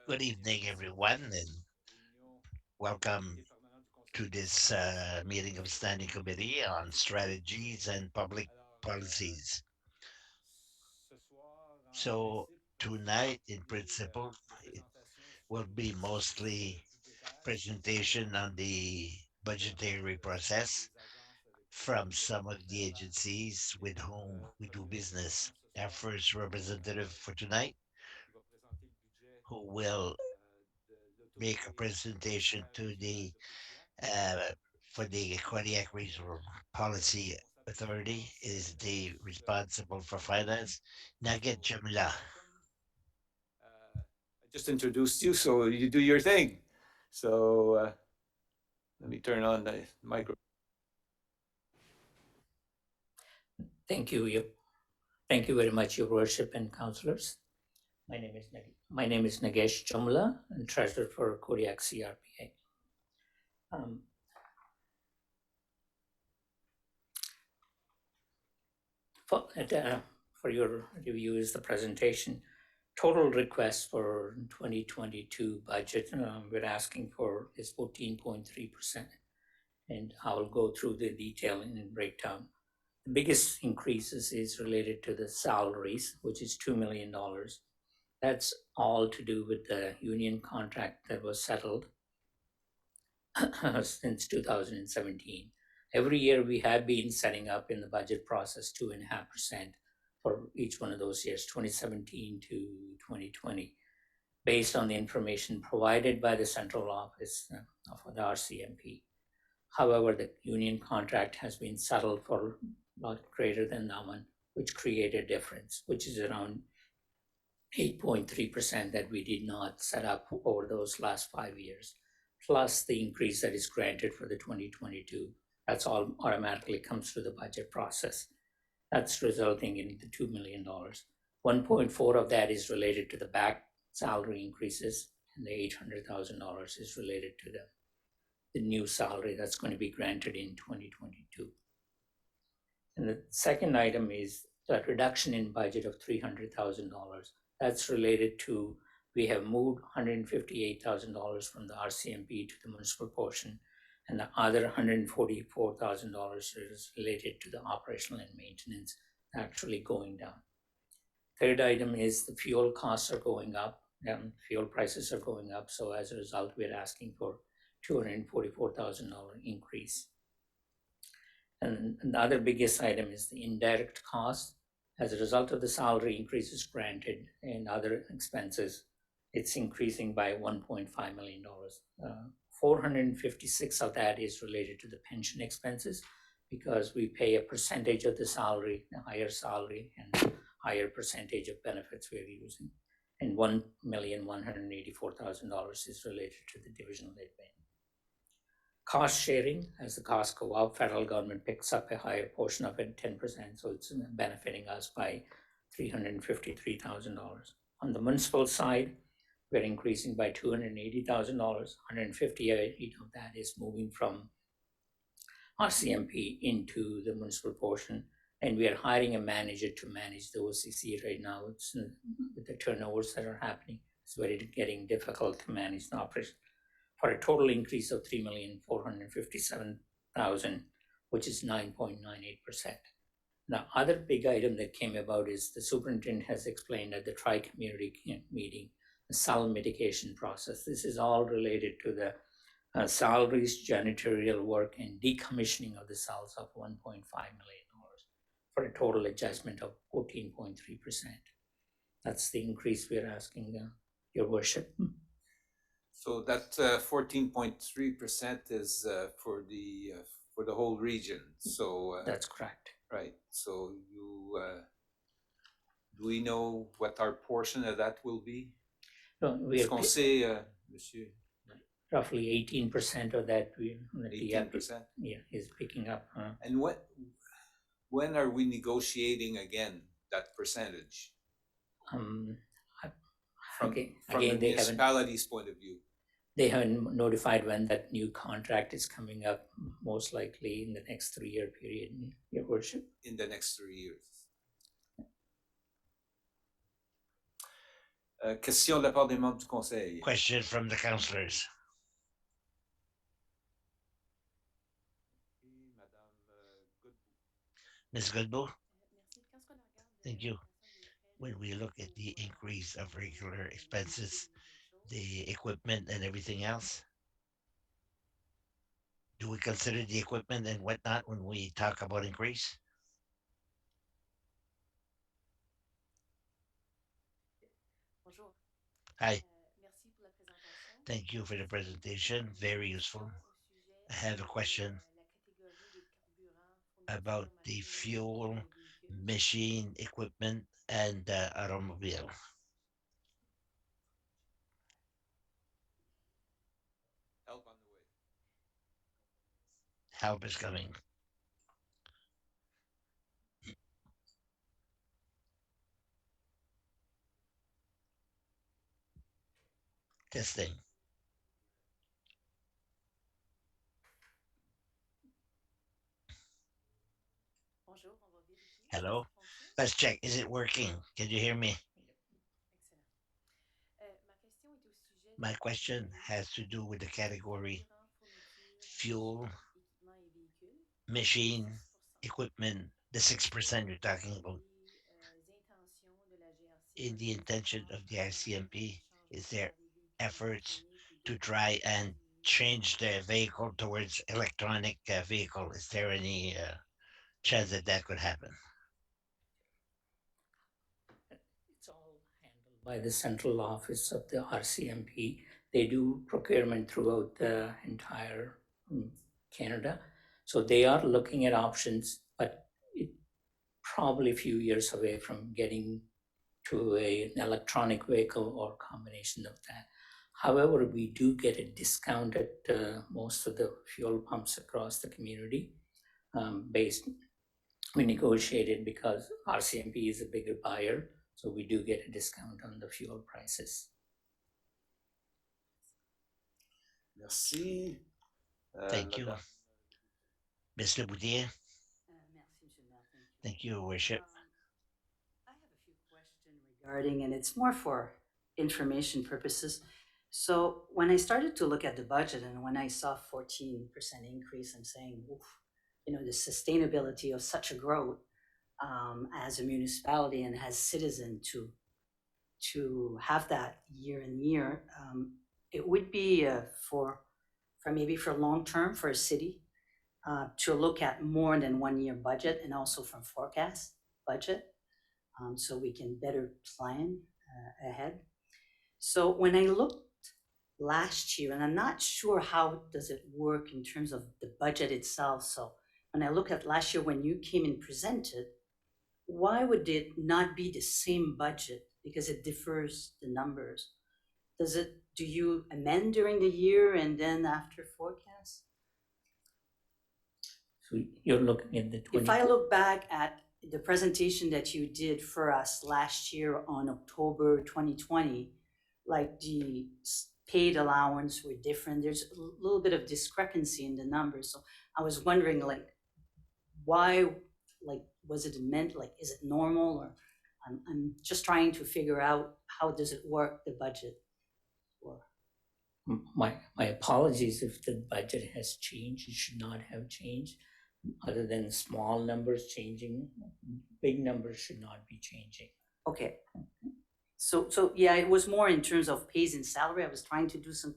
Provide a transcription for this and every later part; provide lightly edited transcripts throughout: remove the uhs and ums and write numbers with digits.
Good evening, everyone, and welcome to this meeting of Standing Committee on Strategies and Public Policies. So, tonight, in principle, it will be mostly presentation on the budgetary process from some of the agencies with whom we do business. Our first representative for tonight, who will make a presentation to the uh, for the Cardiac Regional Policy Authority, is the responsible for finance, Nugget Jamla. I just introduced you, so you do your thing. So let me turn on the micro. Thank you. Thank you very much, Your Worship and Councillors. My name is Nagesh Jamla, and Treasurer for Kodiak CRPA. For your review is the presentation. Total request for 2022 budget we're asking for is 14.3%, and I will go through the detail and breakdown. The biggest increases is related to the salaries, which is $2 million. That's all to do with the union contract that was settled since 2017. Every year we have been setting up in the budget process 2.5% for each one of those years, 2017 to 2020, based on the information provided by the central office of the RCMP. However, the union contract has been settled for a lot greater than that one, which created a difference, which is around 8.3% that we did not set up over those last 5 years, plus the increase that is granted for the 2022. That's all automatically comes through the budget process. That's resulting in the $2 million. 1.4 of that is related to the back salary increases, and the $800,000 is related to the new salary that's going to be granted in 2022. And the second item is the reduction in budget of $300,000. That's related to, we have moved $158,000 from the RCMP to the municipal portion, and the other $144,000 is related to the operational and maintenance, actually going down. Third item is the fuel costs are going up, and fuel prices are going up. So as a result, we're asking for $244,000 increase. And the other biggest item is the indirect cost. As a result of the salary increases granted and other expenses, it's increasing by $1.5 million. 456 of that is related to the pension expenses, because we pay a percentage of the salary, a higher salary, and higher percentage of benefits we're using. And $1,184,000 is related to the divisional aid payment. Cost sharing, as the costs go up, federal government picks up a higher portion of it, 10%, so it's benefiting us by $353,000. On the municipal side, we're increasing by $280,000. $158,000 of that is moving from RCMP into the municipal portion, and we are hiring a manager to manage the OCC right now. It's with the turnovers that are happening, it's getting difficult to manage the operation, for a total increase of $3,457,000, which is 9.98%. The other big item that came about is the superintendent has explained at the tri-community meeting, the SAL mitigation process. This is all related to the salaries, janitorial work, and decommissioning of the SALs of $1.5 million, for a total adjustment of 14.3%. That's the increase we're asking, Your Worship. So that 14.3% is for the whole region. So that's correct. Right. So you do we know what our portion of that will be? No, we are Monsieur. Roughly 18% of that. 18%. Yeah, is picking up. And when are we negotiating again that percentage? From the municipality's point of view. They haven't notified when that new contract is coming up, most likely in the next 3-year period, Your Worship. In the next 3 years. Question de la part des membres du conseil. Question from the councillors. Ms. Goodboe, thank you. When we look at the increase of regular expenses, the equipment and everything else, do we consider the equipment and whatnot when we talk about increase? Hi, thank you for the presentation. Very useful. I have a question about the fuel, machine, equipment, and automobile. Help on the way. Help is coming. Testing. Hello? Let's check. Is it working? Can you hear me? My question has to do with the category fuel, machine, equipment, the 6% you're talking about. In the intention of the ICMP, is there efforts to try and change the vehicle towards electronic vehicle? Is there any chance that that could happen? It's all handled by the central office of the RCMP. They do procurement throughout the entire Canada. So they are looking at options, but it probably a few years away from getting to an electronic vehicle or combination of that. However, we do get a discount at most of the fuel pumps across the community. We negotiated because RCMP is a bigger buyer, so we do get a discount on the fuel prices. Merci. Thank you. Mr. Boudier. Merci, Monsieur le Maire. Thank you, Worship. I have a few questions regarding, and it's more for information purposes. So when I started to look at the budget and when I saw 14% increase, I'm saying, oof, the sustainability of such a growth as a municipality and as citizen to have that year and year, it would be for maybe for long term for a city to look at more than 1 year budget and also from forecast budget, so we can better plan ahead. So when I looked last year, and I'm not sure how does it work in terms of the budget itself. So when I look at last year when you came and presented, why would it not be the same budget? Because it differs the numbers. Do you amend during the year and then after forecast? So you're looking at the 20. If I look back at the presentation that you did for us last year on October 2020, like the paid allowance were different. There's a little bit of discrepancy in the numbers. So I was wondering, like, why, like, was it meant, like, is it normal, or I'm just trying to figure out how does it work, the budget? Or My apologies if the budget has changed. It should not have changed. Other than small numbers changing, big numbers should not be changing. okay. So yeah, it was more in terms of pays and salary. I was trying to do some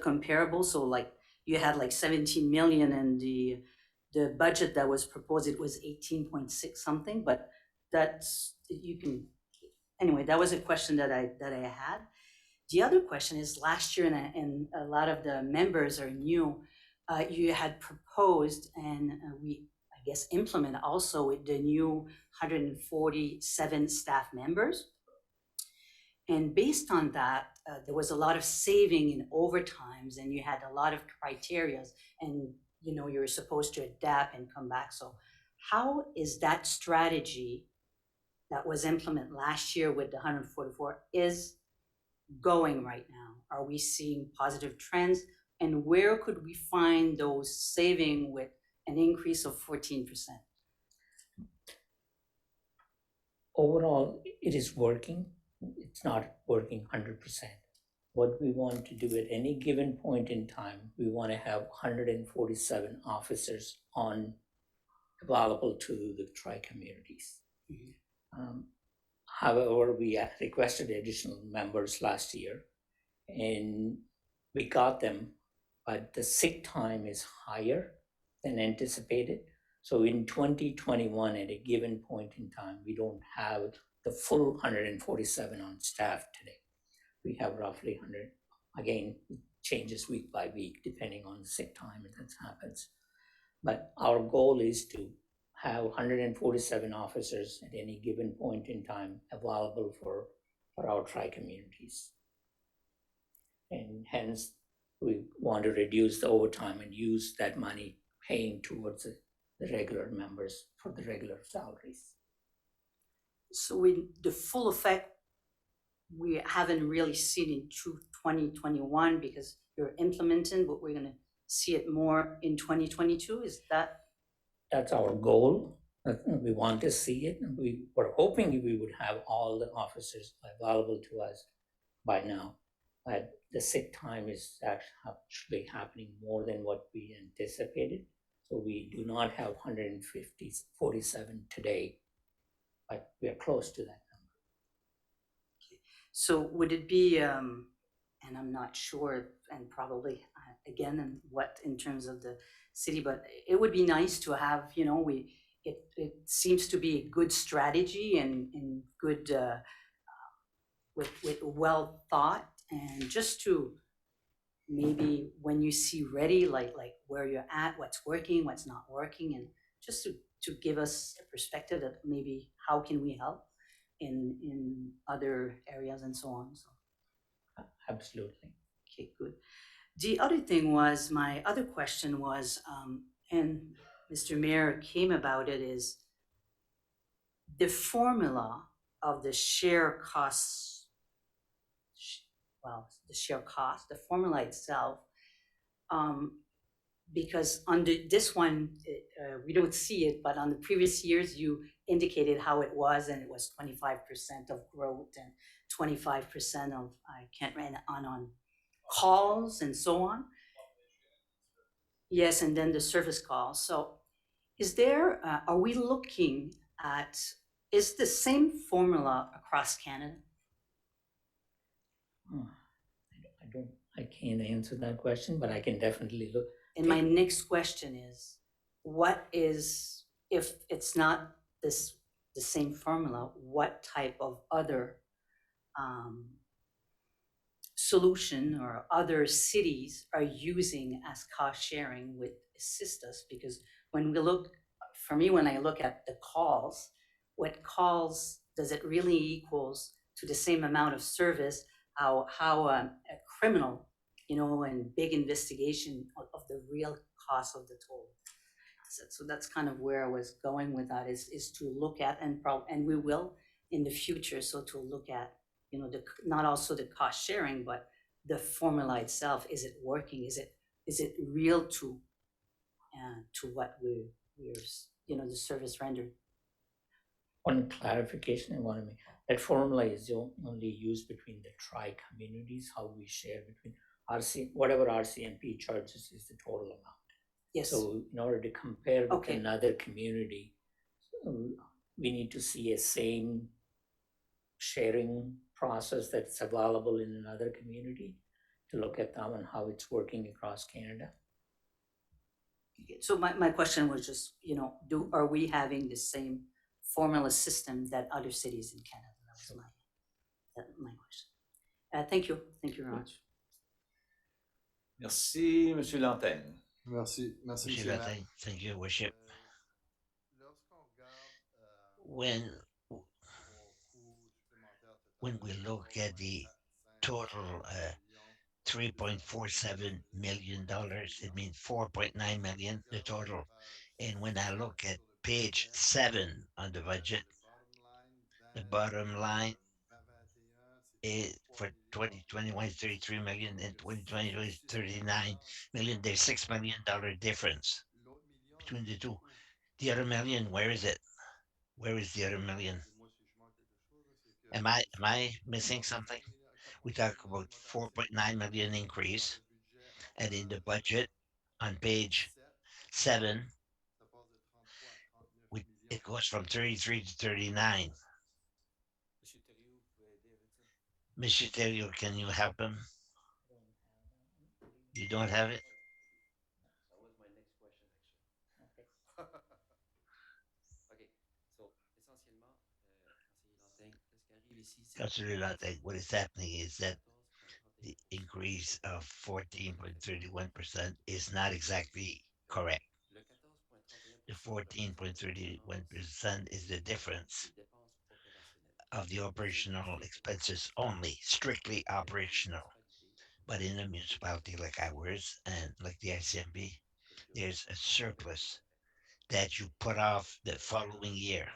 comparable. So like you had like 17 million, and the budget that was proposed, it was 18.6 something. But that's, you can, anyway, that was a question that I had. The other question is, last year, and a lot of the members are new, you had proposed, and we, I guess, implement also with the new 147 staff members. And based on that, there was a lot of saving in overtimes, and you had a lot of criterias, and you were supposed to adapt and come back. So how is that strategy that was implemented last year with the 144 is going right now? Are we seeing positive trends? And where could we find those saving with an increase of 14%? Overall, it is working. it's not working 100%. What we want to do at any given point in time, we want to have 147 officers on available to the tri-communities. Um, However, we requested additional members last year and we got them, but the sick time is higher than anticipated. So in 2021, at a given point in time, we don't have the full 147 on staff today. We have roughly 100. Again, it changes week by week depending on the sick time that happens. But our goal is to have 147 officers at any given point in time available for our tri-communities. And hence, we want to reduce the overtime and use that money paying towards the regular members for the regular salaries. So the full effect, we haven't really seen in 2021 because you're implementing, but we're gonna see it more in 2022, is that? That's our goal. We want to see it. And we were hoping we would have all the officers available to us by now. But the sick time is actually happening more than what we anticipated. So we do not have 147 today, but we are close to that number. So would it be, and I'm not sure, and probably again, and what in terms of the city, but it would be nice to have, it seems to be a good strategy and good, with well thought, and just to maybe when you see ready, like where you're at, what's working, what's not working, and just to give us a perspective that maybe how can we help in other areas and so on. So Absolutely. okay, good. The other thing was, my other question was, and Mr. Mayor came about it, is the formula of the share costs, well, the share cost, the formula itself, because under this one, we don't see it, but on the previous years, you indicated how it was, and it was 25% of growth and 25% of, I can't run on calls and so on. Yes, and then the service calls. So is there, are we looking at, is the same formula across Canada? I can't answer that question, but I can definitely look. And my next question is, what is, if it's not this, the same formula, what type of other solution or other cities are using as cost sharing with assist us? Because when we look, for me, when I look at the calls, what calls does it really equals to the same amount of service? How a criminal, and big investigation of the real cost of the toll. So that's kind of where I was going with that, is to look at, and we will in the future, so to look at, the, not also the cost sharing, but the formula itself. Is it working? Is it real to what we're the service rendered? One clarification I want to make, that formula is only used between the tri-communities, how we share between RC, whatever RCMP charges is the total amount. Yes. So in order to compare with Okay. another community, we need to see a same sharing process that's available in another community to look at that and how it's working across Canada. So my question was just, are we having the same formula system that other cities in Canada? That was my question. Thank you very much. Merci, Monsieur Lantaigne. Merci, merci, Monsieur Monsieur le maire. Latin, thank you, Worship. When when we look at the total $3.47 million, it means 4.9 million the total. And when I look at page 7 on the budget, the bottom line is for 2021 is 33 million and 2022 is 39 million. There's $6 million difference between the two. The other million, where is it? Where is the other million? Am I missing something? We talk about 4.9 million increase, and in the budget on page 7, it goes from 33 to 39. Mr. Terrio, can you help him? You don't have it? Councillor Latte, what is happening is that the increase of 14.31% is not exactly correct. The 14.31% is the difference of the operational expenses only, strictly operational. But in a municipality like ours and like the ICMB, there's a surplus that you put off the following year.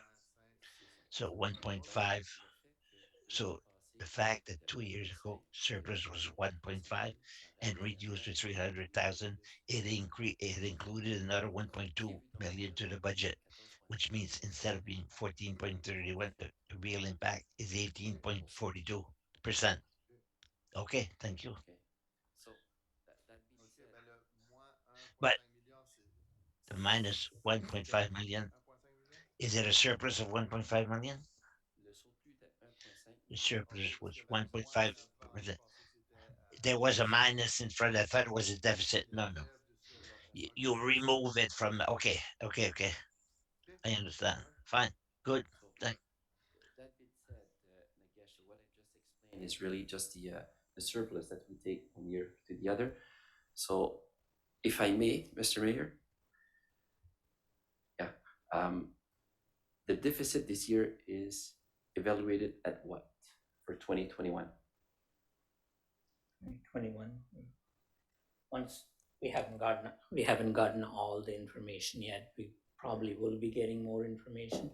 So 1.5. So the fact that 2 years ago surplus was 1.5 and reduced to 300,000, it included another 1.2 million to the budget, which means instead of being 14.31, the real impact is 18.42%. Okay, thank you. But the minus 1.5 million, is it a surplus of 1.5 million? The surplus was 1.5. There was a minus in front. I thought it was a deficit. No, no. You remove it from. Okay, okay, okay. I understand. Fine. Good. Thank. Is really just the surplus that we take one year to the other. So, if I may, Mr. Mayor, yeah, um, the deficit this year is evaluated at what for 2021? 21. Once we haven't gotten all the information yet. We probably will be getting more information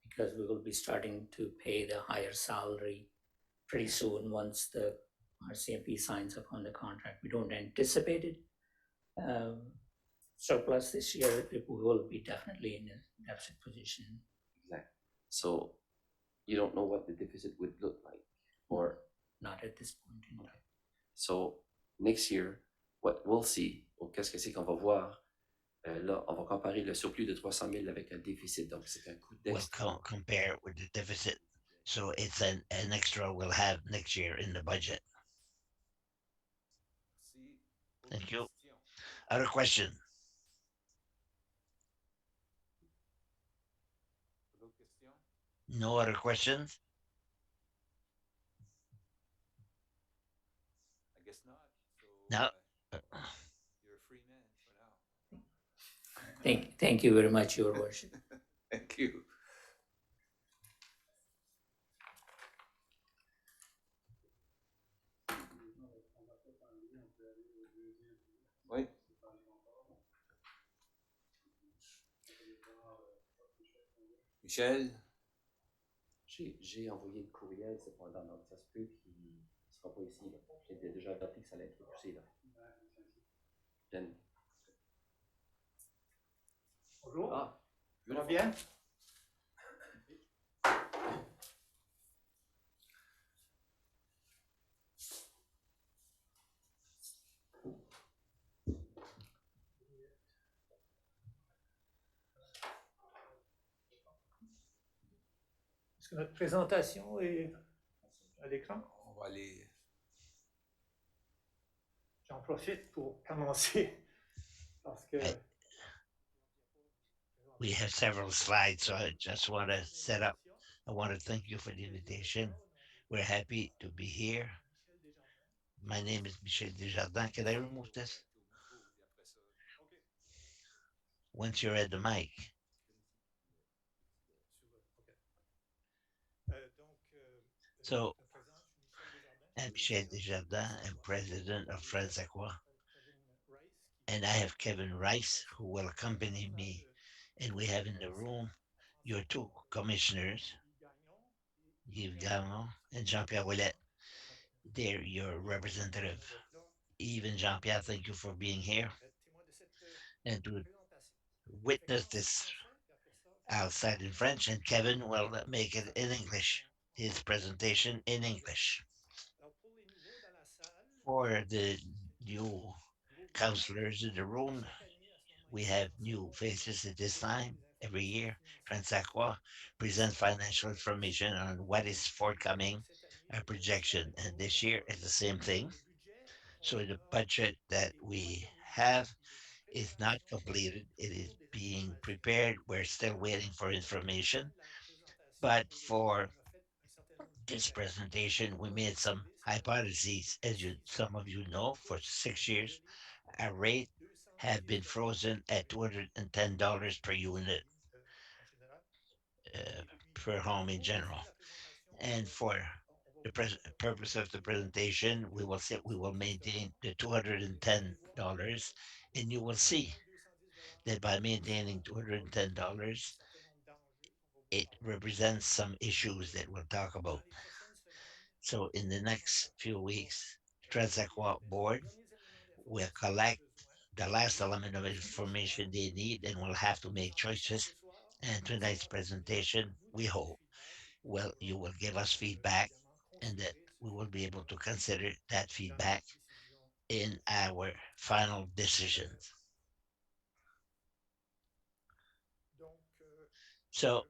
because we will be starting to pay the higher salary pretty soon once the RCMP signs up on the contract. We don't anticipate it. Surplus this year, we will be definitely in a deficit position. Exactly. So you don't know what the deficit would look like, or Not at this point in time. so next year, what we'll see, ou qu'est-ce que c'est qu'on va voir, là, on va comparer le surplus de 300 000 avec un déficit. Donc, c'est un coût We'll d'extra. compare it with the deficit. So it's an extra we'll have next year in the budget. Thank you. Other question? No other questions? No. Thank you very much, Your Worship. Thank you. Oui. Michel? J'ai envoyé le courriel cependant, donc ça se peut qu'il ne sera pas ici. Là. J'ai déjà averti que ça allait être repoussé. Là. Then, Bonjour. ah, Ça va bien? Est-ce que notre présentation est à l'écran? On va aller. J'en profite pour commencer parce que We have several slides, so I just want to set up. I want to thank you for the invitation. We're happy to be here. My name is Michel Desjardins. Can I remove this? Once you're at the mic. So, I'm Michel Desjardins. I'm president of France Aqua. And I have Kevin Rice, who will accompany me. And we have in the room your two commissioners, Yves Gagnon and Jean-Pierre Ouellet. They're your representative. Yves and Jean-Pierre, thank you for being here and to witness this outside in French. And Kevin will make it in English. his presentation in English. For the new counselors in the room, we have new faces at this time. Every year, Transaqua presents financial information on what is forthcoming, a projection, and this year is the same thing. So the budget that we have is not completed. It is being prepared. We're still waiting for information. But for this presentation, we made some hypotheses. As you, some of you know, for 6 years, our rate have been frozen at $210 per unit per home in general. And for the purpose of the presentation, we will say we will maintain the $210, and you will see that by maintaining $210, it represents some issues that we'll talk about. So in the next few weeks, Transaqua board will collect the last element of information they need and will have to make choices. And tonight's presentation, we hope, well, you will give us feedback and that we will be able to consider that feedback in our final decisions. So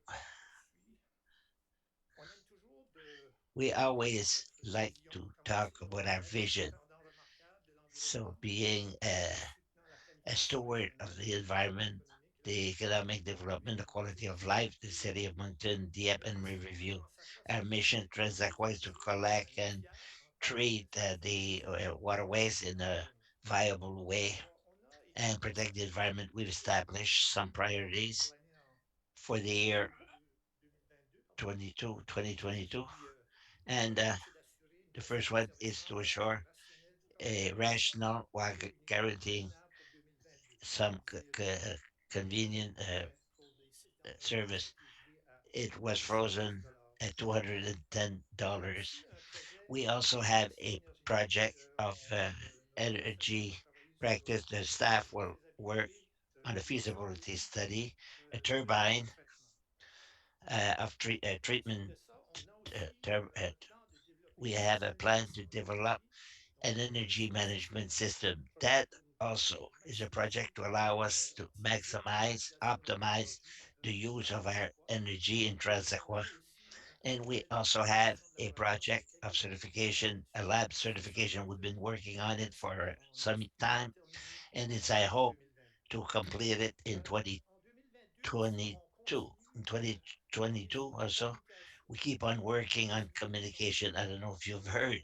we always like to talk about our vision. So being a steward of the environment, the economic development, the quality of life, the city of Moncton, Dieppe, and Riverview. Our mission Transaqua is to collect and treat the waterways in a viable way and protect the environment. We've established some priorities for the year 2022, and the first one is to assure a rational while guaranteeing some convenient service. It was frozen at $210. We also have a project of energy practice. The staff will work on a feasibility study, a turbine treatment. We have a plan to develop an energy management system. That also is a project to allow us to maximize, optimize the use of our energy in Transaqua. And we also have a project of certification, a lab certification. We've been working on it for some time, and it's, I hope, to complete it in 2022. In 2022 or so, we keep on working on communication. I don't know if you've heard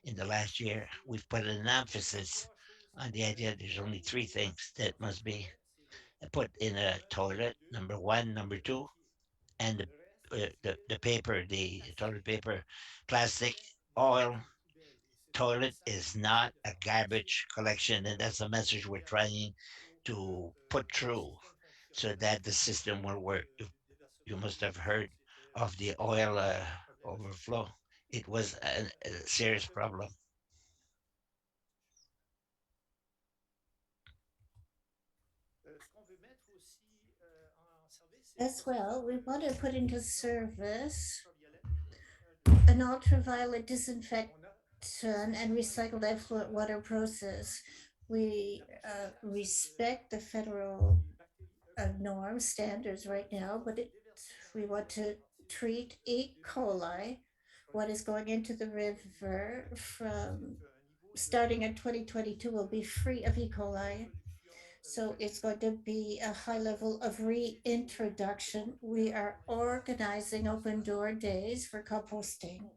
in the last year, we've put an emphasis on the idea there's only three things that must be put in a toilet. Number one, number two, and the paper, the toilet paper, plastic, oil. Toilet is not a garbage collection, and that's a message we're trying to put through so that the system will work. You must have heard of the oil overflow. It was a serious problem. As well, we want to put into service an ultraviolet disinfectant and recycled effluent water process. We respect the federal norm standards right now, but we want to treat E. coli, what is going into the river from starting in 2022 will be free of E. coli. So it's going to be a high level of reintroduction. We are organizing open door days for composting.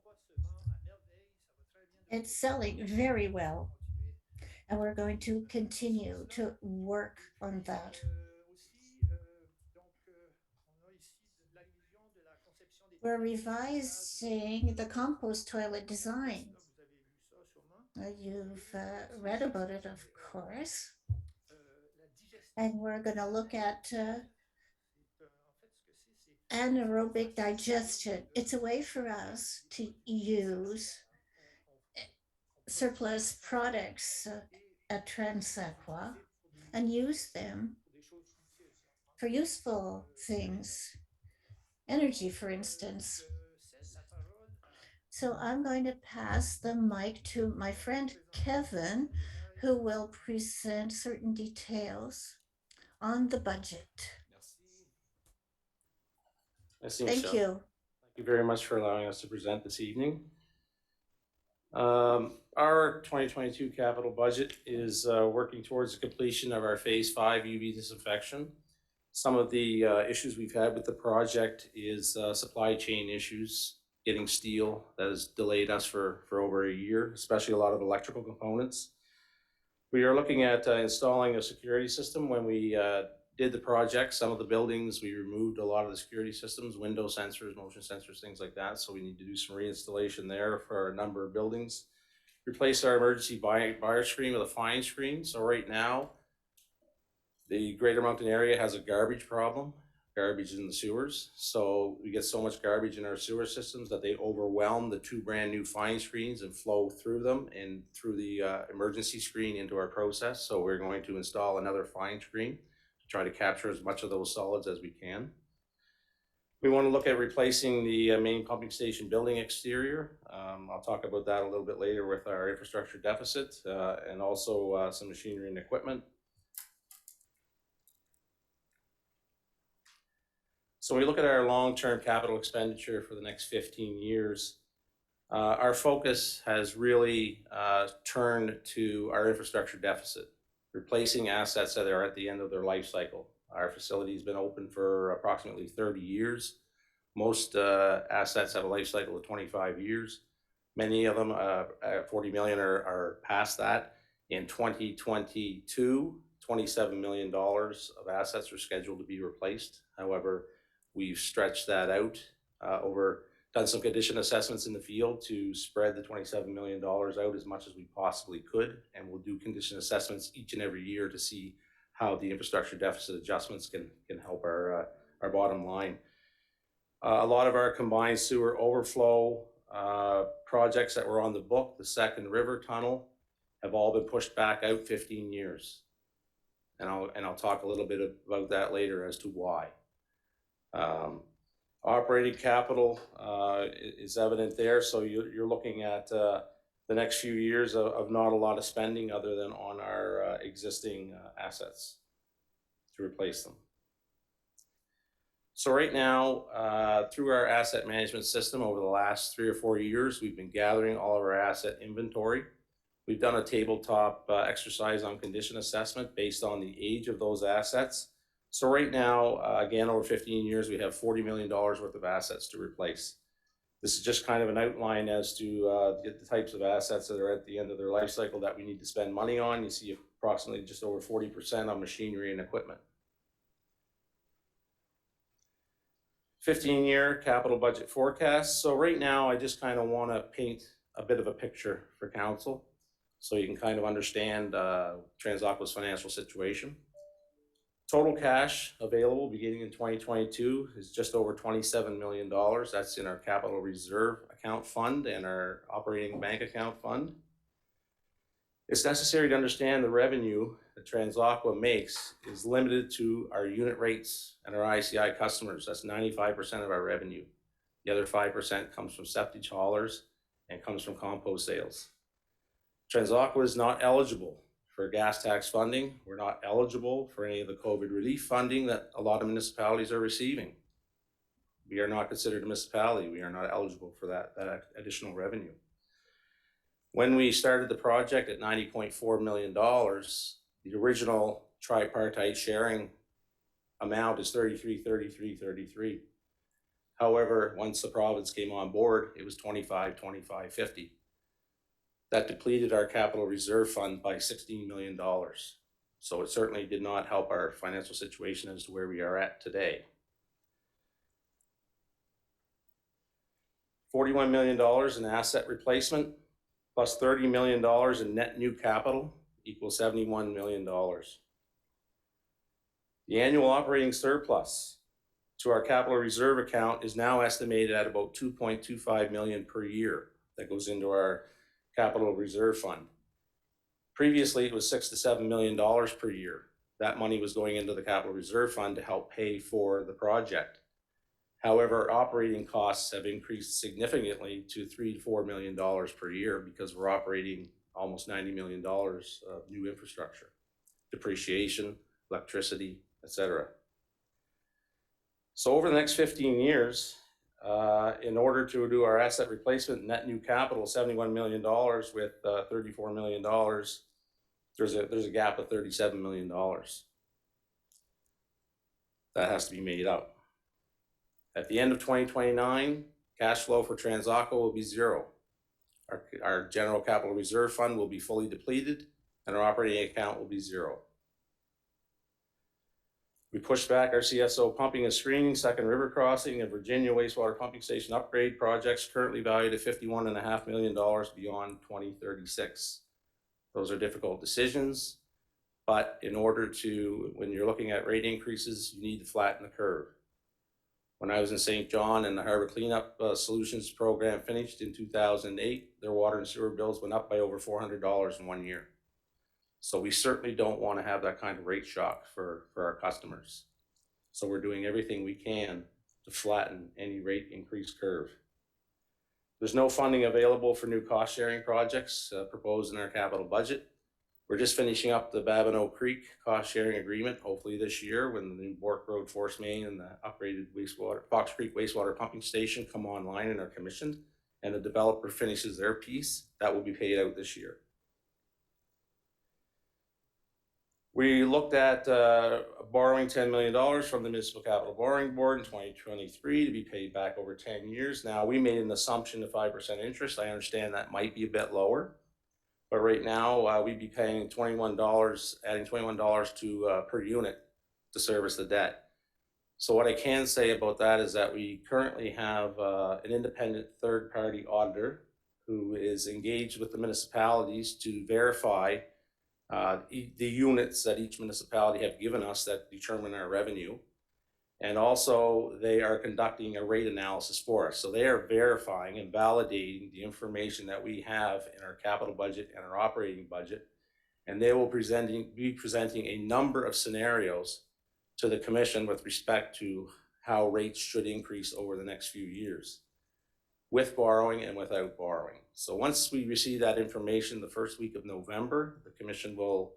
It's selling very well, and we're going to continue to work on that. We're revising the compost toilet design. You've read about it, of course. And we're going to look at anaerobic digestion. It's a way for us to use surplus products at Transaqua and use them for useful things, energy, for instance. So I'm going to pass the mic to my friend Kevin, who will present certain details on the budget. Merci, Thank Michelle. you. Thank you very much for allowing us to present this evening. Our 2022 capital budget is working towards the completion of our Phase 5 UV disinfection. Some of the issues we've had with the project is supply chain issues, getting steel that has delayed us for over a year, especially a lot of electrical components. We are looking at installing a security system. When we did the project, some of the buildings, we removed a lot of the security systems, window sensors, motion sensors, things like that. So we need to do some reinstallation there for a number of buildings. Replace our emergency fire screen with a fine screen. So right now, the Greater Mountain area has a garbage problem, garbage in the sewers. So we get so much garbage in our sewer systems that they overwhelm the 2 brand new fine screens and flow through them and through the emergency screen into our process. So we're going to install another fine screen to try to capture as much of those solids as we can. We want to look at replacing the main pumping station building exterior. I'll talk about that a little bit later with our infrastructure deficit and also some machinery and equipment. So when we look at our long-term capital expenditure for the next 15 years, our focus has really turned to our infrastructure deficit, replacing assets that are at the end of their life cycle. Our facility has been open for approximately 30 years. Most assets have a life cycle of 25 years. Many of them, at 40 million, are past that. In 2022, $27 million of assets are scheduled to be replaced. However, we've stretched that out done some condition assessments in the field to spread the $27 million out as much as we possibly could. And we'll do condition assessments each and every year to see how the infrastructure deficit adjustments can help our bottom line. A lot of our combined sewer overflow projects that were on the book, the Second River Tunnel, have all been pushed back out 15 years. And I'll talk a little bit about that later as to why. Operating capital is evident there, so you're looking at the next few years of not a lot of spending other than on our existing assets to replace them. So right now, through our asset management system over the last 3 or 4 years, we've been gathering all of our asset inventory. We've done a tabletop exercise on condition assessment based on the age of those assets. So right now, again, over 15 years, we have $40 million worth of assets to replace. This is just kind of an outline as to the types of assets that are at the end of their life cycle that we need to spend money on. You see approximately just over 40% on machinery and equipment. 15-year capital budget forecast. So right now, I just kind of want to paint a bit of a picture for council so you can kind of understand Transaqa's financial situation. Total cash available beginning in 2022 is just over $27 million. That's in our capital reserve account fund and our operating bank account fund. It's necessary to understand the revenue that Transaqa makes is limited to our unit rates and our ICI customers. That's 95% of our revenue. The other 5% comes from septic haulers and comes from compost sales. Transaqa is not eligible for gas tax funding. We're not eligible for any of the COVID relief funding that a lot of municipalities are receiving. We are not considered a municipality. We are not eligible for that additional revenue. When we started the project at $90.4 million, the original tripartite sharing amount is 33. However, once the province came on board, it was 25, 50. That depleted our capital reserve fund by $16 million. So it certainly did not help our financial situation as to where we are at today. $41 million in asset replacement plus $30 million in net new capital equals $71 million. The annual operating surplus to our capital reserve account is now estimated at about $2.25 million per year that goes into our capital reserve fund. Previously, it was $6 to $7 million per year. That money was going into the capital reserve fund to help pay for the project. However, our operating costs have increased significantly to $3 to $4 million per year because we're operating almost $90 million of new infrastructure, depreciation, electricity, etc. So over the next 15 years, in order to do our asset replacement net new capital, $71 million with $34 million, there's a gap of $37 million. That has to be made up. At the end of 2029, cash flow for Transaco will be zero. Our general capital reserve fund will be fully depleted, and our operating account will be zero. We pushed back our CSO pumping and screening, second river crossing, and Virginia wastewater pumping station upgrade projects currently valued at $51.5 million beyond 2036. Those are difficult decisions, but in order to, when you're looking at rate increases, you need to flatten the curve. When I was in St. John and the Harbor Cleanup Solutions program finished in 2008, their water and sewer bills went up by over $400 in 1 year. So we certainly don't want to have that kind of rate shock for our customers. So we're doing everything we can to flatten any rate increase curve. There's no funding available for new cost sharing projects proposed in our capital budget. We're just finishing up the Babineau Creek cost sharing agreement, hopefully this year when the new Bork Road force main and the upgraded Fox Creek wastewater pumping station come online and are commissioned, and the developer finishes their piece. That will be paid out this year. We looked at borrowing $10 million from the Municipal Capital Borrowing Board in 2023 to be paid back over 10 years. Now, we made an assumption of 5% interest. I understand that might be a bit lower, but right now we'd be paying $21, adding $21 to per unit to service the debt. So what I can say about that is that we currently have an independent third-party auditor who is engaged with the municipalities to verify the units that each municipality have given us that determine our revenue. And also they are conducting a rate analysis for us. So they are verifying and validating the information that we have in our capital budget and our operating budget. And they will be presenting a number of scenarios to the commission with respect to how rates should increase over the next few years, with borrowing and without borrowing. So once we receive that information the first week of November, the commission will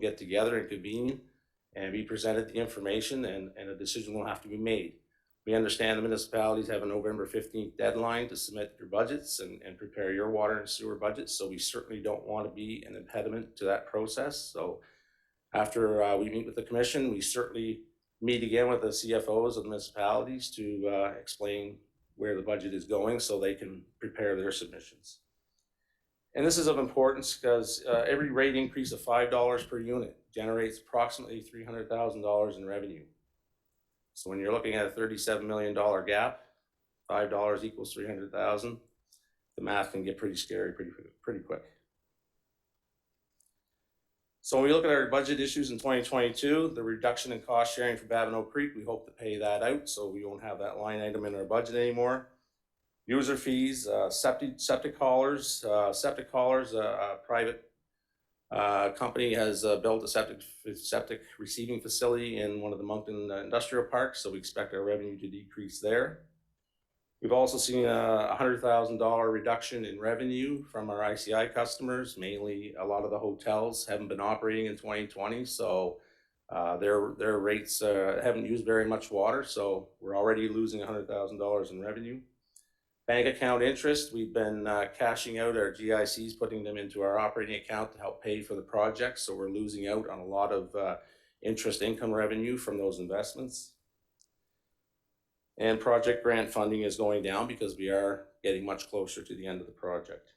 get together and convene and be presented the information, and a decision will have to be made. We understand the municipalities have a November 15th deadline to submit your budgets and prepare your water and sewer budgets, so we certainly don't want to be an impediment to that process. So after we meet with the commission, we certainly meet again with the CFOs of the municipalities to explain where the budget is going so they can prepare their submissions. And this is of importance because every rate increase of $5 per unit generates approximately $300,000 in revenue. So when you're looking at a $37 million gap, $5 equals 300,000, the math can get pretty scary pretty quick. So when we look at our budget issues in 2022, the reduction in cost sharing for Babineau Creek, we hope to pay that out so we won't have that line item in our budget anymore. User fees, septic haulers. Septic haulers, a private company has built a septic receiving facility in one of the Moncton industrial parks, so we expect our revenue to decrease there. We've also seen a $100,000 reduction in revenue from our ICI customers. Mainly, a lot of the hotels haven't been operating in 2020, so their rates haven't used very much water, so we're already losing $100,000 in revenue. Bank account interest, we've been cashing out our GICs, putting them into our operating account to help pay for the project, so we're losing out on a lot of interest income revenue from those investments. And project grant funding is going down because we are getting much closer to the end of the project.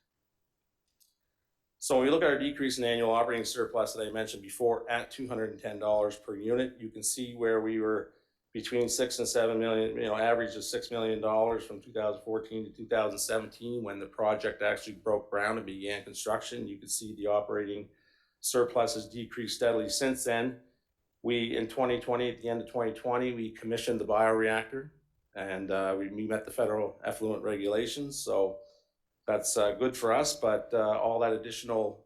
So when we look at our decrease in annual operating surplus that I mentioned before at $210 per unit, you can see where we were between 6 and 7 million, average of $6 million from 2014 to 2017 when the project actually broke ground and began construction. You can see the operating surplus has decreased steadily since then. In 2020, at the end of 2020, we commissioned the bioreactor, and we met the federal effluent regulations, so that's good for us, but all that additional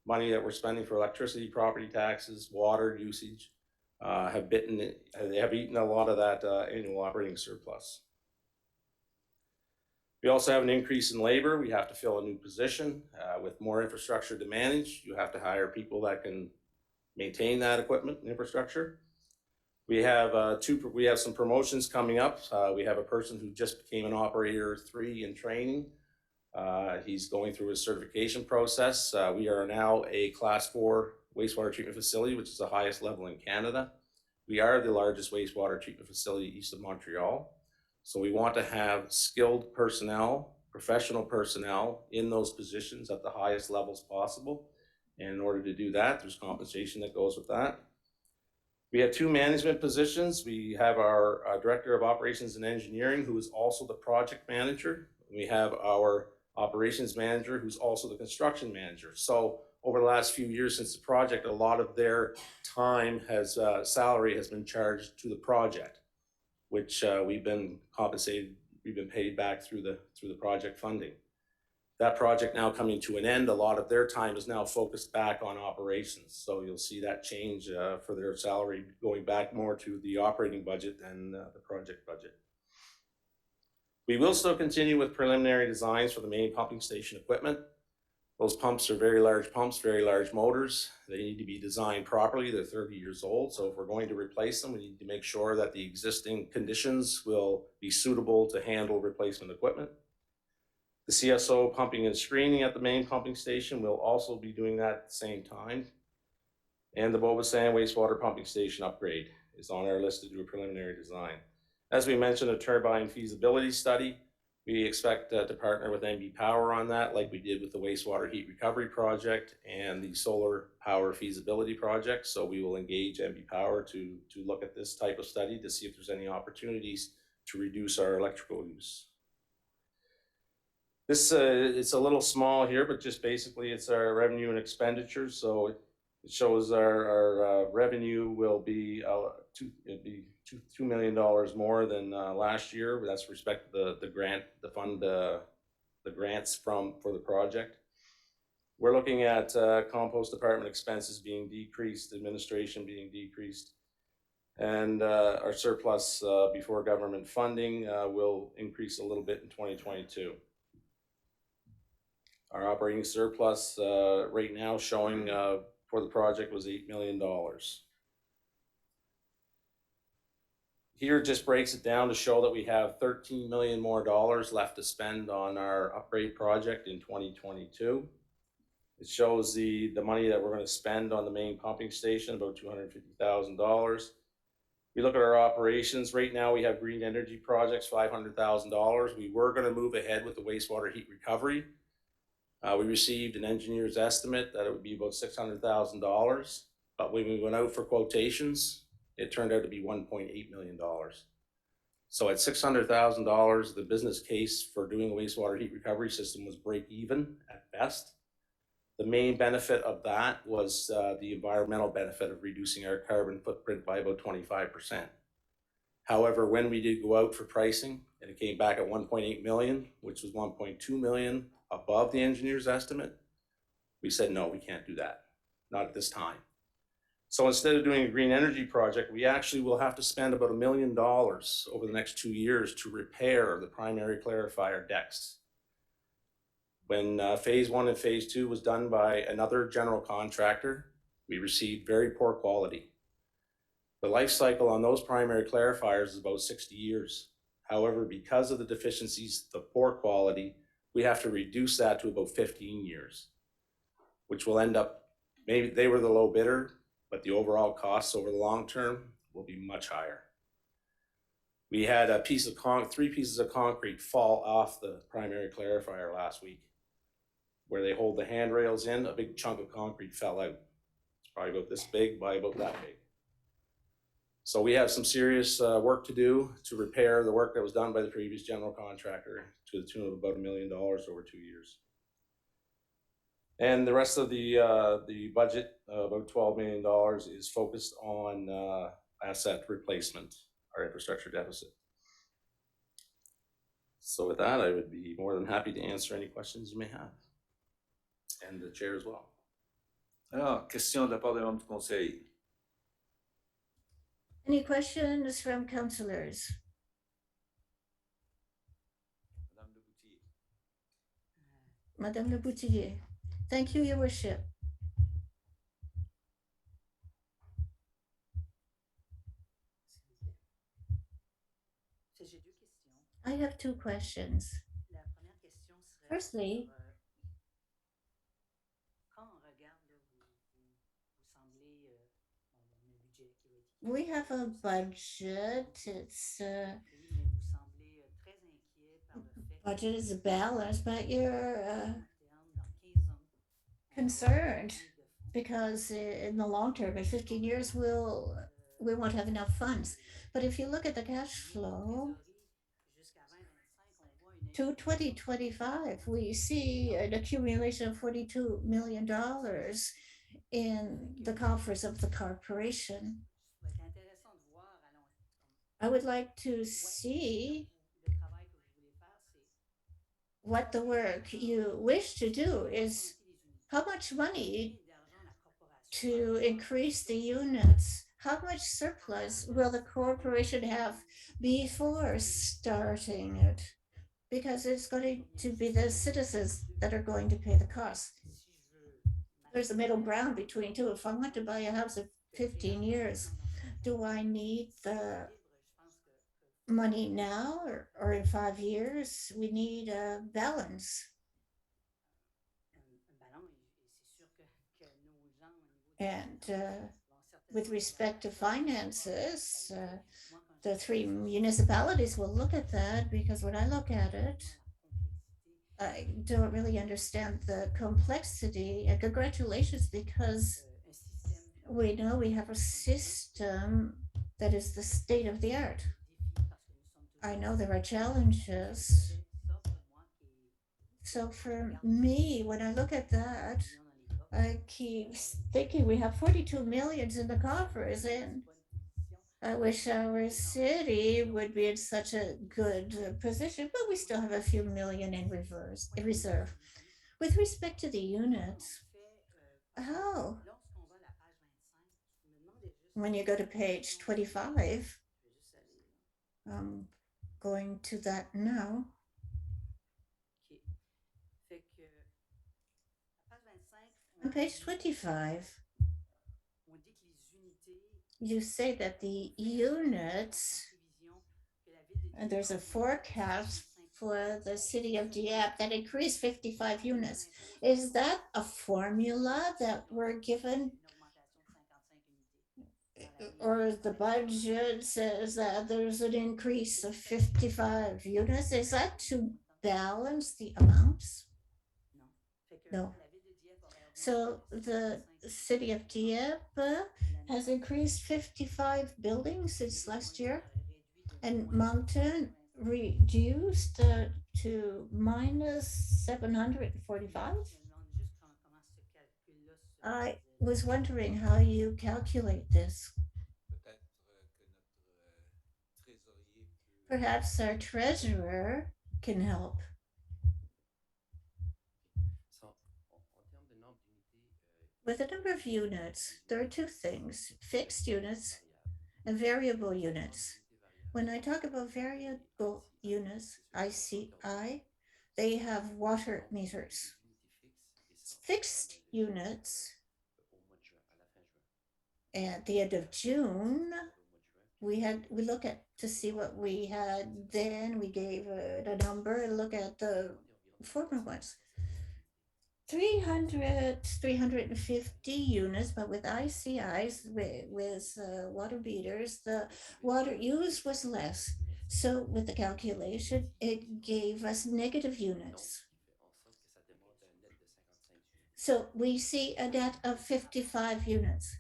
money that we're spending for electricity, property taxes, water usage, have eaten a lot of that annual operating surplus. We also have an increase in labor. We have to fill a new position. With more infrastructure to manage, you have to hire people that can maintain that equipment and infrastructure. We have some promotions coming up. We have a person who just became an operator 3 in training. He's going through his certification process. We are now a Class 4 wastewater treatment facility, which is the highest level in Canada. We are the largest wastewater treatment facility east of Montreal. So we want to have skilled personnel, professional personnel in those positions at the highest levels possible. And in order to do that, there's compensation that goes with that. We have 2 management positions. We have our Director of Operations and Engineering, who is also the project manager. We have our operations manager, who's also the construction manager. So over the last few years since the project, a lot of their time salary has been charged to the project, which we've been compensated, we've been paid back through the project funding. That project now coming to an end, a lot of their time is now focused back on operations. So you'll see that change for their salary going back more to the operating budget than the project budget. We will still continue with preliminary designs for the main pumping station equipment. Those pumps are very large pumps, very large motors. They need to be designed properly. They're 30 years old. So if we're going to replace them, we need to make sure that the existing conditions will be suitable to handle replacement equipment. The CSO pumping and screening at the main pumping station will also be doing that at the same time. And the Beaubassin wastewater pumping station upgrade is on our list to do a preliminary design. As we mentioned, a turbine feasibility study. We expect to partner with NB Power on that, like we did with the wastewater heat recovery project and the solar power feasibility project. So we will engage NB Power to look at this type of study to see if there's any opportunities to reduce our electrical use. This it's a little small here, but just basically it's our revenue and expenditures. So it shows our revenue will be $2 million more than last year. That's respect to the grants for the project. We're looking at compost department expenses being decreased, administration being decreased, and our surplus before government funding will increase a little bit in 2022. Our operating surplus right now showing for the project was $8 million. Here just breaks it down to show that we have $13 million more left to spend on our upgrade project in 2022. It shows the money that we're going to spend on the main pumping station, about $250,000. We look at our operations. Right now we have green energy projects, $500,000. We were going to move ahead with the wastewater heat recovery. We received an engineer's estimate that it would be about $600,000, but when we went out for quotations, it turned out to be $1.8 million. So at $600,000, the business case for doing a wastewater heat recovery system was break even at best. The main benefit of that was the environmental benefit of reducing our carbon footprint by about 25%. However, when we did go out for pricing, and it came back at 1.8 million, which was 1.2 million above the engineer's estimate, we said, no, we can't do that, not at this time. So instead of doing a green energy project, we actually will have to spend about $1 million over the next 2 years to repair the primary clarifier decks. When phase 1 and phase 2 was done by another general contractor, we received very poor quality. The life cycle on those primary clarifiers is about 60 years. However, because of the deficiencies, the poor quality, we have to reduce that to about 15 years, which will end up, maybe they were the low bidder, but the overall costs over the long term will be much higher. We had three pieces of concrete fall off the primary clarifier last week. Where they hold the handrails in, a big chunk of concrete fell out. It's probably about this big by about that big. So we have some serious work to do to repair the work that was done by the previous general contractor to the tune of about $1 million over 2 years. And the rest of the budget, about $12 million, is focused on asset replacement, our infrastructure deficit. So with that, I would be more than happy to answer any questions you may have. And the chair as well. Alors, question de la part des membres du conseil. Any questions from councillors? Madame de Boutillier. Madame Le Boutillier. Thank you, Your Worship. J'ai deux questions. I have two questions. La première question serait Firstly, sur, quand on regarde, là, vous semblez, bon, on a un budget qui va être we have a équilibré, budget. It's mais vous semblez très inquiet par le fait que budget is balanced, but you're long terme, dans 15 ans, on aura concerned besoin de fonds. because in the long term, in 15 years, we won't have enough funds. But if you look at the cash flow Jusqu'à 2025, on voit une to 2025, we see an accumulation of $42 million in the coffers of the corporation. Ça va être intéressant de voir à long I would like to see le travail que vous voulez faire, c'est what the work you wish to do is how much money d'argent la corporation to increase the units. How much surplus will the corporation have before starting it? Because it's going to be the citizens that are going to pay the cost. si je veux There's a middle ground between two. If I want to buy a house in 15 years, do I need the money now or in 5 years? We need a balance. un ballon et c'est sûr que nos gens au niveau And vont with certainement respect to finances, moi quand the three municipalities will look at that because when I look at it, I don't really understand the complexity. And congratulations, because un système we know we have a system that is the state of the art. défi parce que nous sommes toujours I know there are challenges. ça pour moi qui est So for me, when I look at that, millions dans les coffres. I keep thinking we have 42 millions in the coffers, and Bonne position. I wish our city would be in such a good position, but we still have a few million in reserve. With respect to the units, how? Lorsqu'on va à la page 25, je me demandais juste When you go to page 25, je vais juste aller là. I'm going to that now. OK. Fait que à page 25, On page 25, on dit que les unités you say that the units, prévision que la ville de and there's a forecast for the city of Dieppe that increased 55 units. Is that a formula that we're given, or the budget says that there's an increase of 55 units? Is that to balance the amounts? No. So the city of Dieppe has increased 55 buildings since last year, and Moncton reduced to minus 745. I was wondering how you calculate this. Perhaps our treasurer can help. So, en termes de nombre d'unités, With the number of units, there are two things: fixed units and variable units. When I talk about variable units, ICI, they have water meters. Fixed units, at the end of June, we look at to see what we had then. We gave a number and look at the former ones. 300, 350 units, but with ICIs, with water meters, the water use was less. So with the calculation, it gave us negative units. So we see a net of 55 units.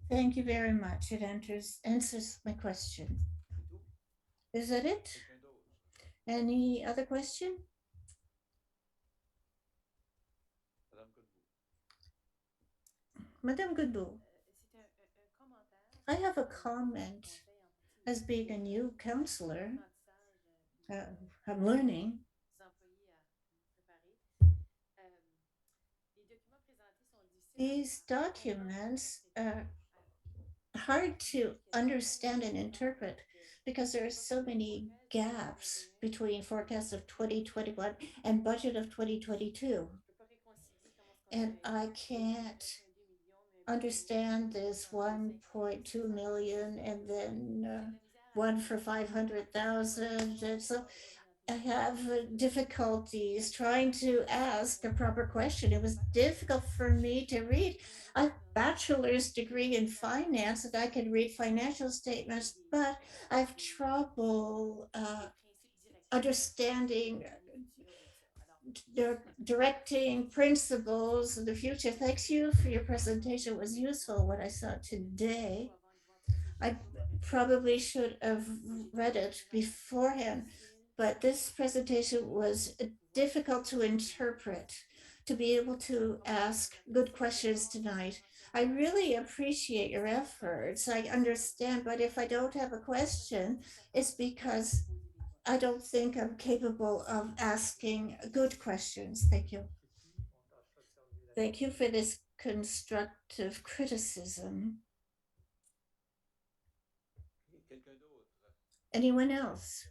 Thank you very much. It answers my question. Is that it? Any other question? Madame Godbout. I have a comment as being a new counselor. I'm learning. These documents hard to understand and interpret because there are so many gaps between forecasts of 2021 and budget of 2022. And I can't understand this 1.2 million and then one for 500,000. And so I have difficulties trying to ask a proper question. It was difficult for me to read a bachelor's degree in finance, and I can read financial statements, but I have trouble understanding directing principles in the future. Thanks you for your presentation. It was useful what I saw today. I probably should have read it beforehand, but this presentation was difficult to interpret, to be able to ask good questions tonight. I really appreciate your efforts. I understand, but if I don't have a question, it's because I don't think I'm capable of asking good questions. Thank you. Thank you for this constructive criticism. Anyone else?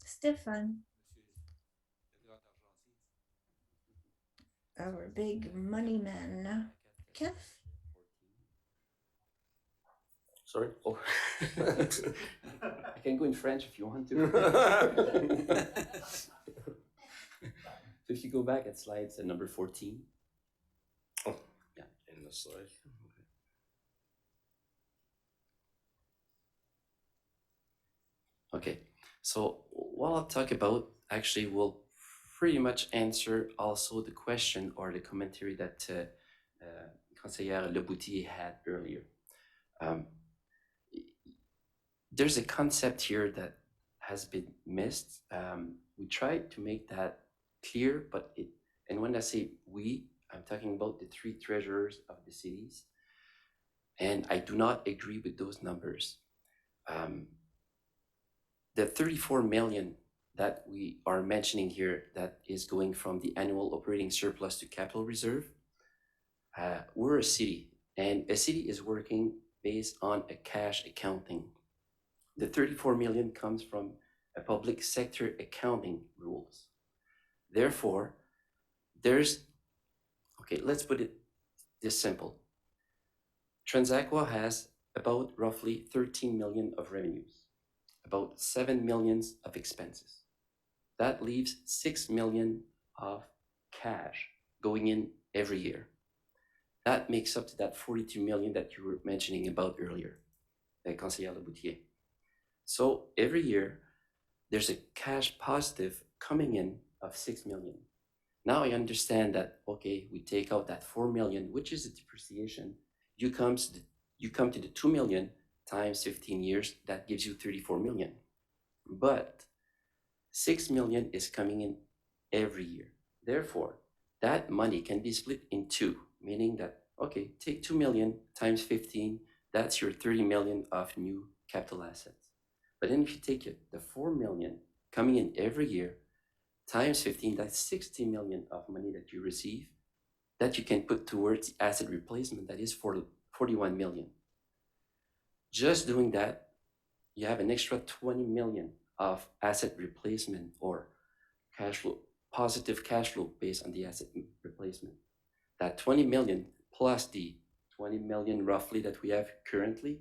Stefan, our big money man. Kev? Sorry? Oh. I can go in French if you want to. So if you go back at slides number 14. Oh, yeah. In the slide. Okay, so what I'll talk about actually will pretty much answer also the question or the commentary that Conseillère Leboutier had earlier. There's a concept here that has been missed. We tried to make that clear, but and when I say we, I'm talking about the three treasurers of the cities, and I do not agree with those numbers. The 34 million that we are mentioning here that is going from the annual operating surplus to capital reserve, we're a city, and a city is working based on a cash accounting. The 34 million comes from a public sector accounting rules. Therefore, let's put it this simple. Transaqua has about roughly 13 million of revenues, about 7 millions of expenses. That leaves 6 million of cash going in every year. That makes up to that 42 million that you were mentioning about earlier, Conseillère Leboutier. So every year, there's a cash positive coming in of 6 million. Now I understand that, okay, we take out that 4 million, which is a depreciation. You come to the 2 million times 15 years, that gives you 34 million. But 6 million is coming in every year. Therefore, that money can be split in two, meaning that, okay, take 2 million times 15, that's your 30 million of new capital assets. But then if you take it, the 4 million coming in every year times 15, that's 60 million of money that you receive that you can put towards the asset replacement, that is for 41 million. Just doing that, you have an extra 20 million of asset replacement or cash flow, positive cash flow based on the asset replacement. That 20 million plus the 20 million roughly that we have currently,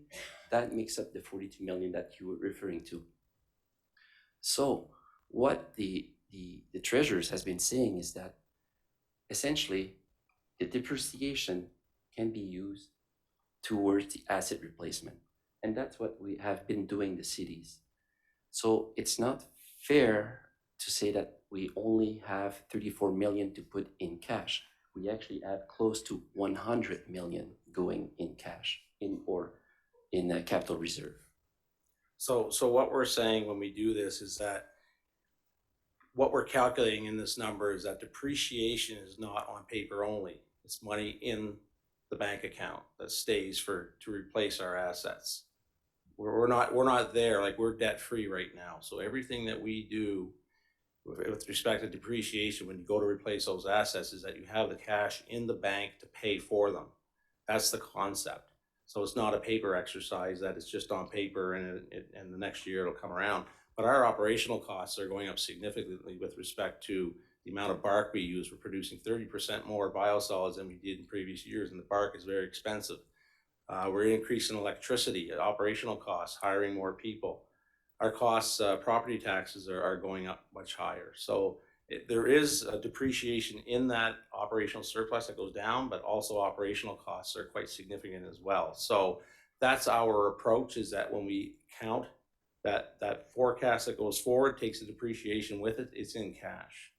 that makes up the 42 million that you were referring to. So what the treasurers has been saying is that essentially the depreciation can be used towards the asset replacement. And that's what we have been doing the cities. So it's not fair to say that we only have 34 million to put in cash. We actually have close to 100 million going in cash in a capital reserve. So what we're saying when we do this is that what we're calculating in this number is that depreciation is not on paper only. It's money in the bank account that stays to replace our assets. We're not there, like we're debt free right now. So everything that we do with respect to depreciation when you go to replace those assets is that you have the cash in the bank to pay for them. That's the concept. So it's not a paper exercise that it's just on paper and the next year it'll come around. But our operational costs are going up significantly with respect to the amount of bark we use. We're producing 30% more biosolids than we did in previous years, and the bark is very expensive. We're increasing electricity, operational costs, hiring more people. Our costs, property taxes are going up much higher. So there is a depreciation in that operational surplus that goes down, but also operational costs are quite significant as well. So that's our approach, is that when we count that forecast that goes forward, takes the depreciation with it, it's in cash.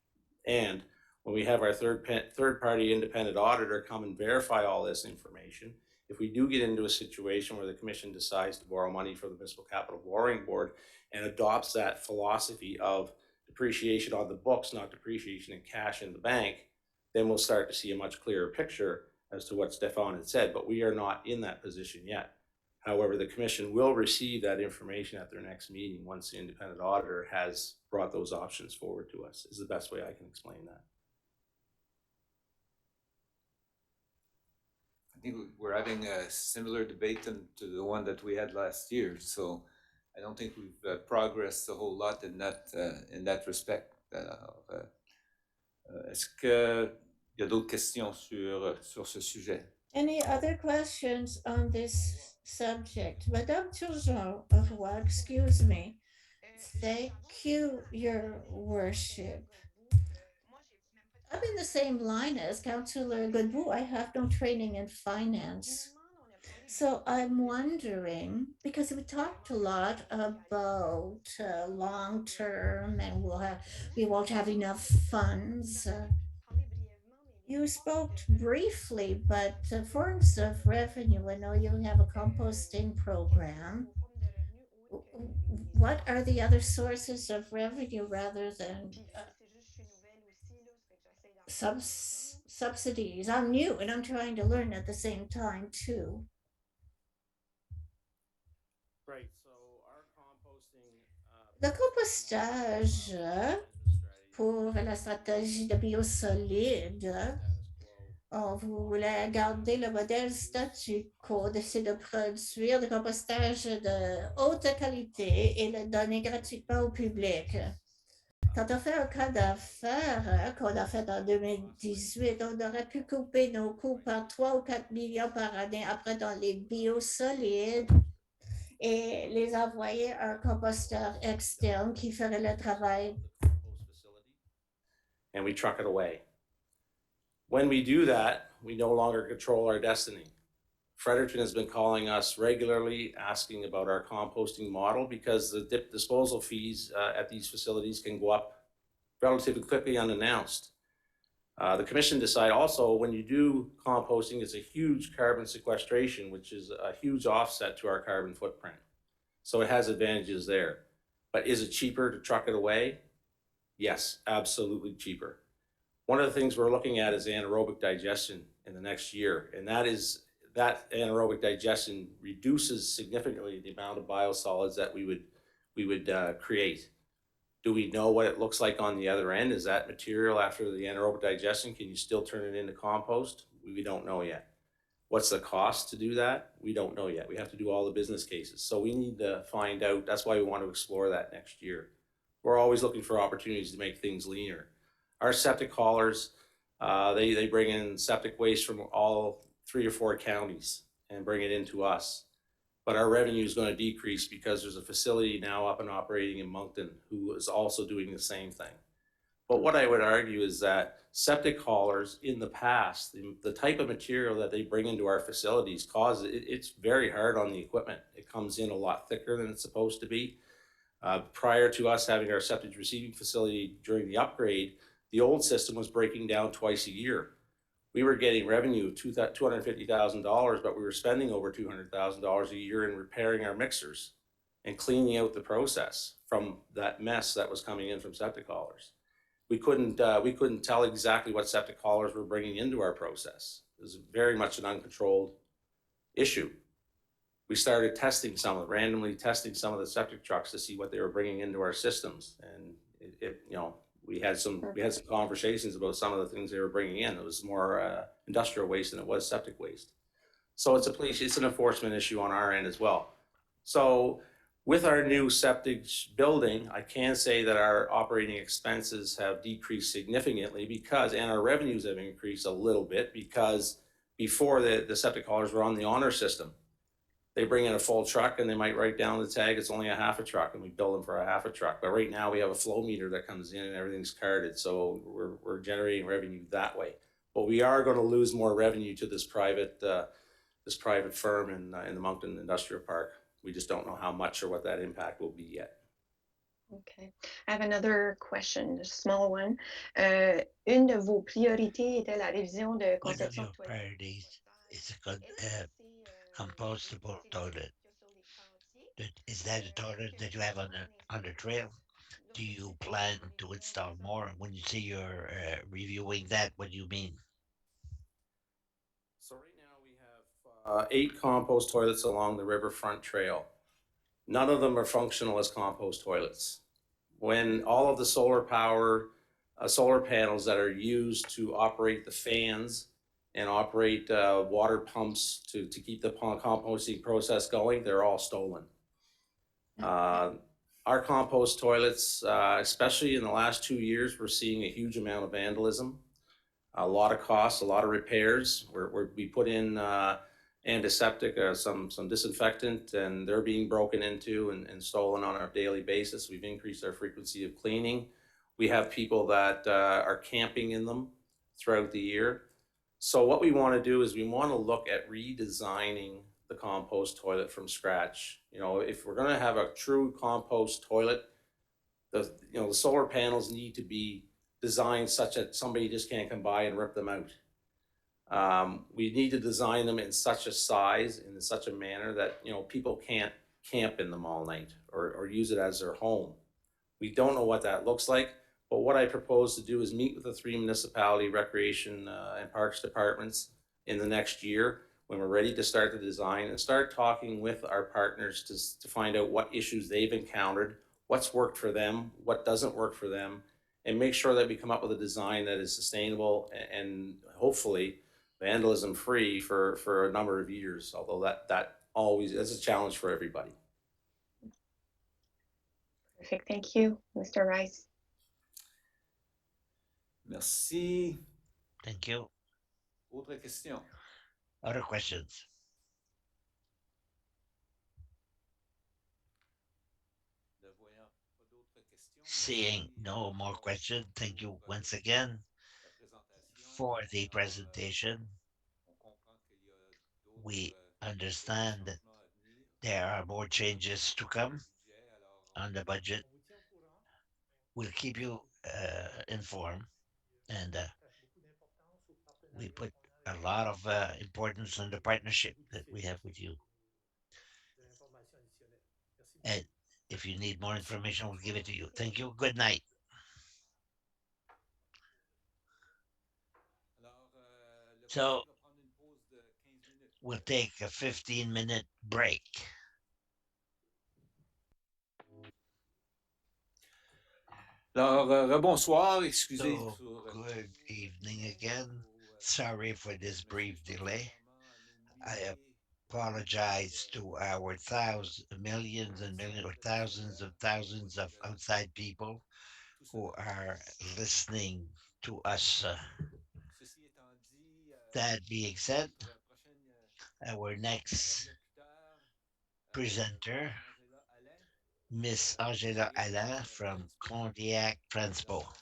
And when we have our third-party independent auditor come and verify all this information, if we do get into a situation where the commission decides to borrow money from the Municipal Capital Borrowing Board and adopts that philosophy of depreciation on the books, not depreciation in cash in the bank, then we'll start to see a much clearer picture as to what Stefan had said, but we are not in that position yet. However, the commission will receive that information at their next meeting once the independent auditor has brought those options forward to us, is the best way I can explain that. I think we're having a similar debate to the one that we had last year, so I don't think we've progressed a whole lot in that respect. Est-ce que il y a d'autres questions sur ce sujet? Any other questions on this subject? Madame Turgeon of Roy, excuse me. Thank you, Your Worship. I'm in the same line as Councillor Godbout. I have no training in finance. So I'm wondering, because we talked a lot about long term and we won't have enough funds. You spoke briefly, but forms of revenue, I know you have a composting program. What are the other sources of revenue rather than subsidies? I'm new and I'm trying to learn at the same time too. Right, so our composting. Le compostage pour la stratégie de biosolide, vous voulez garder le modèle statu quo, c'est de produire du compostage de haute qualité et le donner gratuitement au public. Quand on fait un cas d'affaires qu'on a fait en 2018, on aurait pu couper nos coûts par 3 ou 4 millions par année après dans les biosolides et les envoyer à un composteur externe qui ferait le travail. And we truck it away. When we do that, we no longer control our destiny. Fredericton has been calling us regularly, asking about our composting model, because the disposal fees at these facilities can go up relatively quickly unannounced. The commission decided also, when you do composting, it's a huge carbon sequestration, which is a huge offset to our carbon footprint. So it has advantages there. But is it cheaper to truck it away? Yes, absolutely cheaper. One of the things we're looking at is anaerobic digestion in the next year, and that anaerobic digestion reduces significantly the amount of biosolids that we would create. Do we know what it looks like on the other end? Is that material after the anaerobic digestion? Can you still turn it into compost? We don't know yet. What's the cost to do that? We don't know yet. We have to do all the business cases. So we need to find out. That's why we want to explore that next year. We're always looking for opportunities to make things leaner. Our septic haulers, they bring in septic waste from all 3 or 4 counties and bring it into us. But our revenue is going to decrease because there's a facility now up and operating in Moncton who is also doing the same thing. But what I would argue is that septic haulers in the past, the type of material that they bring into our facilities it's very hard on the equipment. It comes in a lot thicker than it's supposed to be. Prior to us having our septic receiving facility during the upgrade, the old system was breaking down twice a year. We were getting revenue of $250,000, but we were spending over $200,000 a year in repairing our mixers and cleaning out the process from that mess that was coming in from septic haulers. We couldn't tell exactly what septic haulers were bringing into our process. It was very much an uncontrolled issue. We started randomly testing some of the septic trucks to see what they were bringing into our systems, and we had some conversations about some of the things they were bringing in. It was more industrial waste than it was septic waste. So it's a police, it's an enforcement issue on our end as well. So with our new septic building, I can say that our operating expenses have decreased significantly because, and our revenues have increased a little bit because before the septic haulers were on the honor system. They bring in a full truck and they might write down the tag, it's only a half a truck, and we bill them for a half a truck. But right now we have a flow meter that comes in and everything's carded, so we're generating revenue that way. But we are going to lose more revenue to this private firm in the Moncton Industrial Park. We just don't know how much or what that impact will be yet. Okay. I have another question, a small one. Une de vos priorités était la révision de One of conception de your toilettes priorities is a good Est-ce que c'est compostable quelque chose toilet. qu'il y a sur les chantiers? Is that a toilet Qu'est-ce that que you vous have allez en on the installer? trail? Do Donc, you c'est pour plan la to révision install des more? When you say you're reviewing that, what do you mean? So right now we have 8 compost toilets along the riverfront trail. None of them are functional as compost toilets. When all of the solar panels that are used to operate the fans and operate water pumps to keep the composting process going, they're all stolen. Uh, our compost toilets, especially in the last 2 years, we're seeing a huge amount of vandalism, a lot of costs, a lot of repairs. We put in antiseptic, some disinfectant, and they're being broken into and stolen on a daily basis. We've increased our frequency of cleaning. We have people that are camping in them throughout the year. So what we want to do is we want to look at redesigning the compost toilet from scratch. You know, if we're going to have a true compost toilet, the solar panels need to be designed such that somebody just can't come by and rip them out. We need to design them in such a size and in such a manner that people can't camp in them all night or use it as their home. We don't know what that looks like, but what I propose to do is meet with the 3 municipality recreation and parks departments in the next year when we're ready to start the design and start talking with our partners to find out what issues they've encountered, what's worked for them, what doesn't work for them, and make sure that we come up with a design that is sustainable and hopefully vandalism free for a number of years, although that always is a challenge for everybody. Perfect. Thank you, Mr. Rice. Merci. Thank you. Autre question? Other questions? Ne voyant pas d'autres questions, Seeing merci no more questions, thank you pour once again la présentation. for the Alors, presentation. on comprend qu'il y a We d'autres understand that changements à venir there are more changes to dans le come budget. Alors, on the budget. On vous tient au courant. We'll keep you informed, and Attache beaucoup d'importance au we partenariat put qu'on a a avec lot vous. of importance on the partnership Vous that we différer have si with vous you. avez de l'information additionnelle. Merci beaucoup. And if you need more information, we'll give it to you. Thank you. Good night. alors le So conseil va prendre une pause de 15 minutes. we'll take a 15-minute break. Alors, rebonsoir, excusez So pour good tous evening délais, again. nos Sorry for this m'excuse brief delay. particulièrement à nos I milliers apologize de to our millions and millions or thousands of outside people tout who cela. are listening to us. Ceci étant dit, That being said, notre prochaine our next interlocuteur, presenter, Madame Angela Alain, Miss Angela Condiac Alain from Transpo. Condiac Madame, Transpo. bonsoir.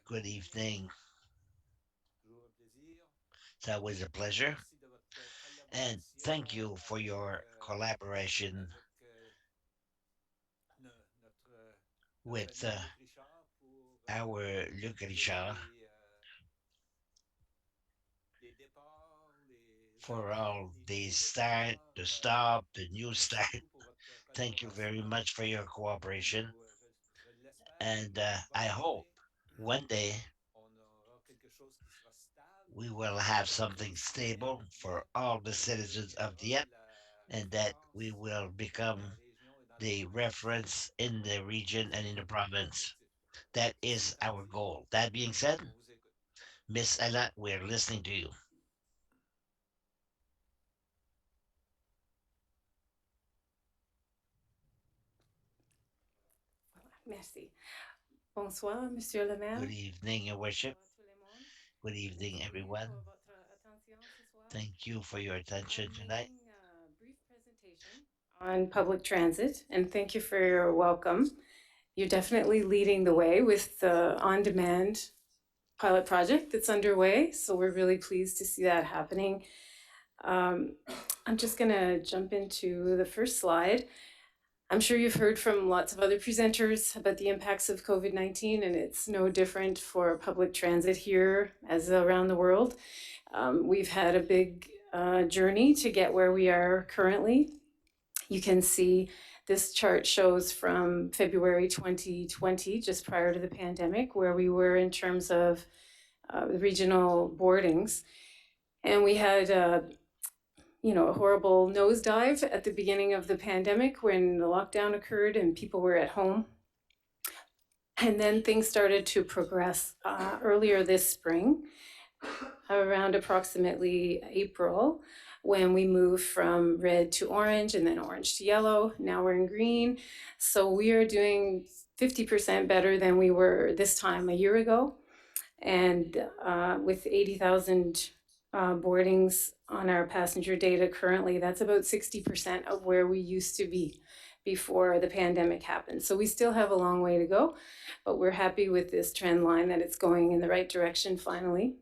Good Bienvenue. evening. Toujours un plaisir. It's always a pleasure. Merci de votre And collaboration thank you for avec, your collaboration avec notre with ami Luc Richard pour our Luc gérer Richard les départs, les for arrêts, all les the nouveaux start, départs. the stop, the new Merci start. beaucoup pour votre Thank you very collaboration. much for your cooperation. Nous, je l'espère, And I hope éventuellement, one day on aura quelque chose qui sera stable we will have pour les something citoyens stable de for Dieppe all the qui citizens of deviendra Dieppe, la and that we référence will dans become la région et dans la the province. reference in the region and in the C'est notre province. objectif. That Ceci is étant our dit, goal. That being said, on vous écoute. Miss Ella, we're listening to you. Bonsoir, Monsieur le Maire. Good evening, Your Worship. Bonsoir tout le monde. Good evening, Merci everyone. pour votre attention ce soir. Thank you for your attention I'm tonight. making a brief presentation on public transit, and thank you for your welcome. You're definitely leading the way with the on-demand pilot project that's underway, so we're really pleased to see that happening. I'm just going to jump into the first slide. I'm sure you've heard from lots of other presenters about the impacts of COVID-19, and it's no different for public transit here as around the world. We've had a big journey to get where we are currently. You can see this chart shows from February 2020, just prior to the pandemic, where we were in terms of the regional boardings. And we had a horrible nosedive at the beginning of the pandemic when the lockdown occurred and people were at home. And then things started to progress earlier this spring, around approximately April, when we moved from red to orange and then orange to yellow. Now we're in green. So we are doing 50% better than we were this time a year ago. And with 80,000 boardings on our passenger data currently, that's about 60% of where we used to be before the pandemic happened. So we still have a long way to go, but we're happy with this trend line that it's going in the right direction finally.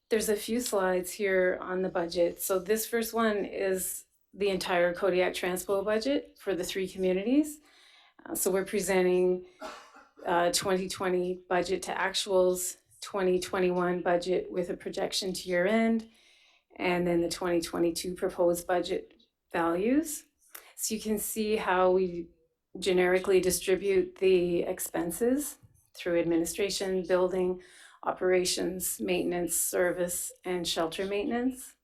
There's a few slides here on the budget. So this first one is the entire Kodiak Transpo budget for the 3 communities. So we're presenting 2020 budget to actuals, 2021 budget with a projection to year end, and then the 2022 proposed budget values. So you can see how we generically distribute the expenses through administration, building, operations, maintenance, service, and shelter maintenance.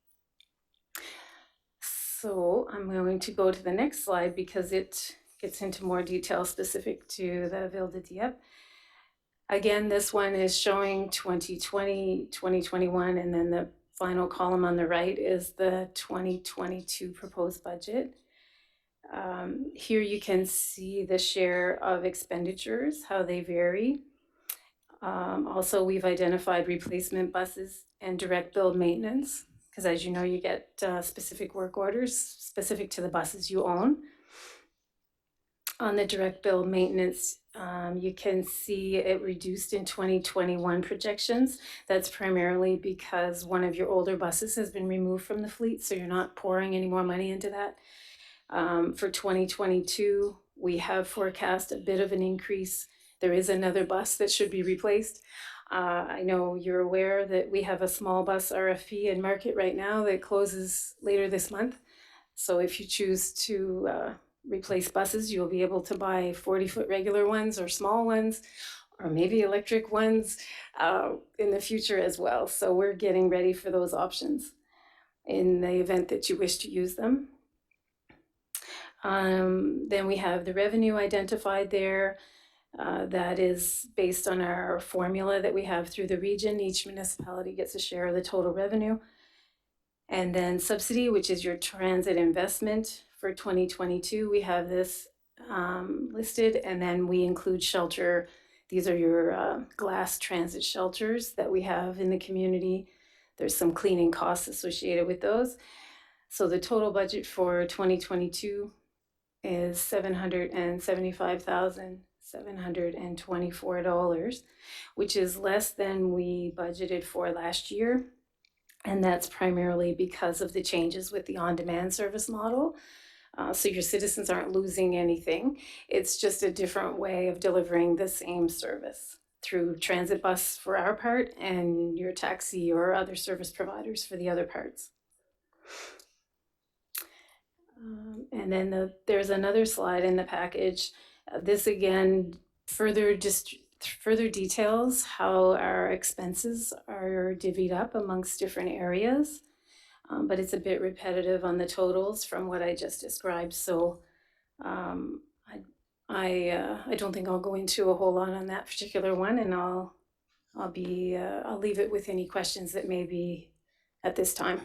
So I'm going to go to the next slide because it gets into more detail specific to the Ville de Dieppe. Again, this one is showing 2020, 2021, and then the final column on the right is the 2022 proposed budget. Here you can see the share of expenditures, how they vary. Also, we've identified replacement buses and direct build maintenance, because as you know, you get specific work orders specific to the buses you own. On the direct build maintenance, you can see it reduced in 2021 projections. That's primarily because one of your older buses has been removed from the fleet, so you're not pouring any more money into that. For 2022, we have forecast a bit of an increase. There is another bus that should be replaced. I know you're aware that we have a small bus RFP in market right now that closes later this month. So if you choose to replace buses, you'll be able to buy 40-foot regular ones or small ones, or maybe electric ones in the future as well. So we're getting ready for those options in the event that you wish to use them. Then we have the revenue identified there. That is based on our formula that we have through the region. Each municipality gets a share of the total revenue. And then subsidy, which is your transit investment for 2022. We have this listed, and then we include shelter. These are your glass transit shelters that we have in the community. There's some cleaning costs associated with those. So the total budget for 2022 is $775,724, which is less than we budgeted for last year. And that's primarily because of the changes with the on-demand service model. So your citizens aren't losing anything. It's just a different way of delivering the same service through transit bus for our part and your taxi or other service providers for the other parts. And then there's another slide in the package. This again further details how our expenses are divvied up amongst different areas, but it's a bit repetitive on the totals from what I just described. So I don't think I'll go into a whole lot on that particular one, and I'll leave it with any questions that may be at this time.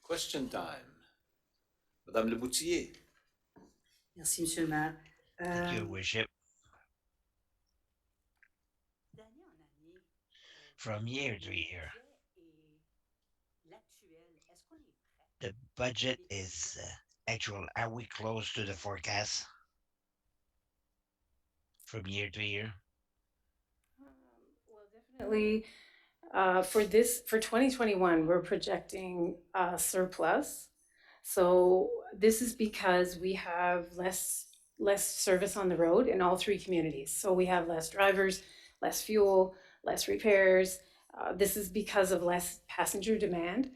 Question time. Madame Le Boutillier. Merci, Monsieur le maire. Thank you, Worship. D'année en année, From year to le year, budget est l'actuel. Est-ce qu'on est prêt? the budget is actual. Are we close to the forecast from year to year? Well, definitely, for 2021, we're projecting a surplus. So this is because we have less service on the road in all three communities. So we have less drivers, less fuel, less repairs. This is because of less passenger demand.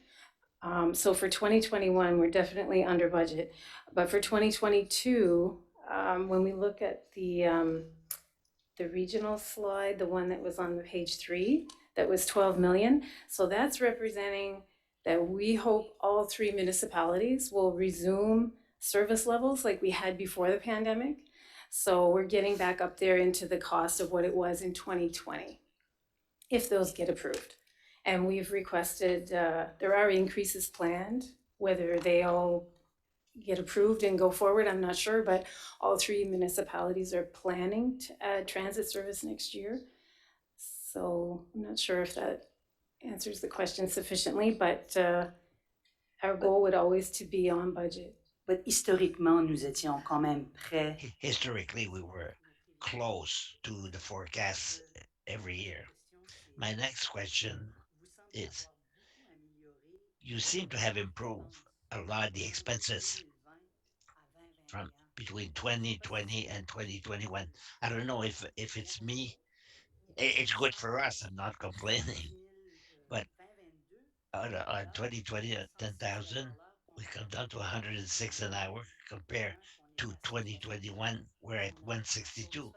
So for 2021, we're definitely under budget. But for 2022, when we look at the regional slide, the one that was on the page 3, that was 12 million. So that's representing that we hope all three municipalities will resume service levels like we had before the pandemic. So we're getting back up there into the cost of what it was in 2020, if those get approved. And we've requested, there are increases planned, whether they all get approved and go forward, I'm not sure, but all three municipalities are planning to add transit service next year. So I'm not sure if that answers the question sufficiently, but our goal would always to be on budget. But historiquement, nous étions quand même prêts. Historically, we were close to the forecast every year. My next question is, you seem to have improved a lot the expenses from between 2020 and 2021. I don't know if it's me. It's good for us. I'm not complaining. But on 2020 at 10,000, we come down to 106 an hour compared to 2021. We're at 162.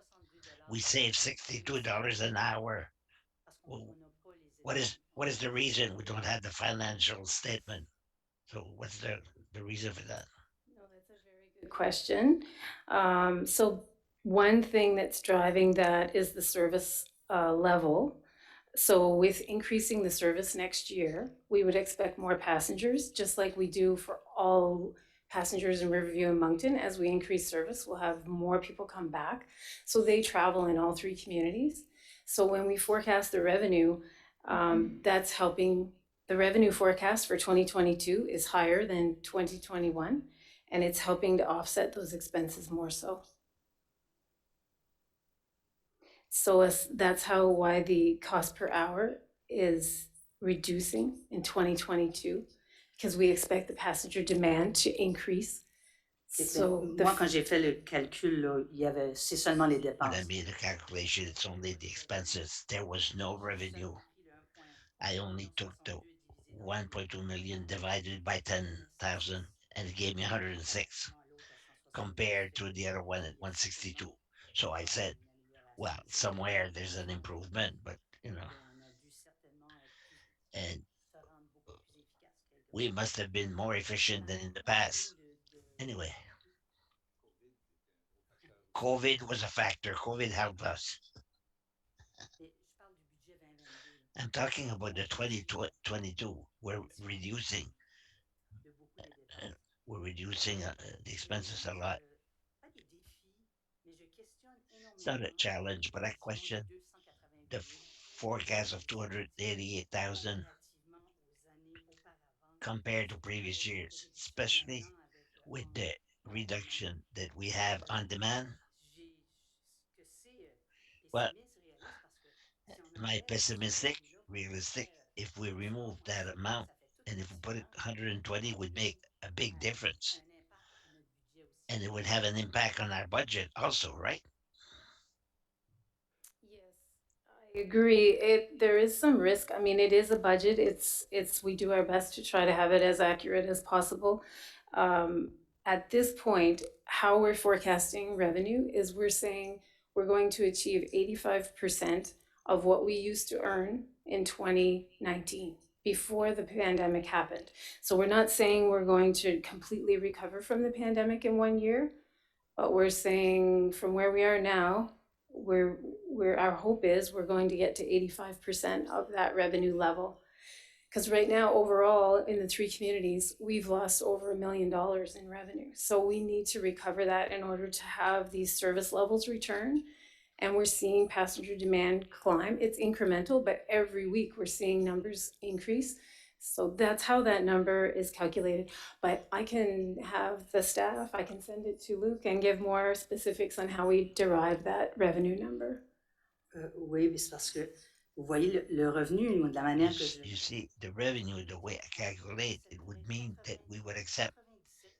We saved $62 an hour. Well, what is the reason we don't have the financial statement? So what's the reason for that? No, that's a very good question. So one thing that's driving that is the service level. So with increasing the service next year, we would expect more passengers, just like we do for all passengers in Riverview and Moncton. As we increase service, we'll have more people come back. So they travel in all three communities. So when we forecast the revenue, that's helping. The revenue forecast for 2022 is higher than 2021, and it's helping to offset those expenses more so. So that's why the cost per hour is reducing in 2022, because we expect the passenger demand to increase. So Moi, quand j'ai fait le calcul, là, c'est seulement les When I dépenses. made the calculation, it's only the expenses. There was no revenue. I only took the 1.2 million divided by 10,000 and it gave me 106 compared to the other one at 162. So I said, well, somewhere there's an improvement, but and we must have been more efficient than in the past. Anyway, COVID was a factor. COVID helped us. I'm talking about the 2022. We're reducing the expenses a lot. It's not a challenge, but I question the forecast of 288,000 compared to previous years, especially with the reduction that we have on demand. Well, am I pessimistic, realistic? If we remove that amount and if we put it 120, it would make a big difference. And it would have an impact on our budget also, right? yes, I agree. There is some risk. I mean, it is a budget. We do our best to try to have it as accurate as possible. At this point, how we're forecasting revenue is we're saying we're going to achieve 85% of what we used to earn in 2019 before the pandemic happened. So we're not saying we're going to completely recover from the pandemic in 1 year, but we're saying from where we are now, our hope is we're going to get to 85% of that revenue level. Because right now, overall, in the 3 communities, we've lost over $1 million in revenue. So we need to recover that in order to have these service levels return. And we're seeing passenger demand climb. It's incremental, but every week we're seeing numbers increase. So that's how that number is calculated. But I can have the staff, I can send it to Luke and give more specifics on how we derive that revenue number. Oui, mais c'est parce que vous voyez le revenu, de la manière que You see, the revenue, the way I calculate, it would mean that we would accept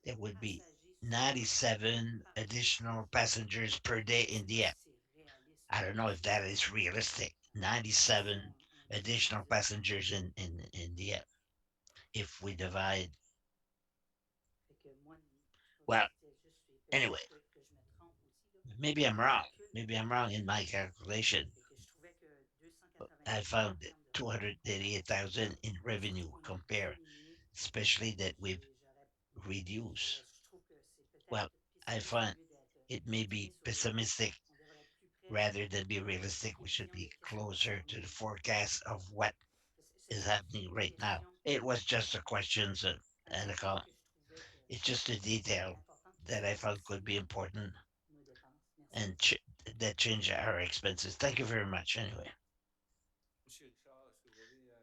there would be 97 additional passengers per day in Dieppe. I don't know if that is realistic. 97 additional passengers in Dieppe. If we divide, well, anyway, maybe I'm wrong. Maybe I'm wrong in my calculation. I found it 288,000 in revenue compared, especially that we've reduced. Well, I find it may be pessimistic rather than be realistic. We should be closer to the forecast of what is happening right now. It was just a questions and a comment. It's just a detail that I felt could be important and that change our expenses. Thank you very much. Anyway,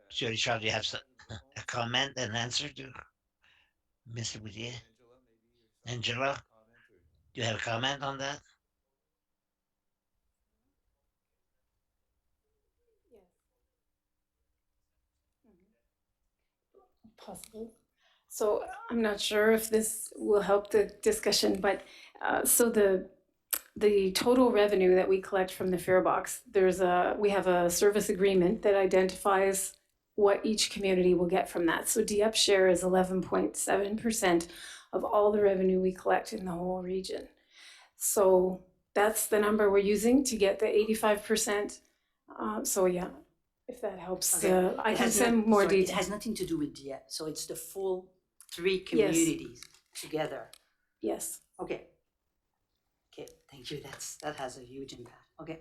Monsieur Richard, do you have a comment and answer to Mr. Boudier? Angela, do you have a comment on that? Possible. So I'm not sure if this will help the discussion, but so the total revenue that we collect from the fare box, we have a service agreement that identifies what each community will get from that. So Dieppe share is 11.7% of all the revenue we collect in the whole region. So that's the number we're using to get the 85%. So yeah, if that helps, Okay. I can send more It details. has nothing to do with Dieppe, so it's the full 3 communities together. Yes. Okay. Okay, thank you. That has a huge impact. Okay,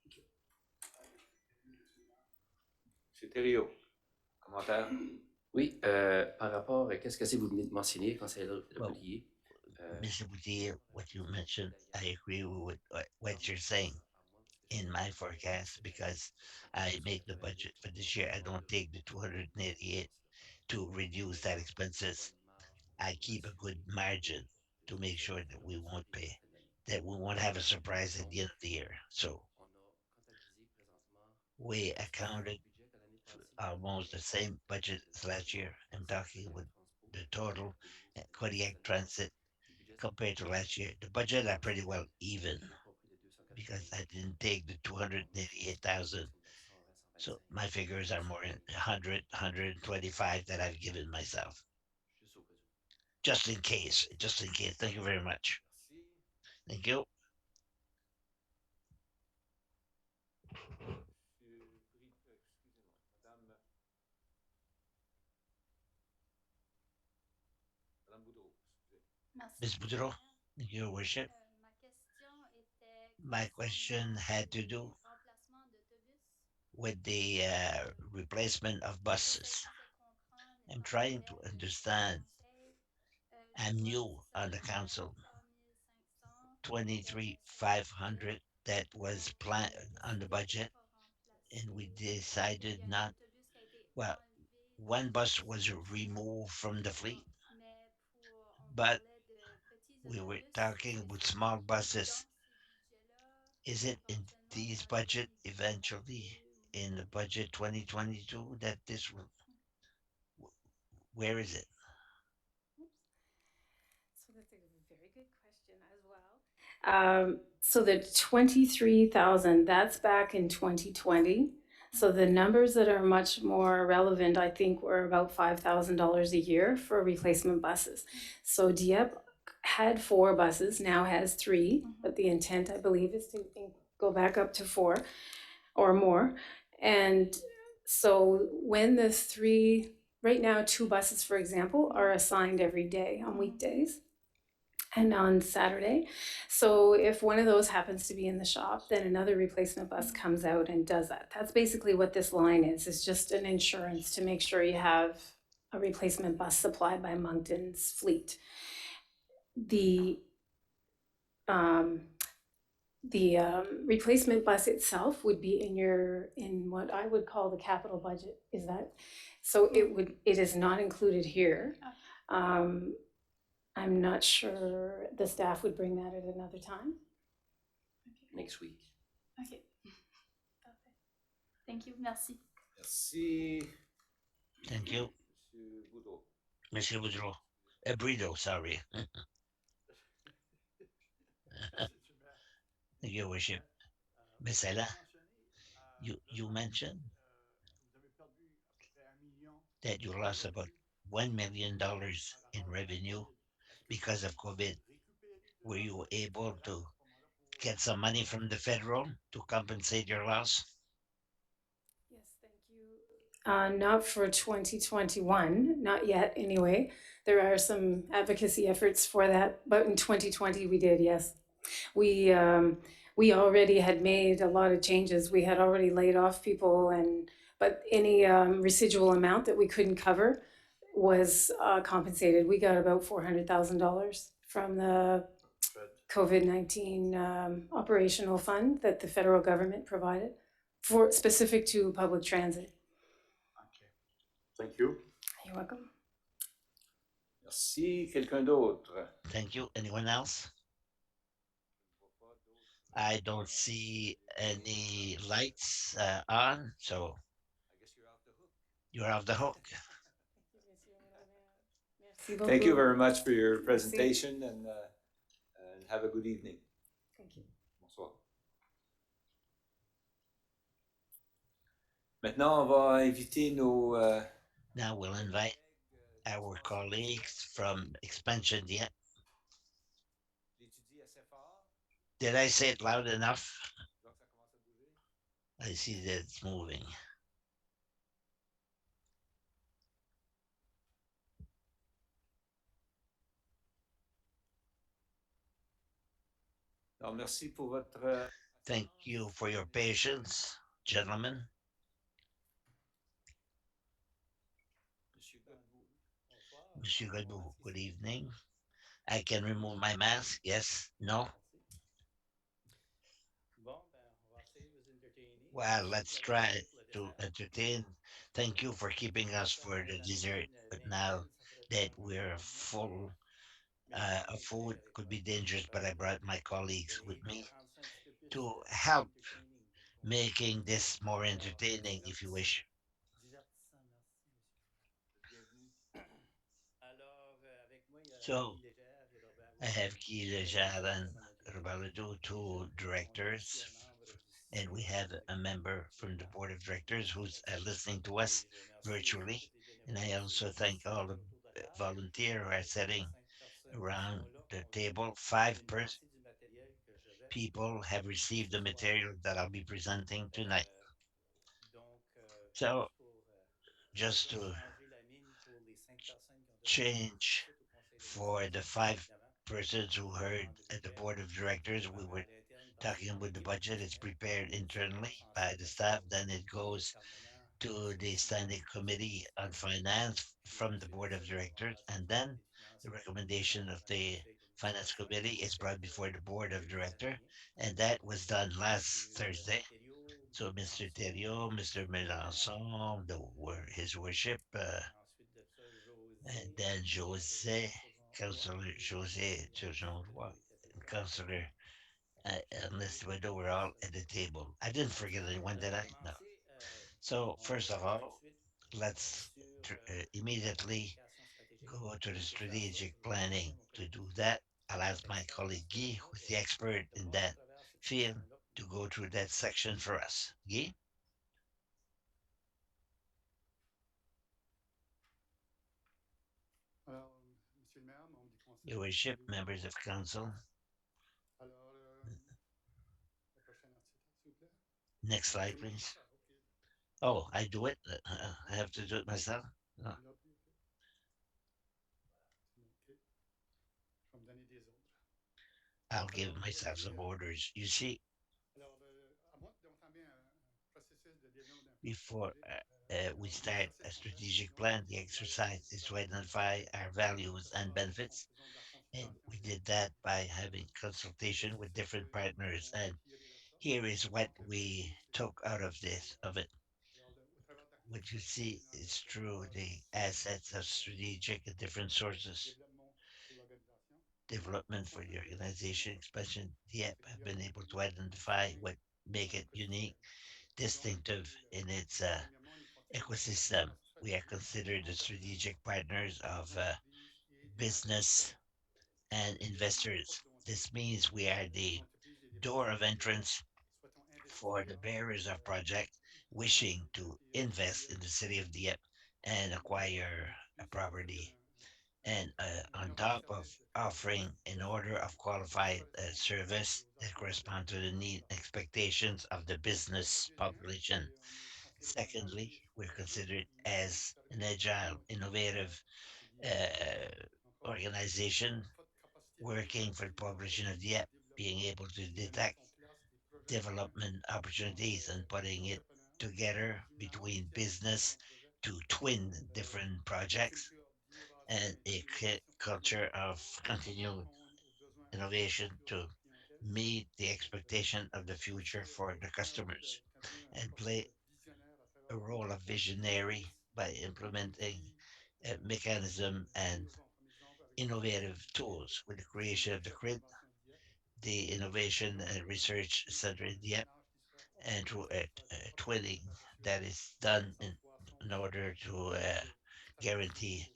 thank you. Monsieur Thériault, commentaire? Oui, par rapport à ce que vous venez de mentionner, conseiller Boudier. Mr. Boudier, what you mentioned, I agree with what you're saying in my forecast because I make the budget for this year. I don't take the 288 to reduce that expenses. I keep a good margin to make sure that we won't pay, that we won't have a surprise at the end of the year. So we accounted for almost the same budget as last year. I'm talking with the total Kodiak Transit compared to last year. The budget are pretty well even because I didn't take the 288,000. So my figures are more in 100, 125 that I've given myself. Just in case. Just in case. Thank you very much. Thank you. Ms. Boudreau, your worship. My question had to do with the replacement of buses. I'm trying to understand. I'm new on the council. 23,500 that was planned on the budget, and we decided not. Well, one bus was removed from the fleet, but we were talking about small buses. Is it in these budget eventually in the budget 2022 that this will? Where is it? So that's a very good question as well. So the 23,000, that's back in 2020. So the numbers that are much more relevant, I think, were about $5,000 a year for replacement buses. So Dieppe had 4 buses, now has 3, but the intent, I believe, is to go back up to 4 or more. And so when the 3, right now 2 buses, for example, are assigned every day on weekdays. and on Saturday. So if one of those happens to be in the shop, then another replacement bus comes out and does that. That's basically what this line is. It's just an insurance to make sure you have a replacement bus supplied by Moncton's fleet. The um, replacement bus itself would be in what I would call the capital budget. Is that so? It is not included here. I'm not sure the staff would bring that at another time. Next week. OK. Parfait. Thank you. Merci. Merci. Thank you, Monsieur Boudreau. Monsieur Boudreau. Brido, sorry. Thank you, Worship. Miss Ella, you mentioned that you lost about $1 million in revenue because of COVID. Were you able to get some money from the federal to compensate your loss? Yes, thank you. Not for 2021, not yet anyway. There are some advocacy efforts for that, but in 2020 we did, yes. We already had made a lot of changes. We had already laid off people, but any residual amount that we couldn't cover was compensated. We got about $400,000 from the COVID-19 operational fund that the federal government provided for specific to public transit. Thank you. You're welcome. Merci. Quelqu'un d'autre? Thank you. Anyone else? I don't see any lights on, so I guess you're off the hook. you're off the hook. Thank you very much for your Merci. presentation and have a good evening. Thank you. Bonsoir. Maintenant, on va inviter nos Now we'll invite our colleagues from Expansion Dieppe. l'étudie assez fort. Did I say it loud enough? Donc, ça commence à bouger. I see that it's moving. Alors, merci pour votre Thank you for your patience, gentlemen. Monsieur Godbout. Monsieur Godbout, good evening. I can remove my mask. Yes? No? Well, let's try to entertain. Thank you for keeping us for the dessert. But now that we're full of food, could be dangerous, but I brought my colleagues with me to help making this more entertaining, if you wish. So I have Guy Lejar and Robalado, two directors, and we have a member from the board of directors who's listening to us virtually. And I also thank all the volunteers who are sitting around the table. People have received the material that I'll be presenting tonight. So just to change for the 5 persons who heard at the board of directors, we were talking about the budget. It's prepared internally by the staff, then it goes to the standing committee on finance from the board of directors, and then the recommendation of the finance committee is brought before the board of director, and that was done last Thursday. So Mr. Thériault, Mr. Mélenchon, his worship, and then Councillor José Turgeon-Roy, and Councillor Ernest Wedo were all at the table. I didn't forget anyone, did I? No. So first of all, let's immediately go to the strategic planning. To do that, I'll ask my colleague Guy, who's the expert in that field, to go through that section for us. Guy? Your worship, members of council. Next slide, please. Oh, I do it? I have to do it myself? Oh. I'll give myself some orders. You see, before we start a strategic plan, the exercise is to identify our values and benefits. And we did that by having consultation with different partners. And here is what we took out of it. What you see is true. The assets of strategic and different sources, development for the organization, expansion, the app have been able to identify what make it unique, distinctive in its ecosystem. We are considered the strategic partners of business and investors. This means we are the door of entrance for the bearers of project wishing to invest in the city of Dieppe and acquire a property. And on top of offering an order of qualified service that correspond to the need expectations of the business population. Secondly, we're considered as an agile, innovative organization working for the population of the app, being able to detect development opportunities and putting it together between business to twin different projects and a culture of continued innovation to meet the expectation of the future for the customers and play a role of visionary by implementing a mechanism and innovative tools with the creation of the CRID, the Innovation and Research Center in Dieppe, and through a twinning that is done in order to guarantee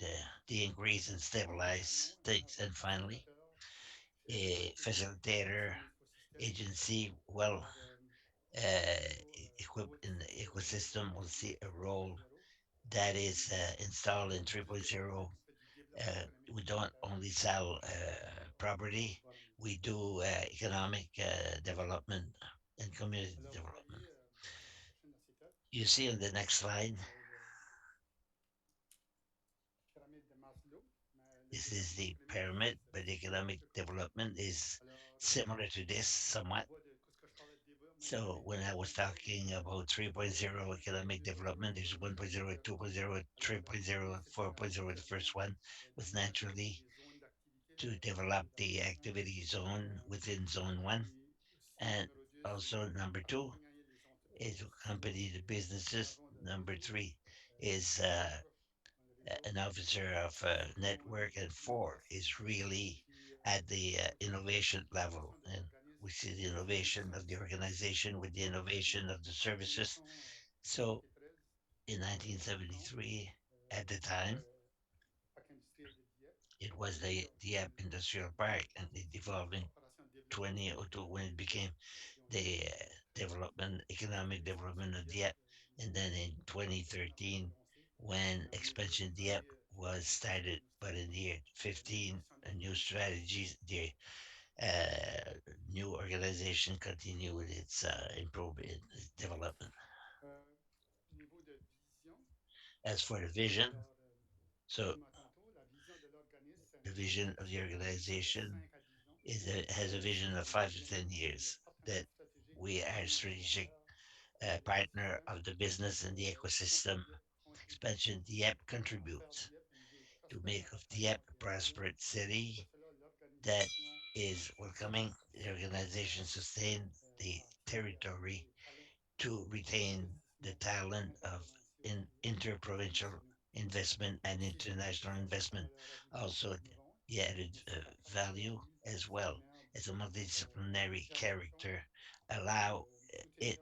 the increase and stabilize things. And finally, a facilitator agency well equipped in the ecosystem will see a role that is installed in 3.0. We don't only sell property, we do economic development and community development. You see on the next slide, this is the pyramid, but economic development is similar to this somewhat. So when I was talking about 3.0 economic development, there's 1.0, 2.0, 3.0, 4.0. The first one was naturally to develop the activity zone within zone one. And also number two is to accompany the businesses. Number three is an officer of network, and four is really at the innovation level. And we see the innovation of the organization with the innovation of the services. So in 1973, at the time, it was the Dieppe Industrial Park, and it evolved in 2002 when it became the economic development of Dieppe. And then in 2013, when Expansion Dieppe was started, but in the year 15, a new strategies, the uh, new organization continued with its improvement, its development. As for the vision, so the vision of the organization has a vision of 5 to 10 years that we are strategic partner of the business and the ecosystem expansion. Dieppe contributes to make of Dieppe a prosperous city that is welcoming. The organization sustain the territory to retain the talent of interprovincial investment and international investment. Also, the added value as well as a multidisciplinary character allow it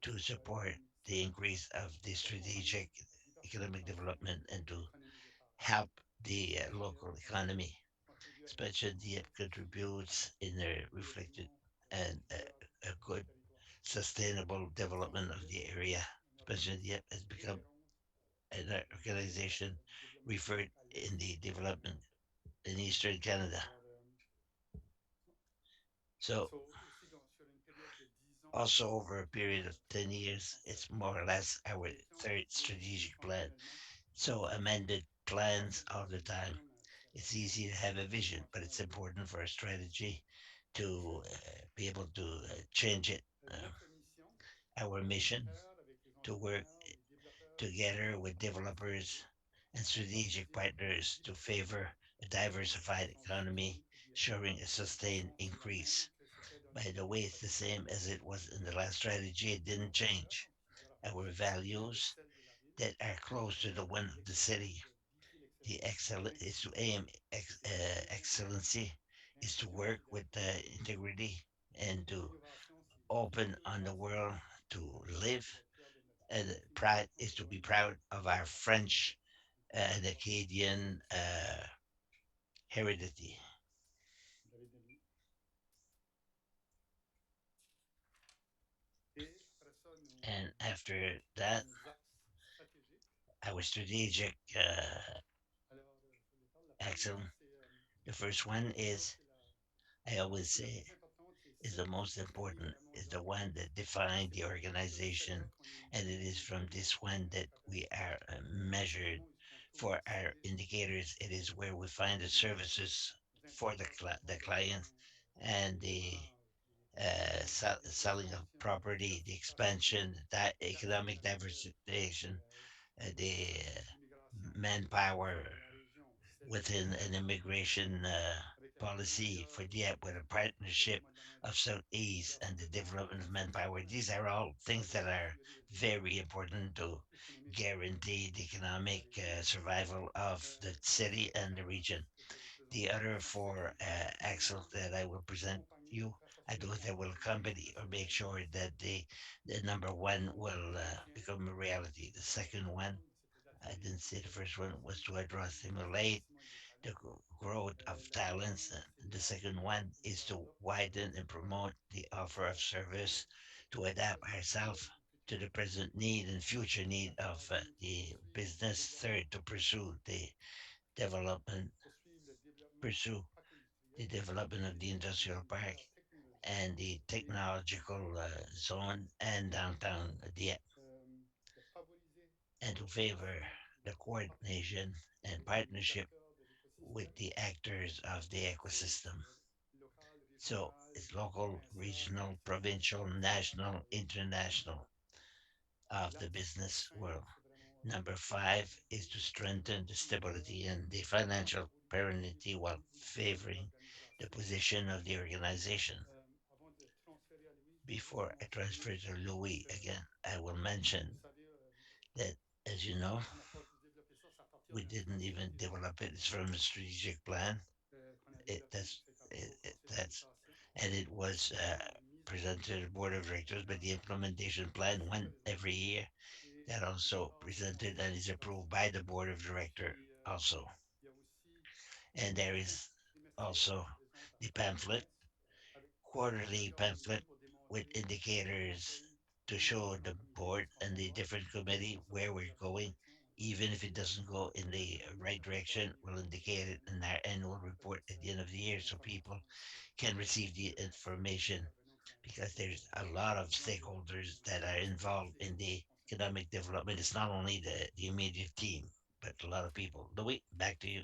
to support the increase of the strategic economic development and to help the local economy. Special Dieppe contributes in the reflected and a good sustainable development of the area. Special Dieppe has become an organization referred in the development in Eastern Canada. So also over a period of 10 years, it's more or less our third strategic plan. So amended plans all the time. It's easy to have a vision, but it's important for a strategy to be able to change it. Our mission to work together with developers and strategic partners to favor a diversified economy, showing a sustained increase. By the way, it's the same as it was in the last strategy. It didn't change. Our values that are close to the one of the city. The excel is to excellency, is to work with integrity and to open on the world to live. And pride is to be proud of our French and Acadian heredity. And after that, our strategic excellence. The first one is, I always say, is the most important, is the one that defines the organization. And it is from this one that we are measured for our indicators. It is where we find the services for the client and the selling of property, the expansion, that economic diversification, the manpower within an immigration policy for Dieppe with a partnership of Southeast and the development of manpower. These are all things that are very important to guarantee the economic survival of the city and the region. The other four axles that I will present you, I do that will accompany or make sure that the number one will become a reality. The second one, I didn't say the first one, was to address, stimulate the growth of talents. The second one is to widen and promote the offer of service to adapt ourselves to the present need and future need of the business. Third, to development, pursue the development of the industrial park and the technological zone and downtown Dieppe, and to favor the coordination and partnership with the actors of the ecosystem. So it's local, regional, provincial, national, international of the business world. Number five is to strengthen the stability and the financial permanency while favoring the position of the organization. Before I transfer to Louis again, I will mention that, as you know, we didn't even develop it. It's from a strategic plan. That's and it was presented to the board of directors, but the implementation plan one every year that also presented and is approved by the board of director also. And there is also the pamphlet, quarterly pamphlet with indicators to show the board and the different committee where we're going. Even if it doesn't go in the right direction, we'll indicate it in our annual report at the end of the year so people can receive the information, because there's a lot of stakeholders that are involved in the economic development. It's not only the immediate team, but a lot of people. Louis, back to you.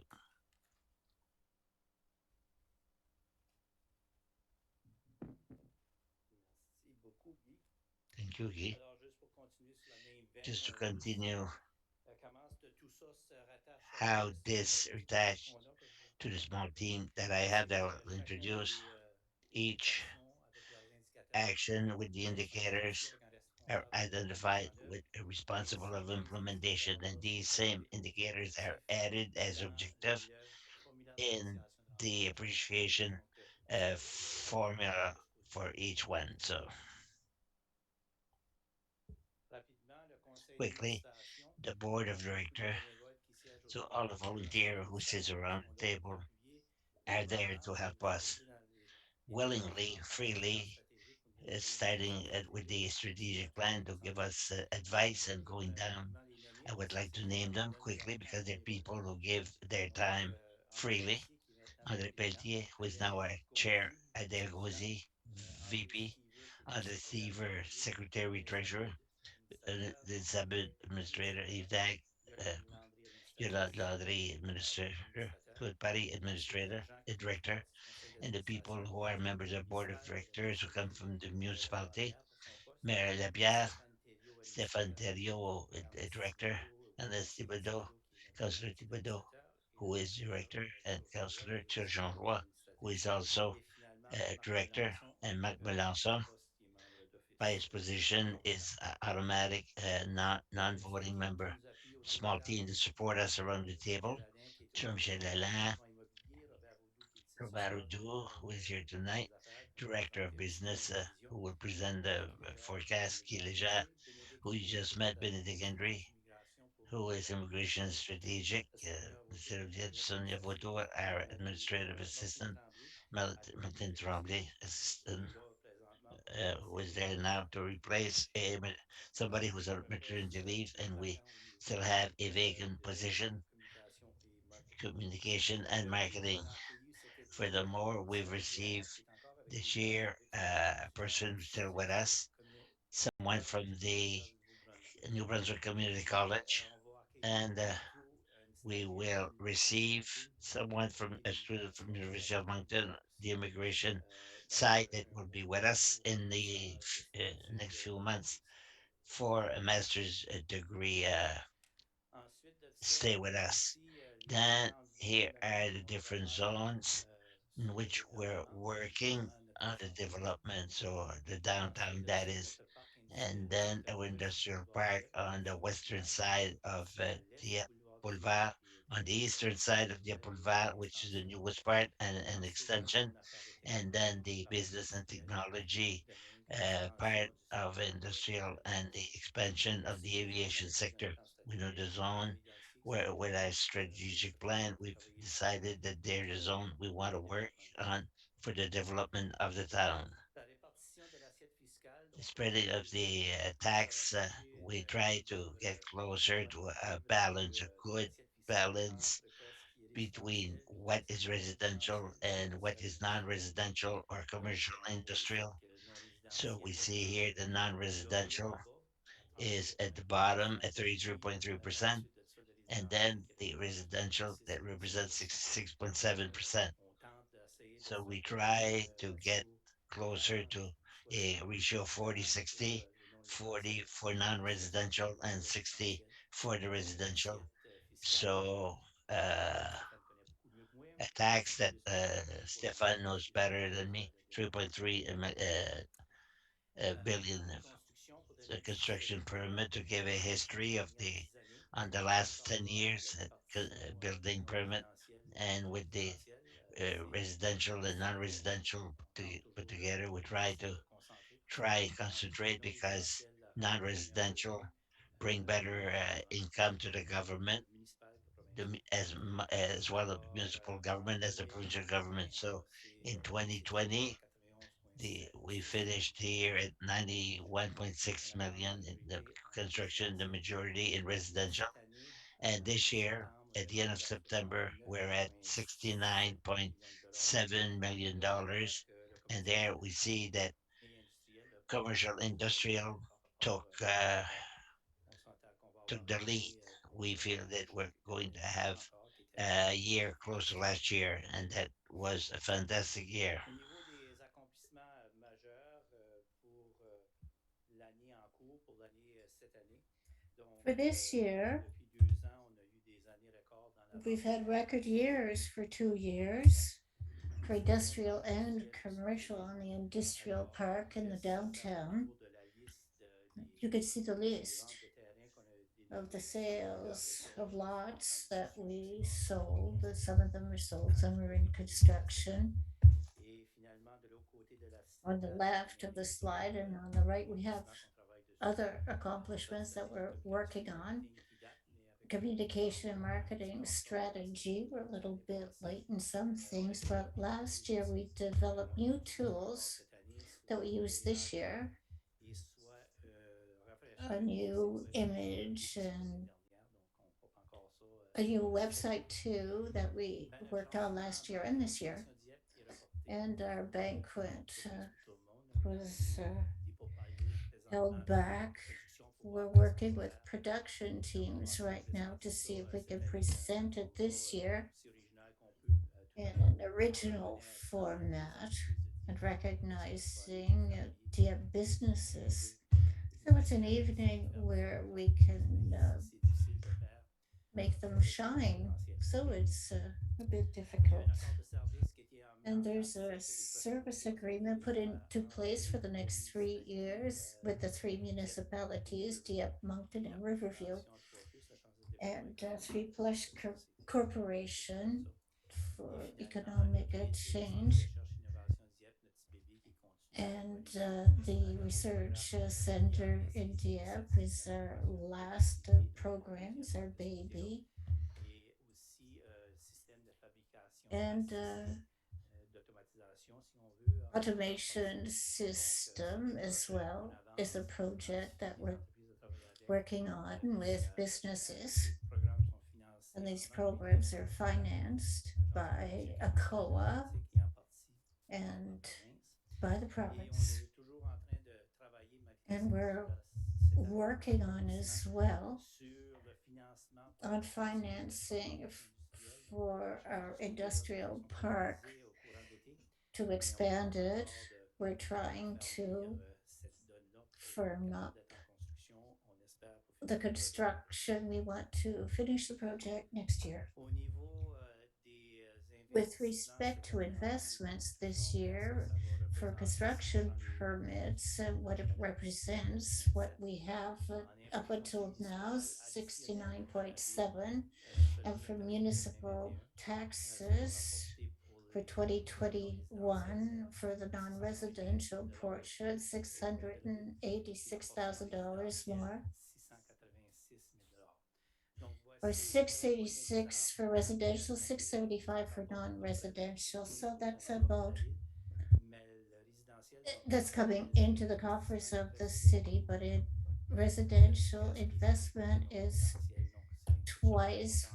Thank you, Guy. Just to continue how this attached to the small team that I have that will introduce each action with the indicators are identified with a responsible of implementation, and these same indicators are added as objective in the appreciation formula for each one. So quickly, the board of director, so all the volunteer who sits around the table are there to help us willingly, freely, starting with the strategic plan to give us advice and going down. I would like to name them quickly because they're people who give their time freely. Andre Pelletier, who is now our chair, Adele Gauzy, VP, Andre Seaver, Secretary Treasurer, the sub administrator, Yves Dag, Yolande Landry, Administrator, good body administrator, a director, and the people who are members of board of directors who come from the municipality. Mayor Lapierre, Stéphane Thériault, a director, and then Thibodeau, Councillor Thibodeau, who is director, and Councillor Turgeon Roy, who is also director, and Marc Melançon, by his position, is automatic, non-voting member. Small team to support us around the table. Jean-Michel Lalin, Roberto Du, who is here tonight, Director of Business, who will present the forecast, Guy Leger, who you just met, Benedict Hendry, who is Immigration Strategic, Mr. Sonia Vaudour, our Administrative Assistant, Martin Tremblay, Assistant, who is there now to replace somebody who's on maternity leave, and we still have a vacant position, communication and marketing. Furthermore, we've received this year a person who's still with us, someone from the New Brunswick Community College, and we will receive someone from a student from University of Moncton, the immigration side, that will be with us in the next few months for a master's degree. Stay with us. Then here are the different zones in which we're working on the development. So the downtown, that is, and then our industrial park on the western side of the Boulevard, on the eastern side of the Boulevard, which is the newest part and an extension, and then the business and technology part of industrial and the expansion of the aviation sector. We know the zone where, with our strategic plan, we've decided that there's the zone we want to work on for the development of the town. The spreading of the tax, we try to get closer to a balance, a good balance between what is residential and what is non-residential or commercial industrial. So we see here the non-residential is at the bottom at 33.3%, and then the residential that represents 66.7%. So we try to get closer to a ratio of 40-60, 40 for non-residential and 60 for the residential. So a tax that Stefan knows better than me, 3.3 billion construction permit to give a history of the on the last 10 years building permit, and with the residential and non-residential put together, we try and concentrate because non-residential bring better income to the government, as well as the municipal government as the provincial government. So in 2020, we finished here at 91.6 million in the construction, the majority in residential. And this year, at the end of September, we're at $69.7 million. And there we see that commercial industrial took took the lead. We feel that we're going to have a year close to last year, and that was a fantastic year. For this year, we've had record years for 2 years for industrial and commercial on the industrial park in the downtown. You could see the list of the sales of lots that we sold. Some of them were sold, some were in construction. On the left of the slide and on the right, we have other accomplishments that we're working on. Communication and marketing strategy, we're a little bit late in some things, but last year we developed new tools that we use this year, a new image and a new website too that we worked on last year and this year. And our banquet was held back. We're working with production teams right now to see if we can present it this year in an original format and recognizing their businesses. So it's an evening where we can make them shine. So it's a bit difficult. And there's a service agreement put into place for the next 3 years with the three municipalities, Dieppe, Moncton, and Riverview, and Three Plus Corporation for economic change. And the research center in Dieppe is our last programs, our baby. And automation system as well is a project that we're working on with businesses. And these programs are financed by a COA and by the province. And we're working on as well on financing for our industrial park to expand it. We're trying to firm up the construction. We want to finish the project next year. With respect to investments this year for construction permits, what it represents, what we have up until now, 69.7, and for municipal taxes for 2021 for the non-residential portion, $686,000 more, or 686 for residential, 675 for non-residential. So that's about that's coming into the coffers of the city, but in residential investment is twice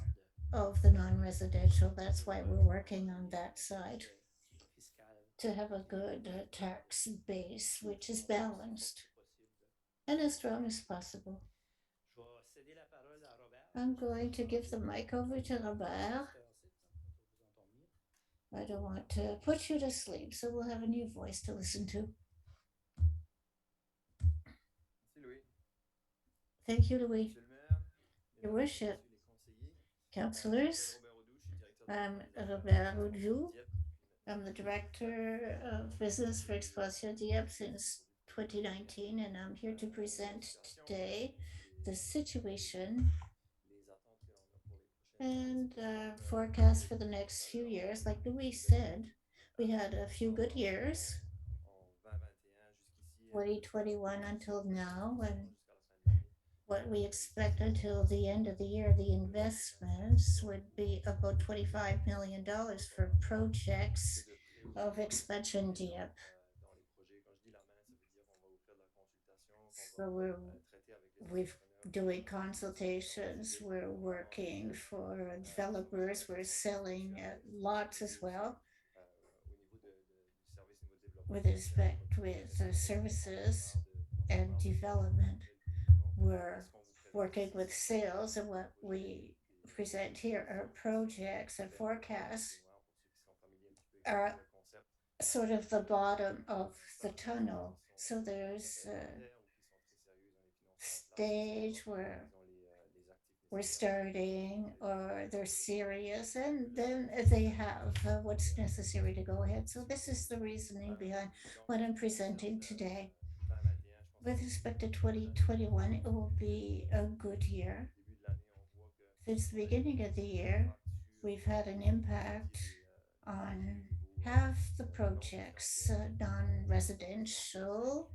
of the non-residential. That's why we're working on that side to have a good tax base, which is balanced and as strong as possible. I'm going to give the mic over to Robert. I don't want to put you to sleep, so we'll have a new voice to listen to. Thank you, Louis. Your worship, councillors, I'm Robert Roudjou. I'm the Director of Business for Expansion Dieppe since 2019, and I'm here to present today the situation and forecast for the next few years. Like Louis said, we had a few good years, 2021 until now, and what we expect until the end of the year, the investments would be about $25 million for projects of expansion Dieppe. So we've doing consultations, we're working for developers, we're selling lots as well with respect with services and development. We're working with sales, and what we present here are projects and forecasts are sort of the bottom of the tunnel. So there's a stage where we're starting or they're serious, and then they have what's necessary to go ahead. So this is the reasoning behind what I'm presenting today. With respect to 2021, it will be a good year. Since the beginning of the year, we've had an impact on half the projects, non-residential,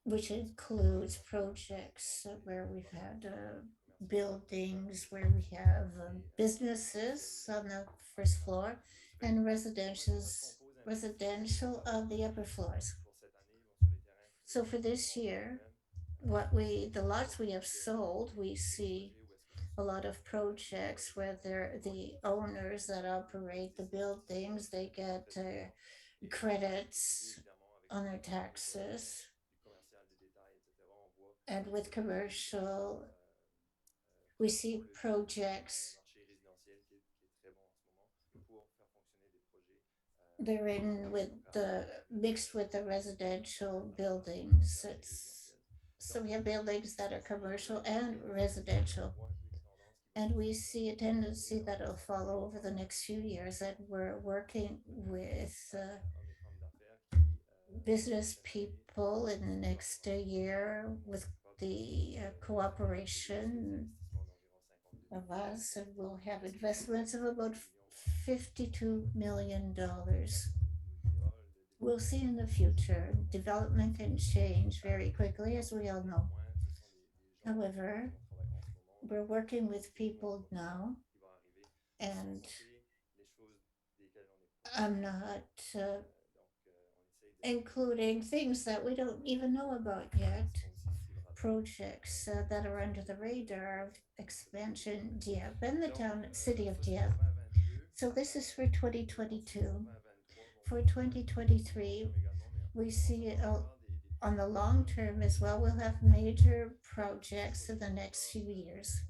which includes projects where we've had buildings, where we have businesses on the first floor, and residential on the upper floors. So for this year, the lots we have sold, we see a lot of projects where they're the owners that operate the buildings, they get credits on their taxes. And with commercial, we see projects they're in with the mixed with the residential buildings. It's so we have buildings that are commercial and residential. And we see a tendency that it'll follow over the next few years. And we're working with business people in the next year with the cooperation of us, and we'll have investments of about $52 million. We'll see in the future. Development can change very quickly, as we all know. However, we're working with people now, and I'm not including things that we don't even know about yet. Projects that are under the radar of expansion Dieppe and the town city of Dieppe. So this is for 2022. For 2023, we see on the long term as well, we'll have major projects in the next few years.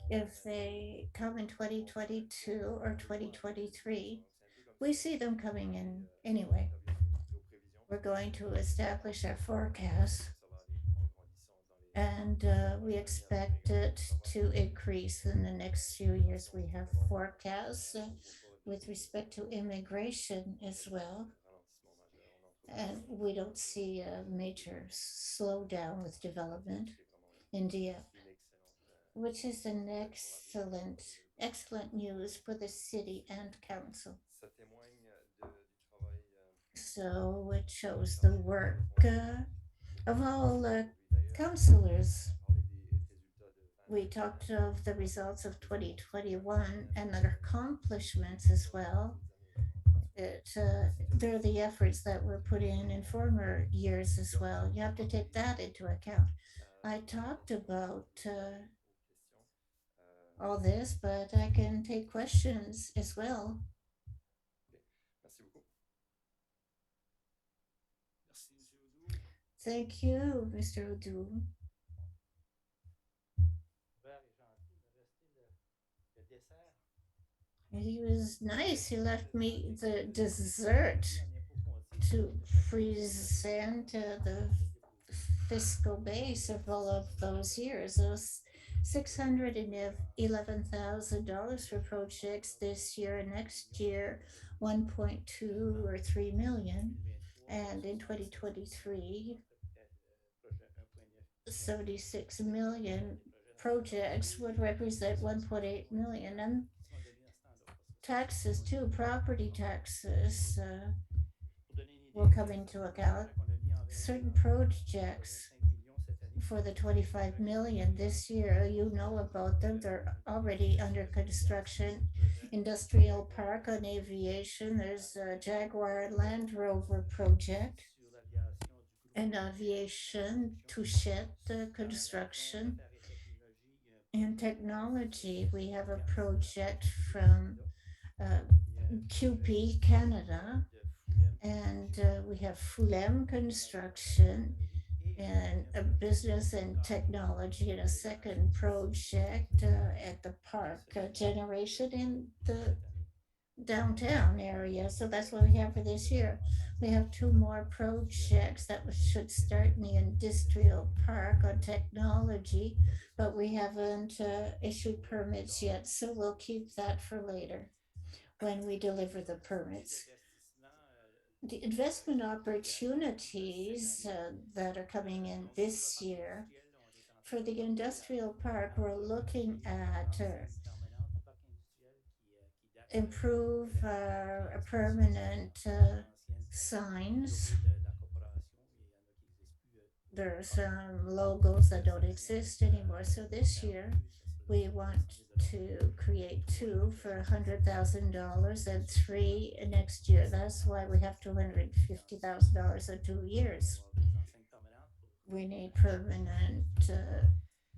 If they come in 2022 or 2023, we see them coming in anyway. We're going to establish our forecast, and we expect it to increase in the next few years. We have forecasts with respect to immigration as well, and we don't see a major slowdown with development in Dieppe, which is an excellent news for the city and council. So it shows the work of all councillors. We talked of the results of 2021 and their accomplishments as well. They're the efforts that were put in former years as well. You have to take that into account. I talked about all this, but I can take questions as well. Thank you, Mr. Udu. He was nice. He left me the dessert to present the fiscal base of all of those years. Those $611,000 for projects this year and next year, 1.2 or 3 million. And in 2023, 76 million projects would represent 1.8 million. And taxes too, property taxes will come into account. Certain projects for the 25 million this year, you know about them, they're already under construction. Industrial Park on Aviation, there's a Jaguar Land Rover project. And Aviation Touchette construction. In technology, we have a project from QP Canada, and we have Fulem Construction and a business and technology, and a second project at the park generation in the downtown area. So that's what we have for this year. We have two more projects that should start in the industrial park on technology, but we haven't issued permits yet. So we'll keep that for later when we deliver the permits. The investment opportunities that are coming in this year for the industrial park, we're looking at improve permanent signs. There are some logos that don't exist anymore. So this year, we want to create two for $100,000 and three next year. That's why we have $250,000 in 2 years. We need permanent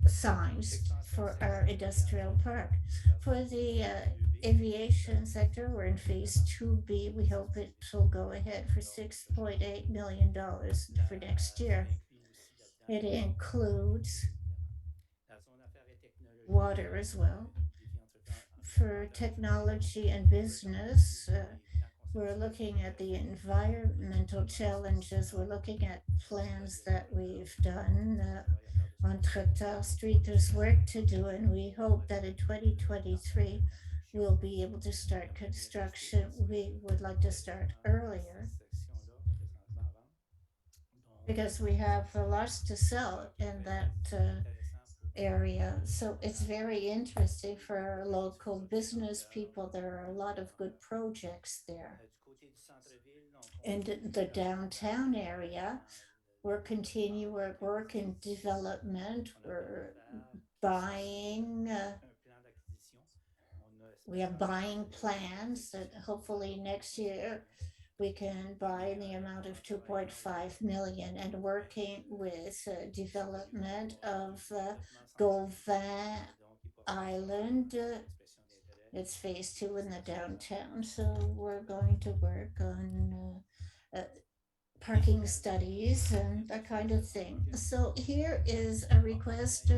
signs for our industrial park. For the aviation sector, we're in phase 2B. We hope it will go ahead for $6.8 million for next year. It includes water as well. For technology and business, We're looking at the environmental challenges. We're looking at plans that we've done. On Tractor Street, there's work to do, and we hope that in 2023 we'll be able to start construction. We would like to start earlier because we have lots to sell in that area. So it's very interesting for our local business people. There are a lot of good projects there. In the downtown area, we're continuing our work in development. We're buying, we have buying plans that hopefully next year we can buy in the amount of 2.5 million and working with development of Gauvin Island. It's phase two in the downtown, so we're going to work on parking studies and that kind of thing. So here is a request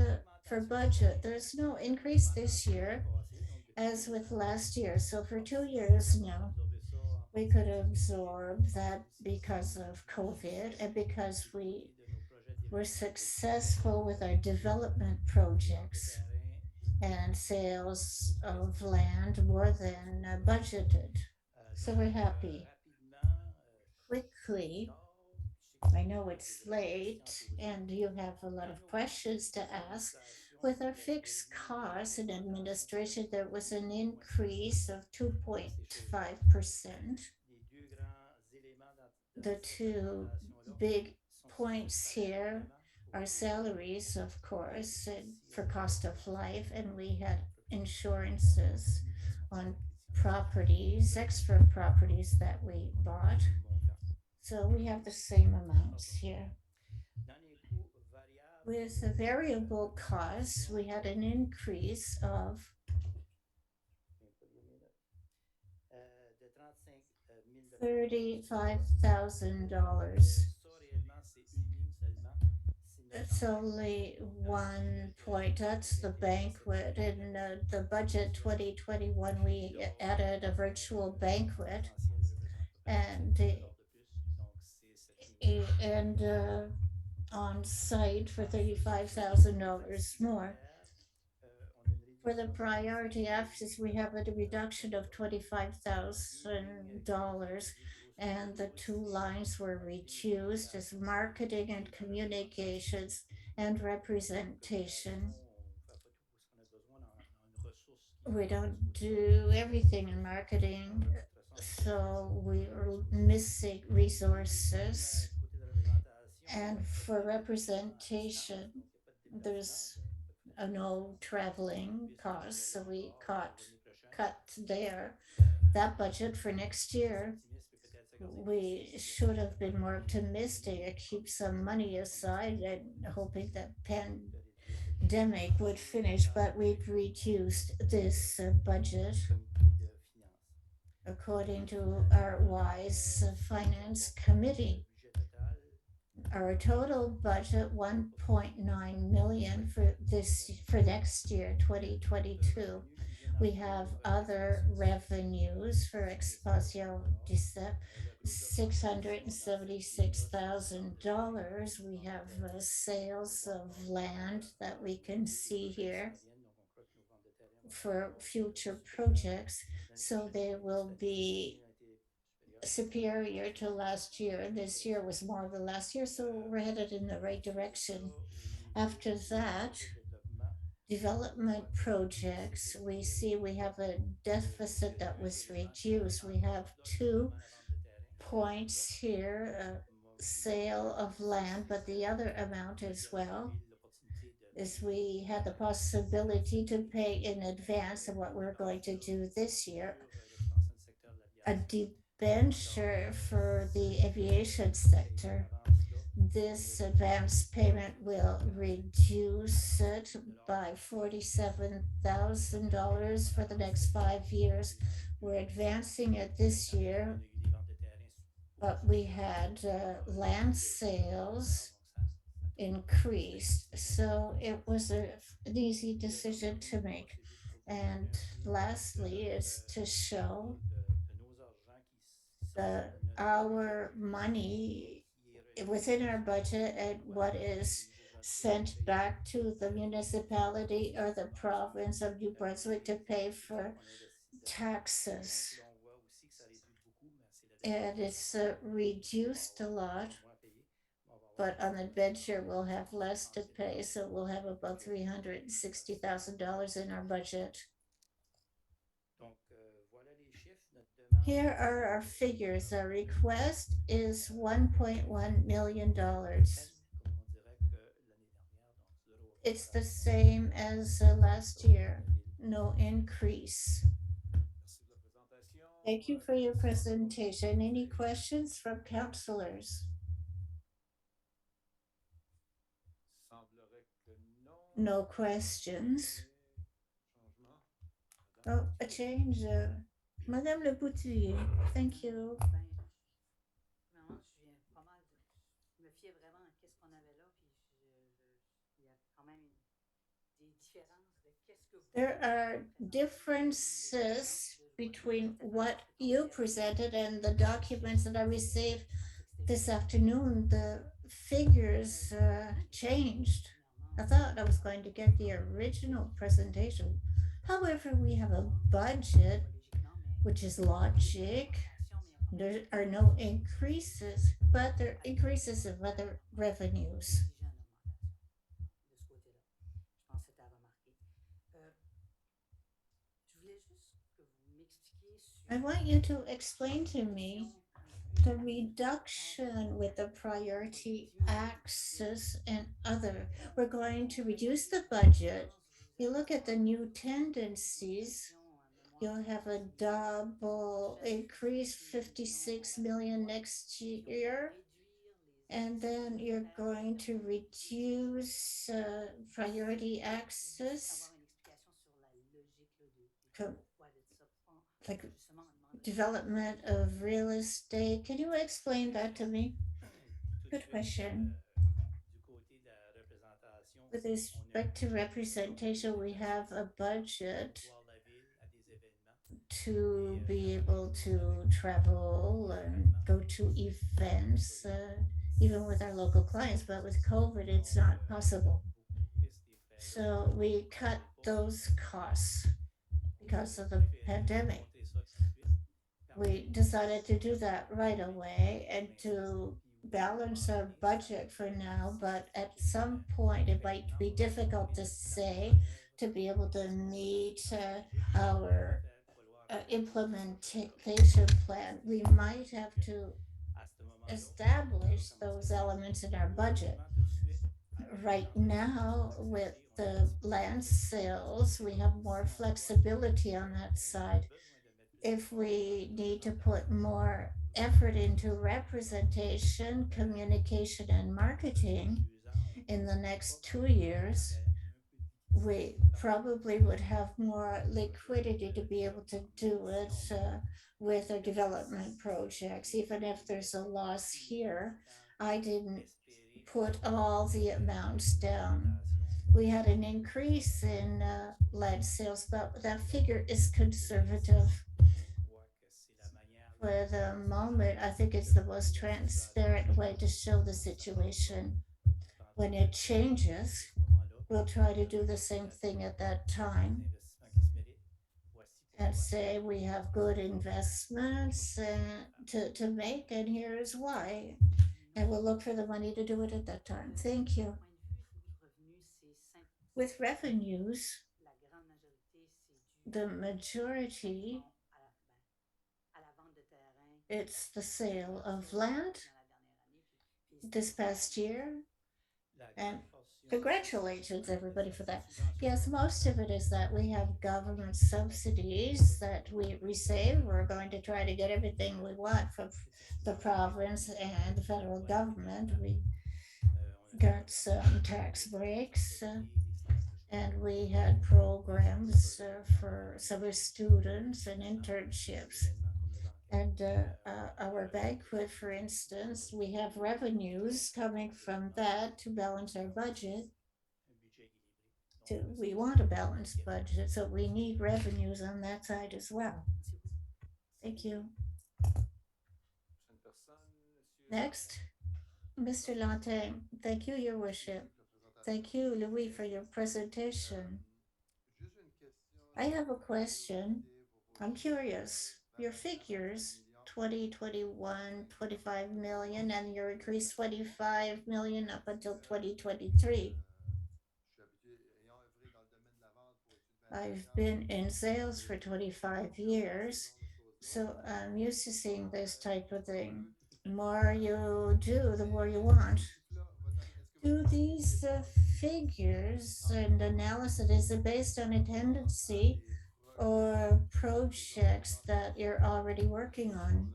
for budget. There's no increase this year as with last year. So for 2 years now, we could absorb that because of COVID and because we were successful with our development projects and sales of land more than budgeted. So we're happy. Quickly, I know it's late and you have a lot of questions to ask. With our fixed costs and administration, there was an increase of 2.5%. The two big points here are salaries, of course, and for cost of life, and we had insurances on properties, extra properties that we bought. So we have the same amounts here. With the variable costs, we had an increase of $35,000. It's only 1 point. That's the banquet. In the budget 2021, we added a virtual banquet and on site for $35,000 more. For the priority access, we have a reduction of $25,000, and the two lines were reduced as marketing and communications and representation. We don't do everything in marketing, so we are missing resources. And for representation, there's no traveling costs, so we cut there. That budget for next year, we should have been more optimistic, keep some money aside and hoping that pandemic would finish, but we've reduced this budget according to our wise finance committee. Our total budget 1.9 million for next year 2022. We have other revenues for Exposio Dieppe, $676,000. We have sales of land that we can see here for future projects, so they will be superior to last year. This year was more than last year, so we're headed in the right direction. After that, development projects, we see we have a deficit that was reduced. We have 2 points here, sale of land, but the other amount as well is we had the possibility to pay in advance of what we're going to do this year. A debenture for the aviation sector. This advance payment will reduce it by $47,000 for the next 5 years. We're advancing it this year, but we had land sales increased, so it was an easy decision to make. And lastly, is to show our money within our budget and what is sent back to the municipality or the province of New Brunswick to pay for taxes. And it's reduced a lot, but on the venture we'll have less to pay, so we'll have about $360,000 in our budget. Here are our figures. Our request is $1.1 million. It's the same as last year, no increase. Thank you for your presentation. Any questions from councilors? No questions. Oh, a change. Madame Le Boutillier, thank you. Vraiment, je viens pas mal de. Je me fiais vraiment à qu'est-ce qu'on avait là, puis il y a quand même des différences de qu'est-ce que vous. There are differences between what you presented and the documents that I received this afternoon. The figures changed. I thought I was going to get the original presentation. However, we have a budget, which is logic. There are no increases, but there are increases of other revenues. I want you to explain to me the reduction with the priority access and other. We're going to reduce the budget. You look at the new tendencies, you'll have a double increase, 56 million next year. And then you're going to reduce priority access, like development of real estate. Can you explain that to me? Good question. With respect to representation, we have a budget to be able to travel and go to events, even with our local clients. But with COVID, it's not possible. So we cut those costs because of the pandemic. We decided to do that right away and to balance our budget for now, but at some point it might be difficult to say to be able to meet our implementation plan. We might have to establish those elements in our budget. Right now, with the land sales, we have more flexibility on that side. If we need to put more effort into representation, communication, and marketing in the next 2 years, we probably would have more liquidity to be able to do it with our development projects. Even if there's a loss here, I didn't put all the amounts down. We had an increase in lead sales, but that figure is conservative. For the moment, I think it's the most transparent way to show the situation. When it changes, we'll try to do the same thing at that time and say we have good investments to make, and here's why. And we'll look for the money to do it at that time. Thank you. With revenues, the majority, it's the sale of land this past year. And congratulations, everybody, for that. Yes, most of it is that we have government subsidies that we receive. We're going to try to get everything we want from the province and the federal government. We got some tax breaks, and we had programs for summer students and internships. And our banquet, for instance, we have revenues coming from that to balance our budget. We want a balanced budget, so we need revenues on that side as well. Thank you. Next, Mr. Lantin, thank you, Your Worship. Thank you, Louis, for your presentation. I have a question. I'm curious. Your figures, 2021, 25 million, and your increase 25 million up until 2023. I've been in sales for 25 years, so I'm used to seeing this type of thing. The more you do, the more you want. Do these figures and analysis, is it based on a tendency or projects that you're already working on?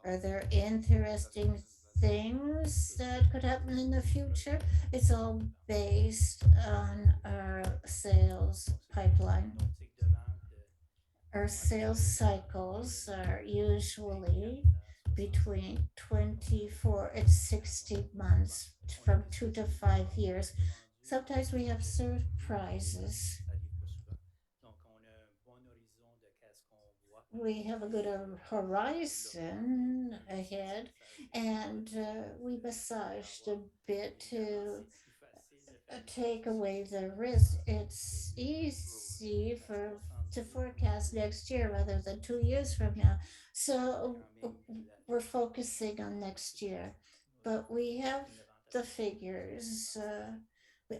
Are there interesting things that could happen in the future? It's all based on our sales pipeline. Our sales cycles are usually between 24 and 60 months, from 2 to 5 years. Sometimes we have surprises. We have a good horizon ahead, and we massaged a bit to take away the risk. It's easy for to forecast next year rather than 2 years from now. So we're focusing on next year, but we have the figures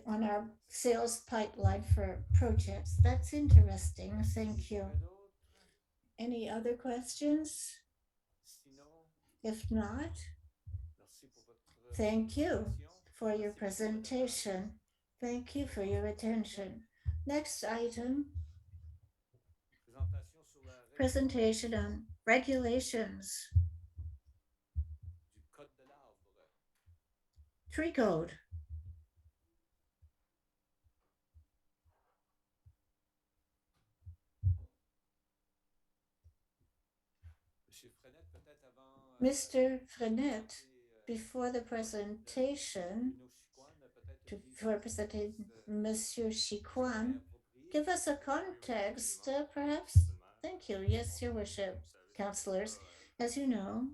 on our sales pipeline for projects. That's interesting. Thank you. Any other questions? If not, thank you for your presentation. Thank you for your attention. Next item, presentation on regulations, tree code. Mr. Frenet, before the presentation, before presenting Monsieur Chiquan, give us a context, perhaps? Thank you. Yes, Your Worship, councillors. As you know,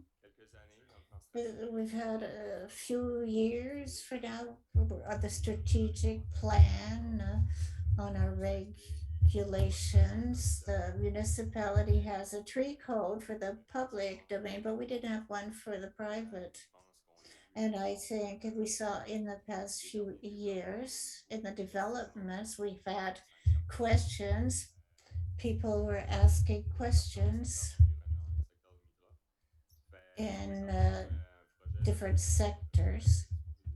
we've had a few years for now on the strategic plan on our regulations. The municipality has a tree code for the public domain, but we didn't have one for the private. And I think we saw in the past few years in the developments, we've had questions. People were asking questions in different sectors.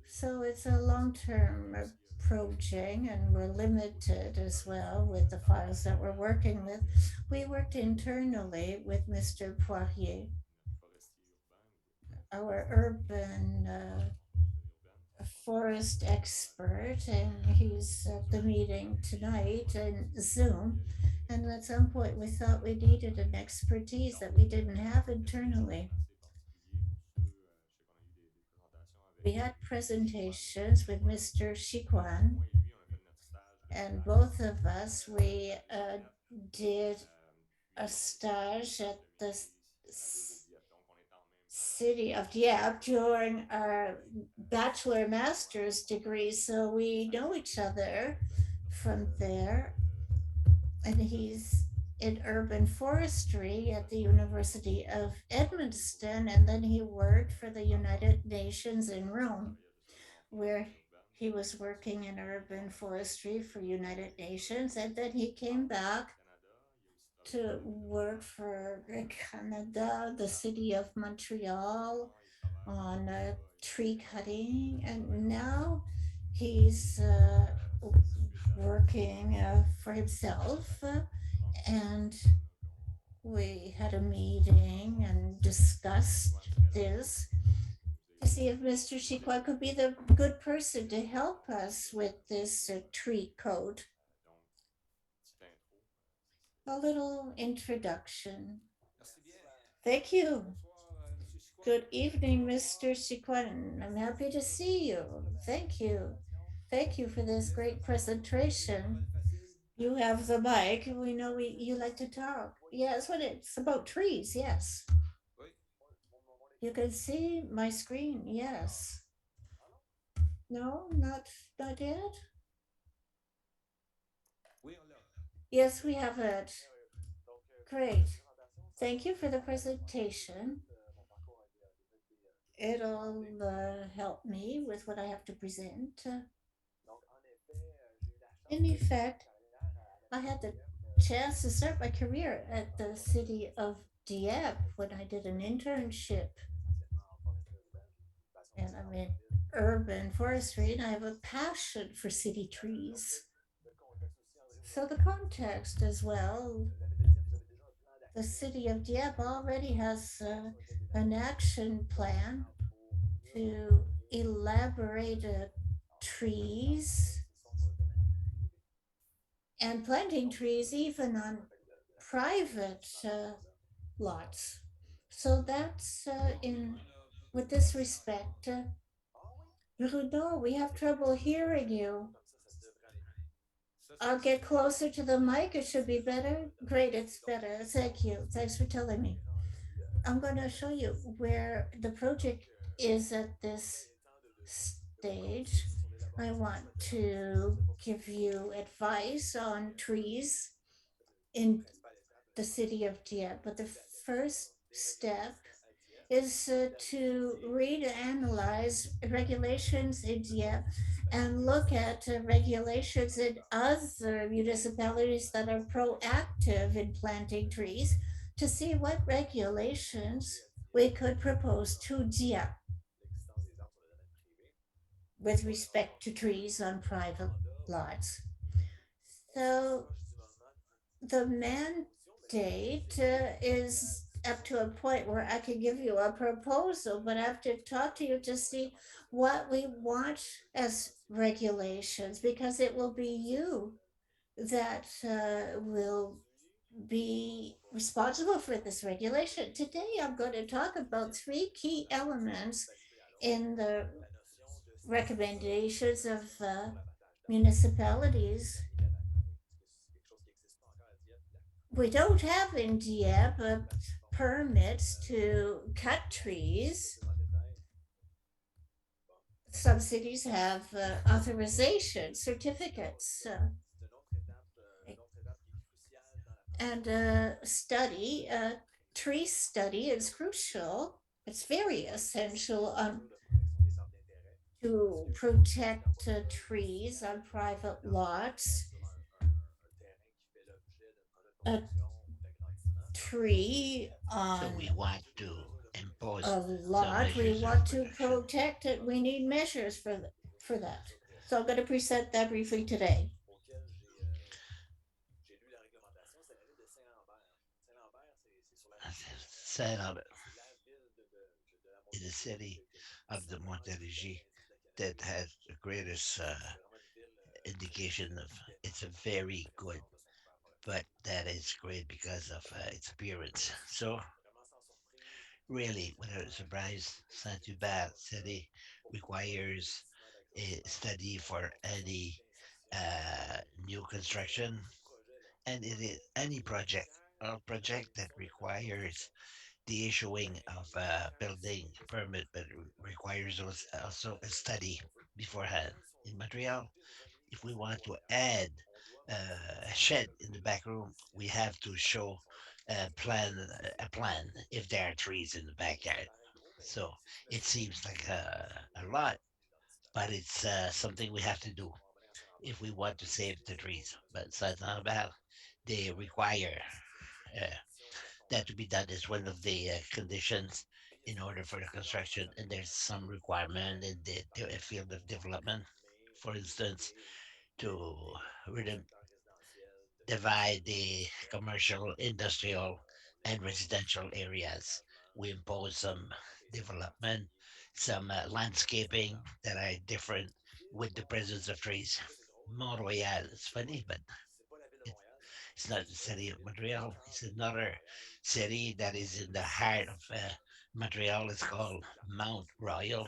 So it's a long term approaching, and we're limited as well with the files that we're working with. We worked internally with Mr. Poirier, our urban forest expert, and he's at the meeting tonight in Zoom. And at some point, we thought we needed an expertise that we didn't have internally. We had presentations with Mr. Chiquan, and both of us, we did a stage at the city of Dieppe during our bachelor master's degree, so we know each other from there. And he's in urban forestry at the University of Edmundston, and then he worked for the United Nations in Rome, where he was working in urban forestry for United Nations, and then he came back to work for Canada, the city of Montreal, on tree cutting, and now he's working for himself. And we had a meeting and discussed this to see if Mr. Chiqua could be the good person to help us with this tree code. A little introduction. Thank you. Good evening, Mr. Chiquan. I'm happy to see you. Thank you. Thank you for this great presentation. You have the mic. We know you like to talk. Yes, what it's about trees, yes. You can see my screen, yes. No, not yet. Yes, we have it. Great. Thank you for the presentation. It'll help me with what I have to present. In effect, I had the chance to start my career at the city of Dieppe when I did an internship. And I'm in urban forestry and I have a passion for city trees. So, the context as well, the city of Dieppe already has an action plan to elaborate trees and planting trees even on private lots. So that's in with this respect. Bruno, we have trouble hearing you. I'll get closer to the mic. It should be better. Great, it's better. Thank you. Thanks for telling me. I'm going to show you where the project is at this stage. I want to give you advice on trees in the city of Dieppe. But the first step is to read and analyze regulations in Dieppe and look at regulations in other municipalities that are proactive in planting trees to see what regulations we could propose to Dieppe with respect to trees on private lots. So the mandate is up to a point where I can give you a proposal, but I have to talk to you to see what we want as regulations because it will be you that will be responsible for this regulation. Today, I'm going to talk about three key elements in the recommendations of municipalities. We don't have in Dieppe permits to cut trees. Some cities have authorization certificates. And study, tree study is crucial. It's very essential to protect trees on private lots. A tree So on we want to impose a some lot, we measures of want to protection. protect it. We need measures for that. So I'm going to present that briefly today. Set up in the city of the Montérégie that has the greatest indication of it's a very good, but that is great because of its appearance. So really, without a surprise, Saint Hubert city requires a study for any new construction, and it is any project or project that requires the issuing of a building permit, but requires also a study beforehand. In Montreal, if we want to add a shed in the back room, we have to show a plan if there are trees in the backyard. So it seems like a lot, but it's something we have to do if we want to save the trees. But so it's not about they require uh, that to be done is one of the conditions in order for the construction, and there's some requirement in the field of development. For instance, to really divide the commercial, industrial, and residential areas. We impose some development, some landscaping that are different with the presence of trees. Montreal, it's funny, but it, it's not the city of Montreal. It's another city that is in the heart of Montreal. It's called Mount Royal.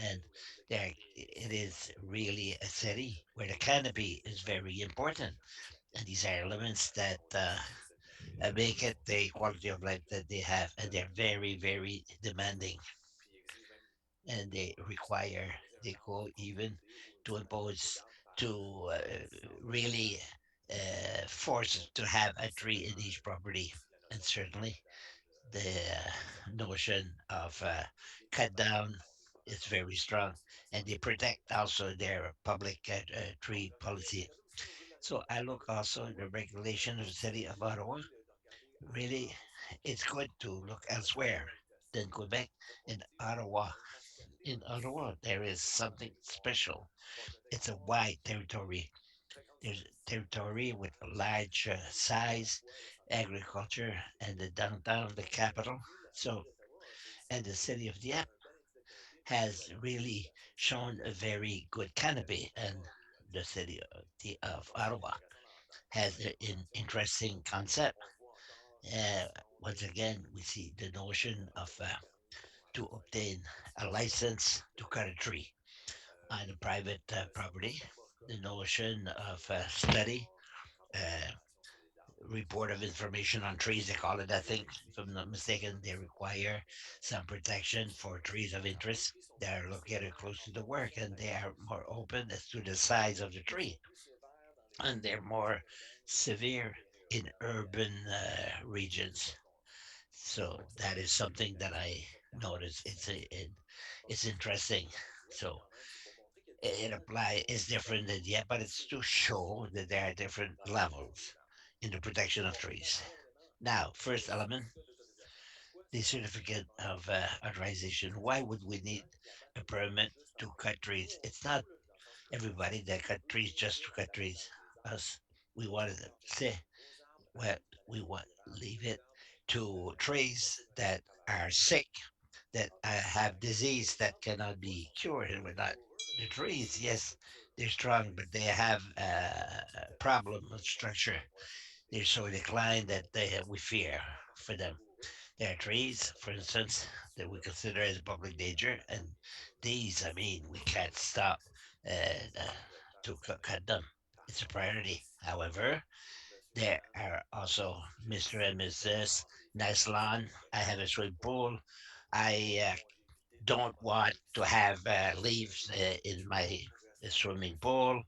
And there, it is really a city where the canopy is very important, and these are elements that make it the quality of life that they have, and they're very, very demanding, and they require they go even to impose to really force to have a tree in each property, and certainly the notion of cut down is very strong, and they protect also their public tree policy. So I look also at the regulation of the city of Ottawa. Really, it's good to look elsewhere than Quebec. In Ottawa, in Ottawa, there is something special. It's a wide territory. There's a territory with a large size, agriculture, and the downtown, the capital. So, and the city of Dieppe has really shown a very good canopy, and the city of Ottawa has an interesting concept. Uh, Once again, we see the notion of to obtain a license to cut a tree on a private property, the notion of study, uh, report of information on trees, they call it, I think, if I'm not mistaken, they require some protection for trees of interest. They're located close to the work and they are more open as to the size of the tree. And they're more severe in urban regions. So that is something that I noticed. It's interesting. So it apply is different than yet, but it's to show that there are different levels in the protection of trees. Now, first element, the certificate of authorization. Why would we need a permit to cut trees? It's not everybody that cut trees just to cut trees. Us, we wanted to say, well, we want leave it to trees that are sick, that have disease that cannot be cured, and we're not. The trees, yes, they're strong, but they have a problem with structure. They're so declined that we fear for them. There are trees, for instance, that we consider as a public danger, and these, I mean, we can't stop uh, uh, to cut them. It's a priority. However, there are also Mr. and Mrs. Nice lawn. I have a swimming pool. I don't want to have leaves in my swimming pool,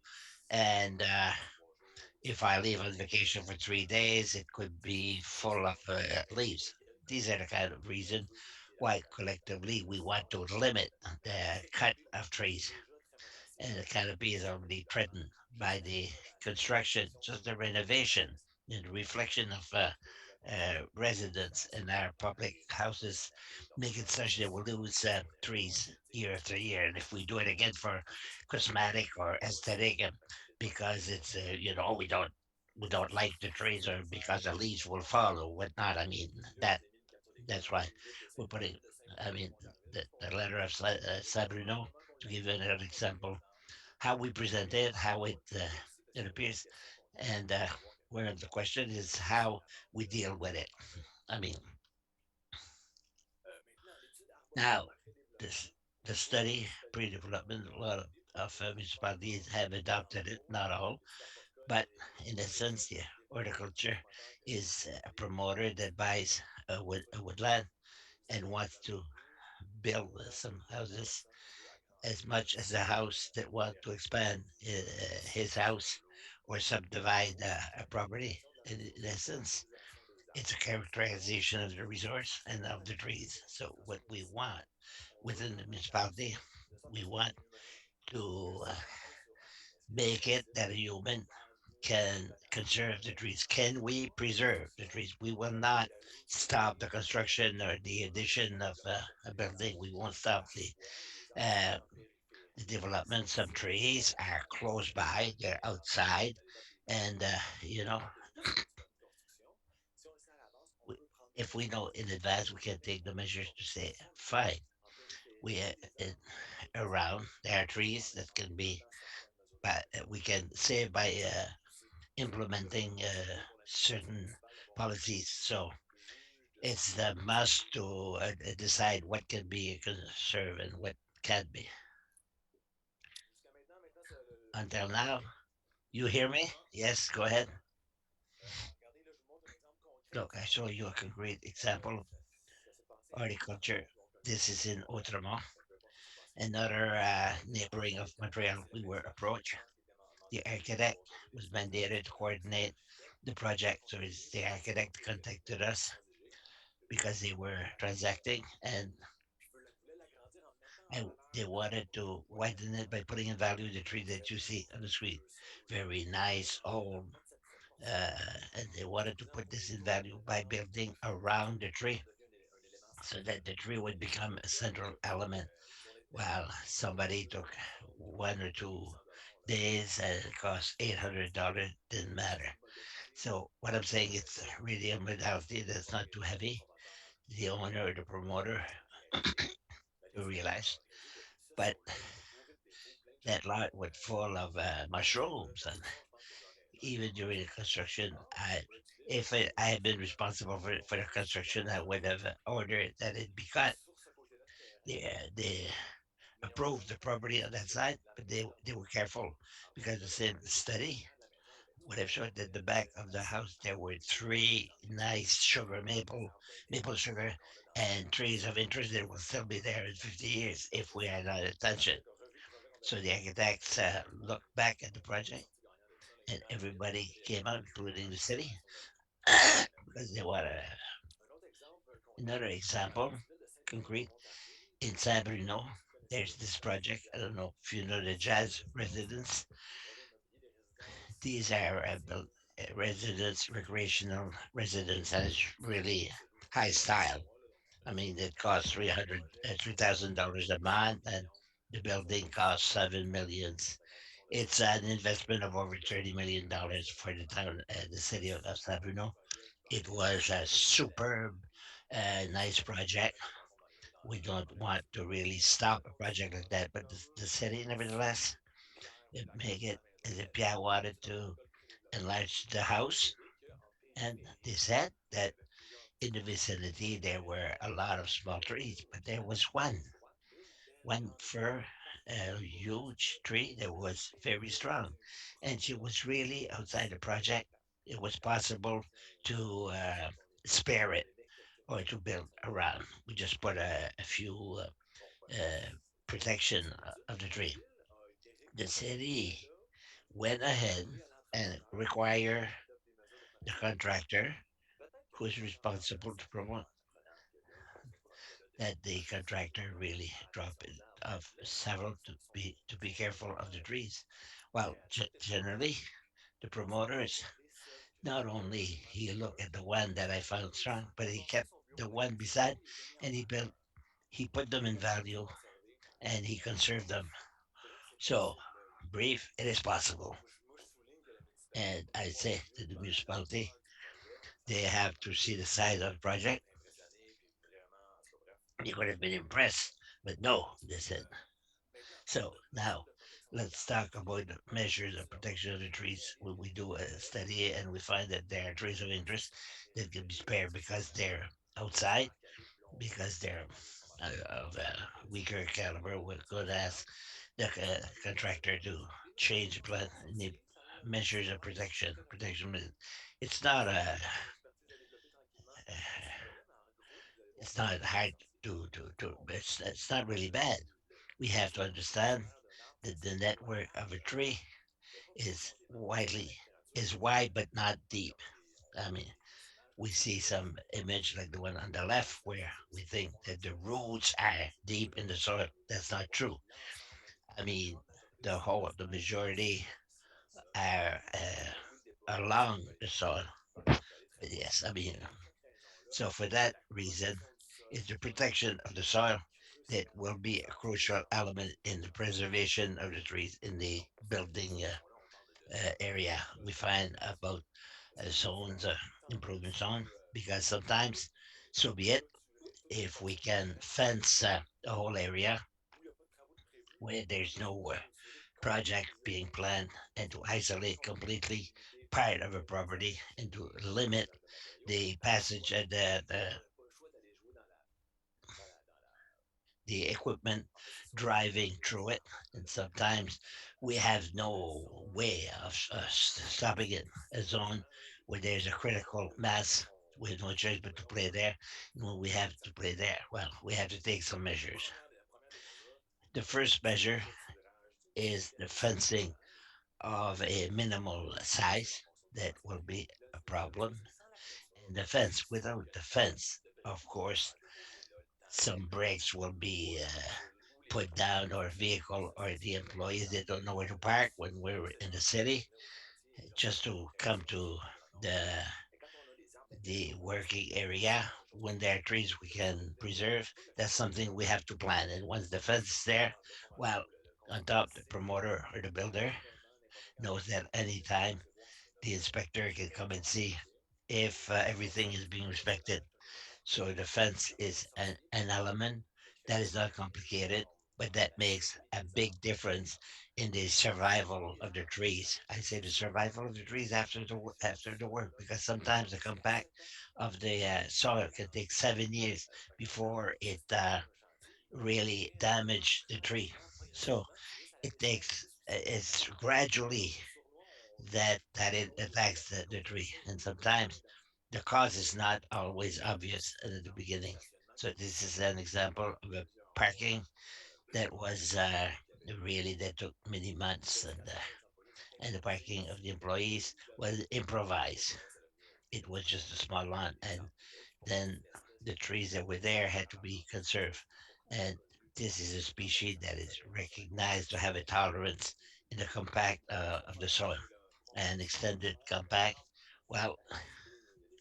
and if I leave on vacation for 3 days, it could be full of leaves. These are the kind of reason why collectively we want to limit the cut of trees. And the canopy is already threatened by the construction, just the renovation and reflection of residents in our public houses, make it such that we'll lose trees year after year. And if we do it again for cosmetic or aesthetic, because it's we don't like the trees or because the leaves will fall or whatnot. I mean that's why we're putting. I mean the letter of Sabrino, to give you another example, how we present it, how it appears, and where the question is how we deal with it. I mean, now this the study pre-development, a lot of municipalities have adopted it, not all, but in a sense, the horticulture is a promoter that buys a woodland and wants to build some houses as much as the house that want to expand his house or subdivide a property. In essence, it's a characterization of the resource and of the trees. So what we want within the municipality, we want to make it that a human can conserve the trees. Can we preserve the trees? We will not stop the construction or the addition of a building. We won't stop uh, the development. Some trees are close by, they're outside, and we, if we know in advance, we can take the measures to say, fine, we around there are trees that can be, but we can save by implementing certain policies. So it's the must to decide what can be conserved and what can't be. Until now, you hear me? Yes, go ahead. Look, I show you a concrete example of horticulture. This is in Outremont, another neighboring of Montreal we were approached. The architect was mandated to coordinate the project, so it's the architect contacted us because they were transacting and they wanted to widen it by putting in value the tree that you see on the screen. Very nice, old, and they wanted to put this in value by building around the tree so that the tree would become a central element. Well, somebody took 1 or 2 days and it cost $800, didn't matter. So what I'm saying, it's really a modality that's not too heavy. The owner or the promoter to realize, but that lot was full of mushrooms, and even during the construction, if I had been responsible for the construction, I would have ordered that it be cut. They approved the property on that side, but they were careful because the same study would have showed that the back of the house there were three nice maple sugar, and trees of interest that will still be there in 50 years if we had not attention. So the architects looked back at the project, and everybody came out, including the city, because they want another example, concrete. In Babineau, there's this project. I don't know if you know the jazz residents. These are residents, recreational residents, and it's really high style. I mean, it costs $3,000 a month, and the building costs 7 millions. It's an investment of over $30 million for the town, the city of San Bruno. It was a superb, nice project. We don't want to really stop a project like that, but the city, nevertheless, it make it as if Pierre wanted to enlarge the house, and they said that in the vicinity there were a lot of small trees, but there was one fir, a huge tree that was very strong, and she was really outside the project. It was possible to spare it or to build around. We just put a few protection of the tree. The city went ahead and require the contractor who is responsible to promote that the contractor really drop it off several to be careful of the trees. Well, generally, the promoters not only he looked at the one that I found strong, but he kept the one beside, and he put them in value and he conserved them. So, brief, it is possible. And I say to the municipality, they have to see the size of the project. You could have been impressed, but no, they said. So now let's talk about the measures of protection of the trees. When we do a study and we find that there are trees of interest that can be spared because they're outside, because they're of a weaker caliber, we could ask the contractor to change the plan and the measures of protection. It's not it's not hard to it's not really bad. We have to understand that the network of a tree is widely is wide but not deep. I mean, we see some image like the one on the left where we think that the roots are deep in the soil. That's not true. I mean, the majority are along the soil. But yes, I mean, so for that reason, it's the protection of the soil that will be a crucial element in the preservation of the trees in the building area. We find about zones, improvement zone, because sometimes, so be it, if we can fence the whole area where there's no project being planned and to isolate completely part of a property and to limit the passage of the equipment driving through it. And sometimes we have no way of stopping it. A zone where there's a critical mass. We have no choice but to play there. And when we have to play there, well, we have to take some measures. The first measure is the fencing of a minimal size that will be a problem. And the fence, without the fence, of course, some brakes will be put down, or vehicle, or the employees, they don't know where to park when we're in the city, just to come to the the working area. When there are trees we can preserve, that's something we have to plan. And once the fence is there, well, on top, the promoter or the builder knows that anytime the inspector can come and see if everything is being respected. So the fence is an element that is not complicated, but that makes a big difference in the survival of the trees. I say the survival of the trees after after the work, because sometimes the compact of the soil can take 7 years before it really damage the tree. So it takes it's gradually that it attacks the tree, and sometimes the cause is not always obvious at the beginning. So this is an example of a parking that was really that took many months, and the parking of the employees was improvised. It was just a small lawn, and then the trees that were there had to be conserved. And this is a species that is recognized to have a tolerance in the compact of the soil. And extended compact, well,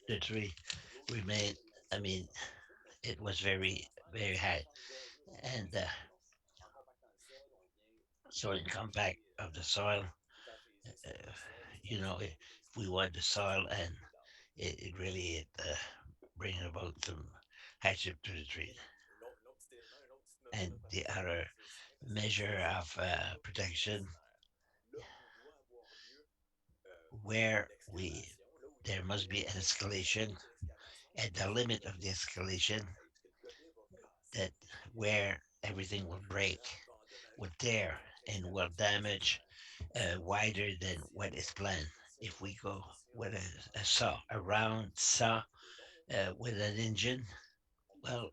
the tree remained, I mean, it was very high. And so in compact of the soil, uh, if we want the soil, and it really bring about some hardship to the tree. And the other measure of protection, where we there must be an escalation at the limit of the escalation, that where everything will break, will tear, and will damage wider than what is planned. If we go with a saw, a round saw with an engine, well,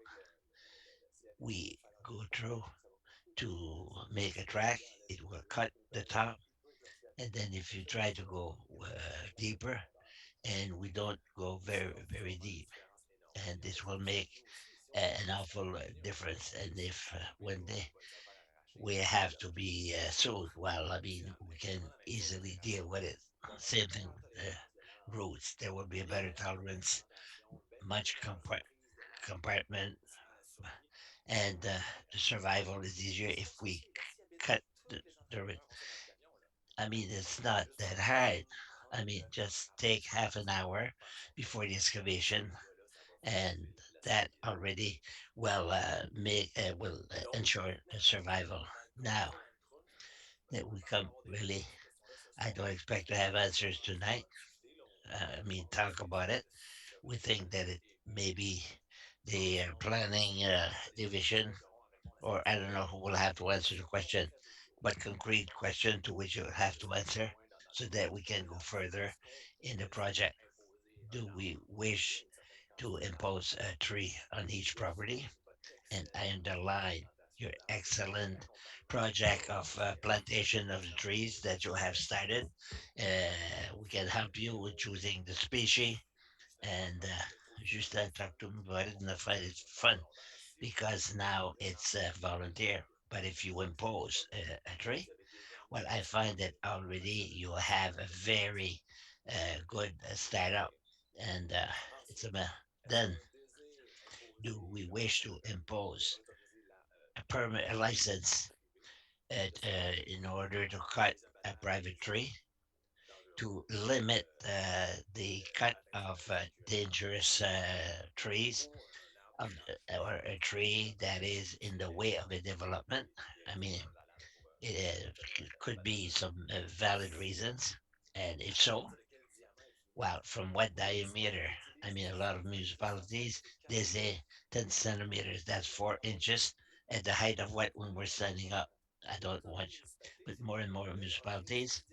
we go through to make a track, it will cut the top. And then if you try to go deeper, and we don't go very deep, and this will make an awful difference. And if when we have to be sued, well, I mean, we can easily deal with it. Same thing with roads. There will be a better tolerance, much compartment, and the survival is easier if we cut the. I mean, it's not that hard. I mean, just take half an hour before the excavation, and that already will ensure the survival. Now that we come, really, I don't expect to have answers tonight. I mean, talk about it. We think that it maybe the planning division, or I don't know who will have to answer the question, but concrete question to which you have to answer, so that we can go further in the project. Do we wish to impose a tree on each property? And I underline your excellent project of plantation of the trees that you have started. We can help you with choosing the species, and just talk to me about it, and I find it fun because now it's volunteer. But if you impose a tree, well, I find that already you have a very good startup, and it's a then do we wish to impose a permit, a license in order to cut a private tree, to limit the cut of dangerous trees, or a tree that is in the way of a development. I mean, it could be some valid reasons, and if so, well, from what diameter? I mean, a lot of municipalities, they say 10 centimeters, that's 4 inches at the height of what when we're standing up. I don't want, but more and more municipalities,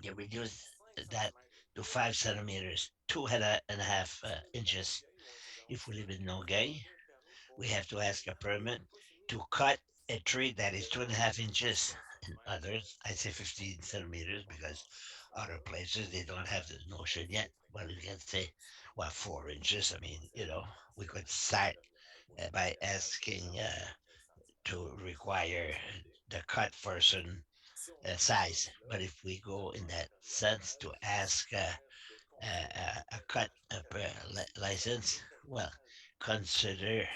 they reduce that to 5 centimeters, 2.5 inches. If we live in Nogay, we have to ask a permit to cut a tree that is 2.5 inches. In others, I say 15 centimeters because other places they don't have the notion yet. Well, you can say, well, 4 inches. I mean, we could start by asking to require the cut for a certain size. But if we go in that sense to ask a cut license, well, consider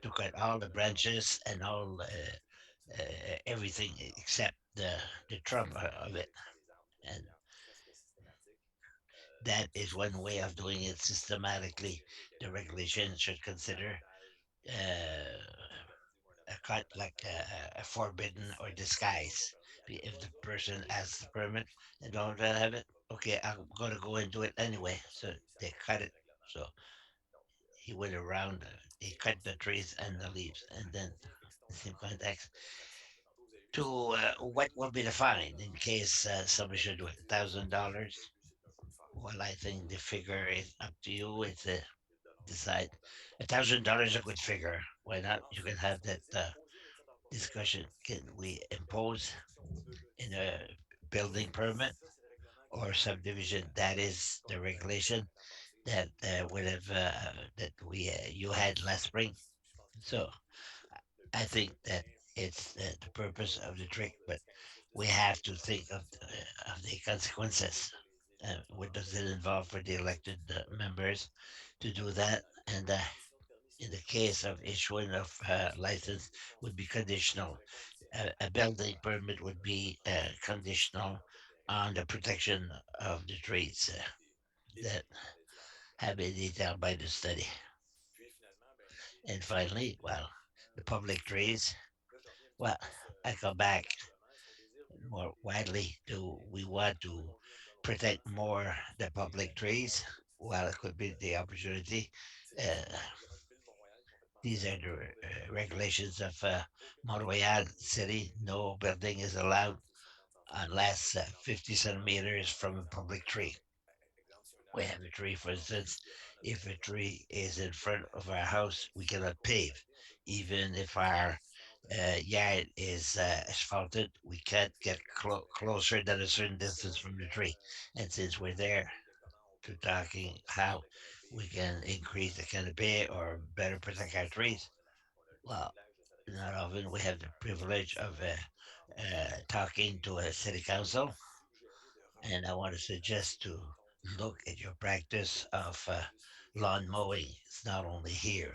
to cut all the branches and all everything except the trunk of it, and that is one way of doing it systematically. The regulation should consider a cut like a forbidden or disguise. If the person asks the permit and don't have it, okay, I'm gonna go and do it anyway. So they cut it. So he went around. He cut the trees and the leaves, and then the same context to what will be the fine in case somebody should do it. $1,000. Well, I think the figure is up to you. It's decide. $1,000 is a good figure. Why not? You can have that discussion. Can we impose in a building permit or subdivision? That is the regulation that would have that we you had last spring. So I think that it's the purpose of the trick, but we have to think of the consequences. What does it involve for the elected members to do that? And in the case of issuing of license would be conditional. A building permit would be conditional on the protection of the trees that have been detailed by the study. And finally, well, the public trees. Well, I come back more widely. Do we want to protect more the public trees? Well, it could be the opportunity. Uh, these are the regulations of Montreal City. No building is allowed unless 50 centimeters from a public tree. We have a tree, for instance. If a tree is in front of our house, we cannot pave. Even if our yard is asphalted, we can't get closer than a certain distance from the tree. And since we're there to talking how we can increase the canopy or better protect our trees, well, not often we have the privilege of talking to a city council, and I want to suggest to look at your practice of lawn mowing. It's not only here.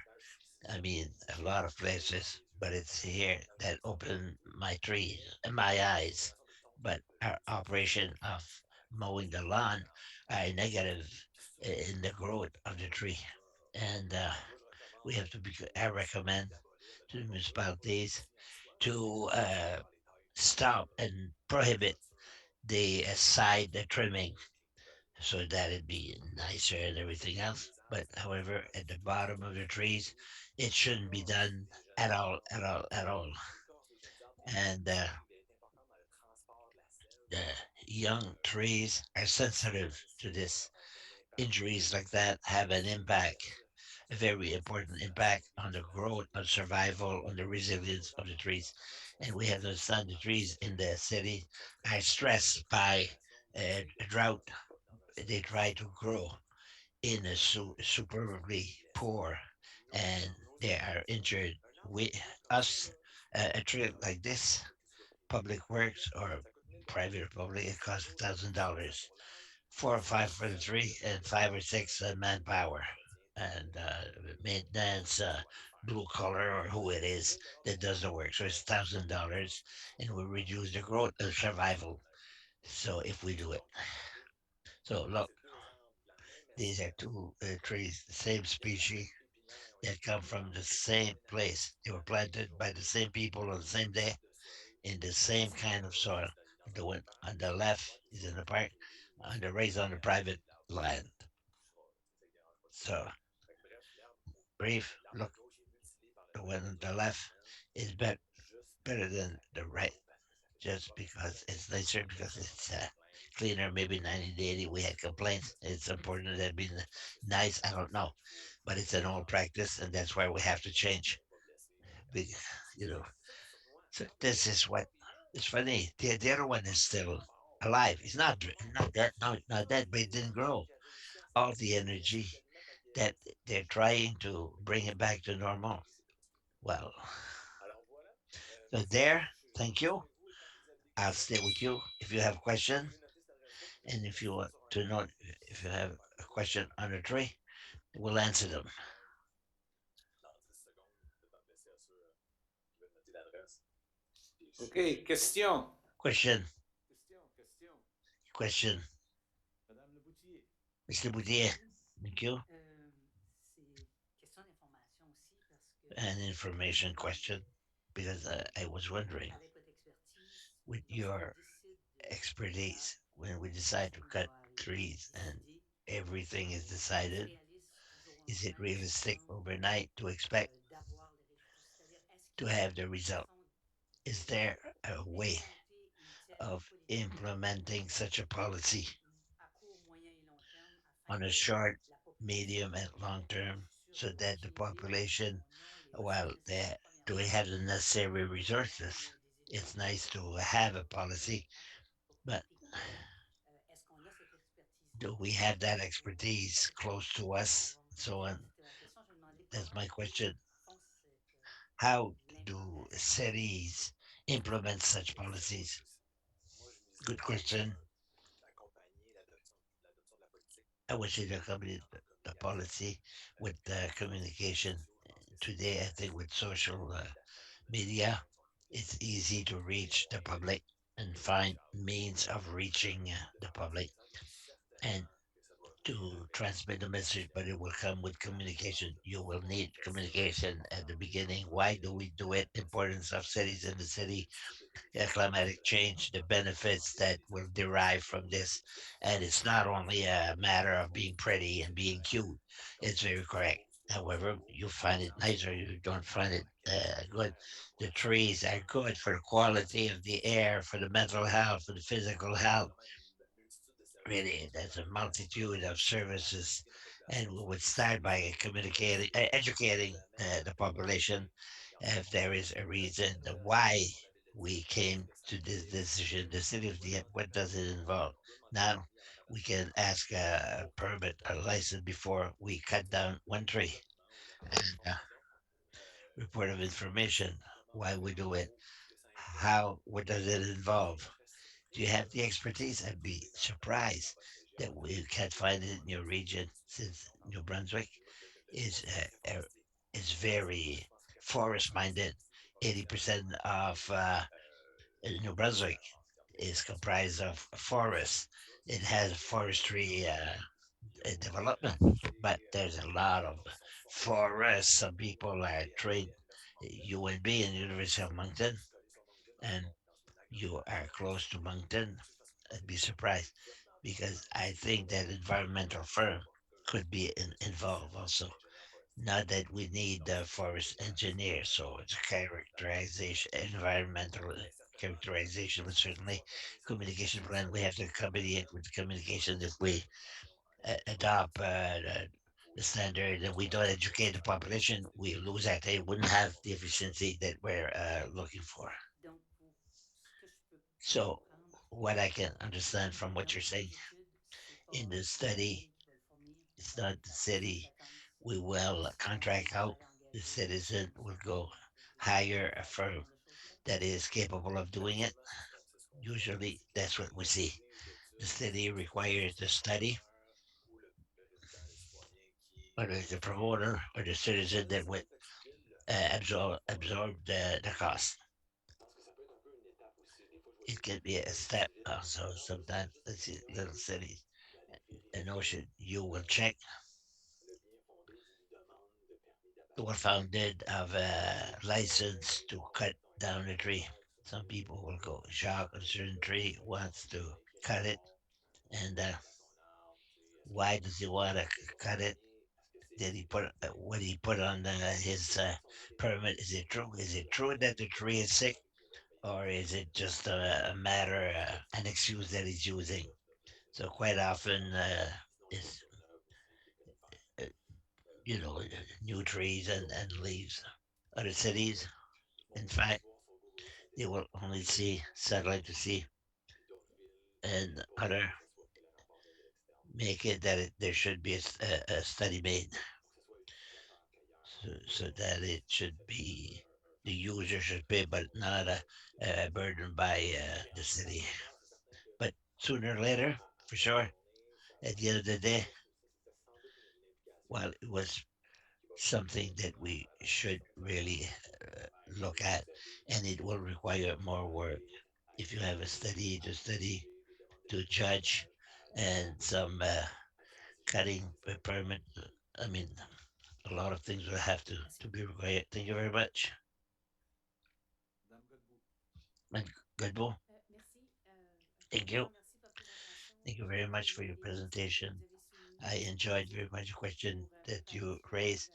I mean, a lot of places, but it's here that opened my trees and my eyes. But our operation of mowing the lawn are negative in the growth of the tree, and we have to be. I recommend to the municipalities to stop and prohibit the side trimming so that it'd be nicer and everything else. But however, at the bottom of the trees, it shouldn't be done at all, at all, at all. And the young trees are sensitive to this. Injuries like that have an impact, a very important impact on the growth, on survival, on the resilience of the trees. And we have to understand the trees in the city are stressed by drought. They try to grow in a superbly poor, and they are injured. We us a trip like this, public works or private or public, it costs $1,000, 4 or 5 for the tree, and 5 or 6 manpower, and maintenance, blue collar or who it is that does the work. So it's $1,000, and we reduce the growth and survival. So if we do it, so look, these are two trees, the same species that come from the same place. They were planted by the same people on the same day in the same kind of soil. The one on the left is in the park, on the right is on the private land. So, brief look, the one on the left is better than the right. just because it's nicer, because it's cleaner. Maybe 1980 we had complaints. It's important that being nice. I don't know, but it's an old practice, and that's why we have to change. Big, you know. So this is what it's funny. The other one is still alive. It's not dead. No, it's not dead, but it didn't grow. All the energy that they're trying to bring it back to normal. Well, so there. Thank you. I'll stay with you if you have question, and if you want to know if you have a question on the tree, we'll answer them. OK, question. Question, question, Mr. Boutier. Thank you. C'est question d'information aussi parce que An information question, because I was wondering, avec votre expertise, with lorsqu'on your décide de faire, expertise, when we qu'est-ce decide to qu'on cut doit trees and décider? everything is Est-ce decided, réaliste du jour au is it lendemain realistic d'attendre overnight to expect d'avoir les résultats? C'est-à-dire, est-ce to qu'il y a have the une result? façon Is there a way d'implémenter une telle of politique implementing such a policy à court, moyen et long terme afin on a que short, la medium, population and long term, sur so that the Ville population, on a les well, ressources they nécessaires, do we premièrement, have the necessary deuxièmement, resources? des It's établissements nice to reconnus have a au niveau policy, mondial pour but traiter. Est-ce qu'on a cette expertise-là do we have that pour expertise close to us? avoir... So on. C'était la question. Je me demandais That's comment my les pays question. font cette, How do l'implantation cities implement such de ces policies? politiques. Good question. I wish it accompanied the policy with communication. Today, I think with social media, it's easy to reach the public and find means of reaching the public and to transmit the message, but it will come with communication. You will need communication at the beginning. Why do we do it? Importance of cities in the city, climatic change, the benefits that will derive from this. And it's not only a matter of being pretty and being cute. It's very correct. However, you find it nice or you don't find it good. The trees are good for the quality of the air, for the mental health, for the physical health. Really, there's a multitude of services, and we would start by communicating, educating the population if there is a reason the why we came to this decision. The city of Dieppe, what does it involve? Now we can ask a permit, a license before we cut down one tree, and report of information, why we do it, how, what does it involve? Do you have the expertise? I'd be surprised that we can't find it in your region, since New Brunswick is is very forest minded. 80% of New Brunswick is comprised of forests. It has forestry development, but there's a lot of forests. Some people are trained UNB and University of Moncton, and you are close to Moncton. I'd be surprised because I think that environmental firm could be involved also. Not that we need the forest engineer, so it's characterization, environmental characterization, but certainly communication plan. We have to accompany it with communication. If we adopt the standard and we don't educate the population, we lose that. They wouldn't have the efficiency that we're looking for. Donc, ce que je peux So, comprendre, what I can understand from what dans you're saying, vos études, c'est pas in the la study, compagnie qui va le fournir, it's ça va not être the à la city. sous-traitance We des will citoyens contract qui vont out. aller The engager citizen une will firme go de hire a ce firm genre de choses-là. that is capable of doing it. Usually, that's what we see. The city requires the study, whether it's the promoter or the citizen that would absorb the cost. It can be a step also. Sometimes, let's see, little cities, an ocean, you will check were founded of a license to cut down a tree. Some people will go shock a certain tree wants to cut it, and why does he want to cut it? Did he put what he put on his permit? Is it true? Is it true that the tree is sick? or is it just a matter, an excuse that he's using? So quite often, it's uh, new trees and leaves. Other cities, in fact, they will only see satellite to see, and other make it that there should be a study made, so that it should be the user should pay, but not a burden by the city. But sooner or later, for sure, at the end of the day, while it was something that we should really look at, and it will require more work. If you have a study to study, to judge, and some cutting permit, I mean, a lot of things will have to be required. Thank you very much. And Godbo, thank you. Thank you very much for your presentation. I enjoyed very much the question that you raised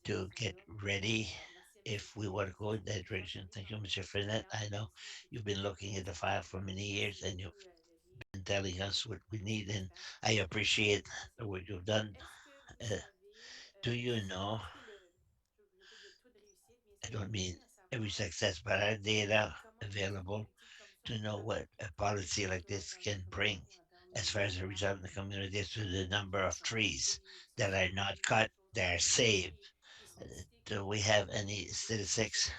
to get ready if we want to go in that direction. Thank you, Mr. Frenet. I know you've been looking at the file for many years and you've been telling us what we need, and I appreciate the work you've done. Uh, do you know? I don't mean every success, but our data available to know what a policy like this can bring as far as the result in the community is to the number of trees that are not cut, that are saved. Do we have any statistics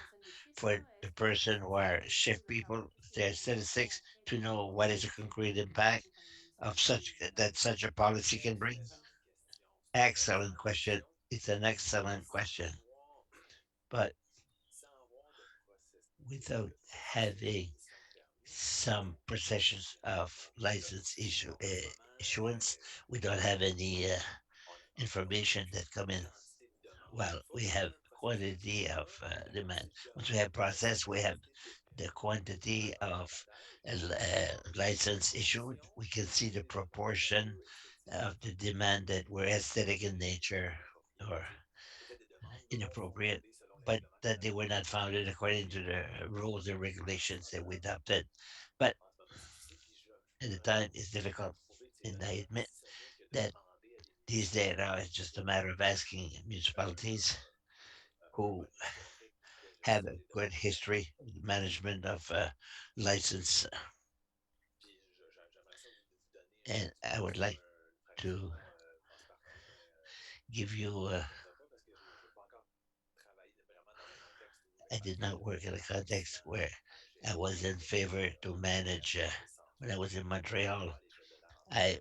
for the person who are shift people, their statistics to know what is the concrete impact of such a policy can bring? Excellent question. It's an excellent question. But without having some processions of issuance, we don't have any information that come in. Well, we have quantity of demand. Once we have process, we have the quantity of license issued. We can see the proportion of the demand that were aesthetic in nature or inappropriate, but that they were not founded according to the rules and regulations that we adopted. But at the time, it's difficult, and I admit that these days now it's just a matter of asking municipalities who have a good history with management of license. And I would like to give you. I did not work in a context where I was in favor to manage. When I was in Montreal, I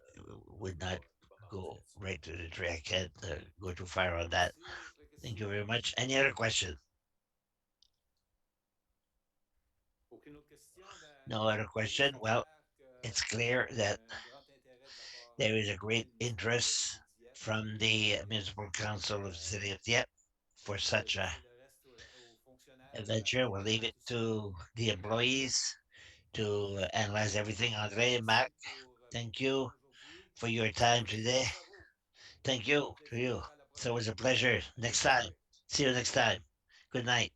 would not go right to the tree. I can't go too far on that. Thank you very much. Any other question? No other question? Well, it's clear that there is a great interest from the municipal council of the city of Dieppe for such a venture. We'll leave it to the employees to analyze everything. Andre, Mac, thank you for your time today. Thank you to you. So it was a pleasure. Next time. See you next time. Good night.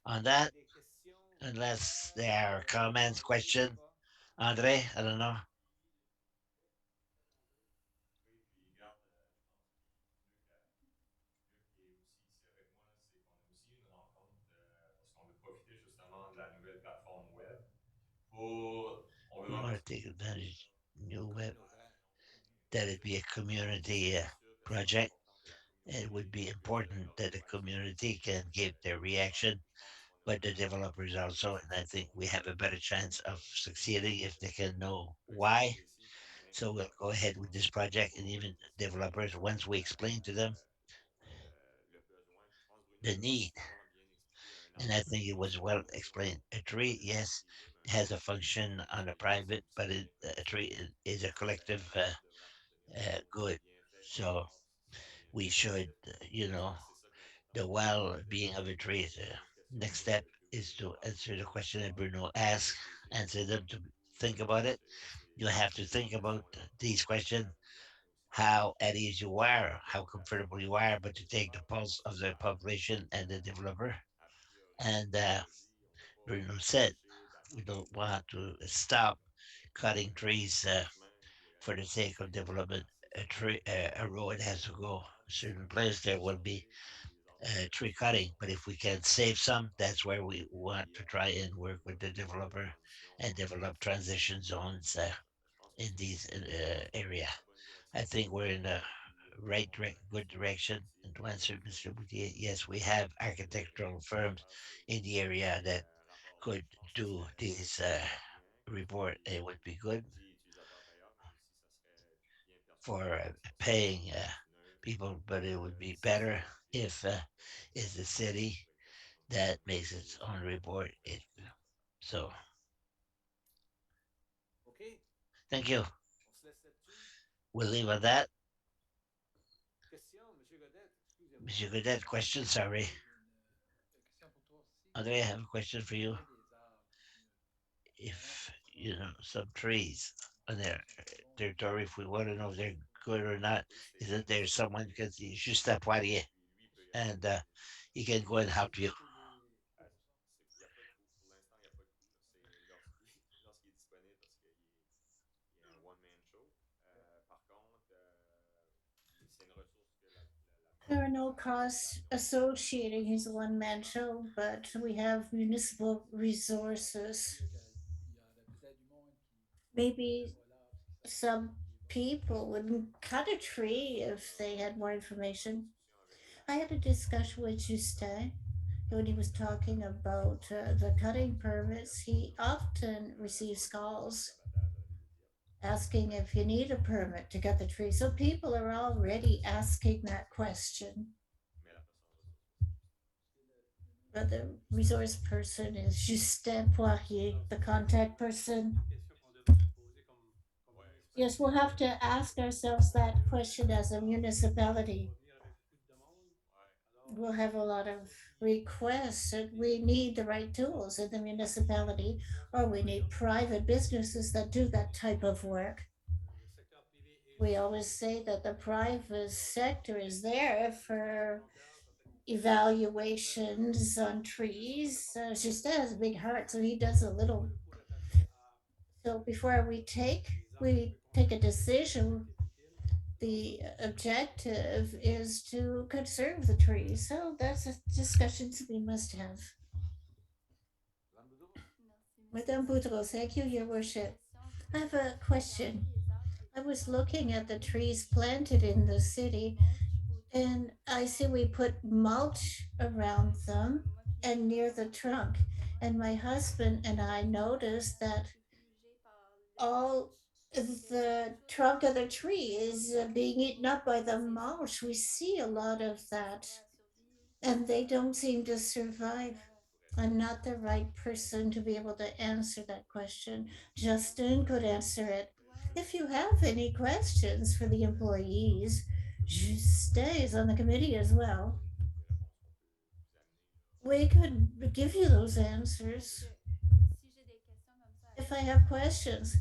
On that, unless there are comments, questions, Andre, I don't know. We want to take advantage new web that it be a community project. It would be important that the community can give their reaction, but the developers also. And I think we have a better chance of succeeding if they can know why. So we'll go ahead with this project, and even developers, once we explain to them the need, and I think it was well explained. A tree, yes, has a function on a private, but a tree is a collective good. So we should, the well-being of a tree. The next step is to answer the question that Bruno asked, answer them to think about it. You have to think about these questions how at ease you are, how comfortable you are, but to take the pulse of the population and the developer. And Bruno said, we don't want to stop cutting trees for the sake of development. A road has to go a certain place. There will be tree cutting, but if we can save some, that's where we want to try and work with the developer and develop transition zones in these area. I think we're in the good direction. And to answer Mr. Boutier, yes, we have architectural firms in the area that could do this report. It would be good for paying people, but it would be better if it's the city that makes its own report. So OK, thank you. on se laisse là-dessus. We'll leave on that. Question, Monsieur Godette, excusez-moi. Monsieur Godet, question, sorry. Andre, I have a question for you. If you know some trees on their territory, if we want to know if they're good or not, isn't there someone because he's just à Poirier and he can go and help you? Il n'y a pas de coût. Pour l'instant, il n'y a pas de coût. C'est lorsqu'il est disponible parce qu'il est un one-man show. Par contre, c'est une ressource que There are no costs associating his one-man show, but we have municipal resources. Maybe some people would cut a tree if they had more information. I had a discussion with Justin when he was talking about the cutting permits. He often receives calls asking if you need a permit to cut the tree. So people are already asking that question. But the resource person is Justin Poirier, the contact person. Yes, we'll have to ask ourselves that question as a municipality. We'll have a lot of requests and we need the right tools in the municipality, or we need private businesses that do that type of work. We always say that the private sector is there for evaluations on trees. Justin has a big heart, so he does a little. So before we take a decision, the objective is to conserve the trees. So that's a discussions we must have. Madame Boudreau, thank you, Your Worship. I have a question. I was looking at the trees planted in the city, and I see we put mulch around them and near the trunk. And my husband and I noticed that all the trunk of the tree is being eaten up by the mulch. We see a lot of that, and they don't seem to survive. I'm not the right person to be able to answer that question. Justin could answer it. If you have any questions for the employees, Justin is on the committee as well. We could give you those answers. If I have questions,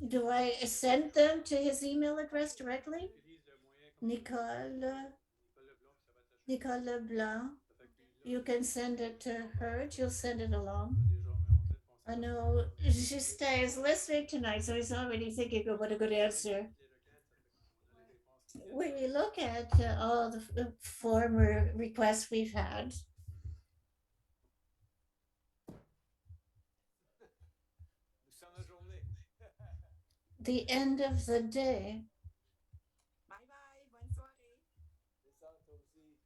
do I send them to his email address directly? Nicole, Nicole Leblanc. You can send it to her. She'll send it along. I know Justin is listening tonight, so he's already thinking of what a good answer. When we look at all the former requests we've had, the end of the day, C'est ça, toi aussi.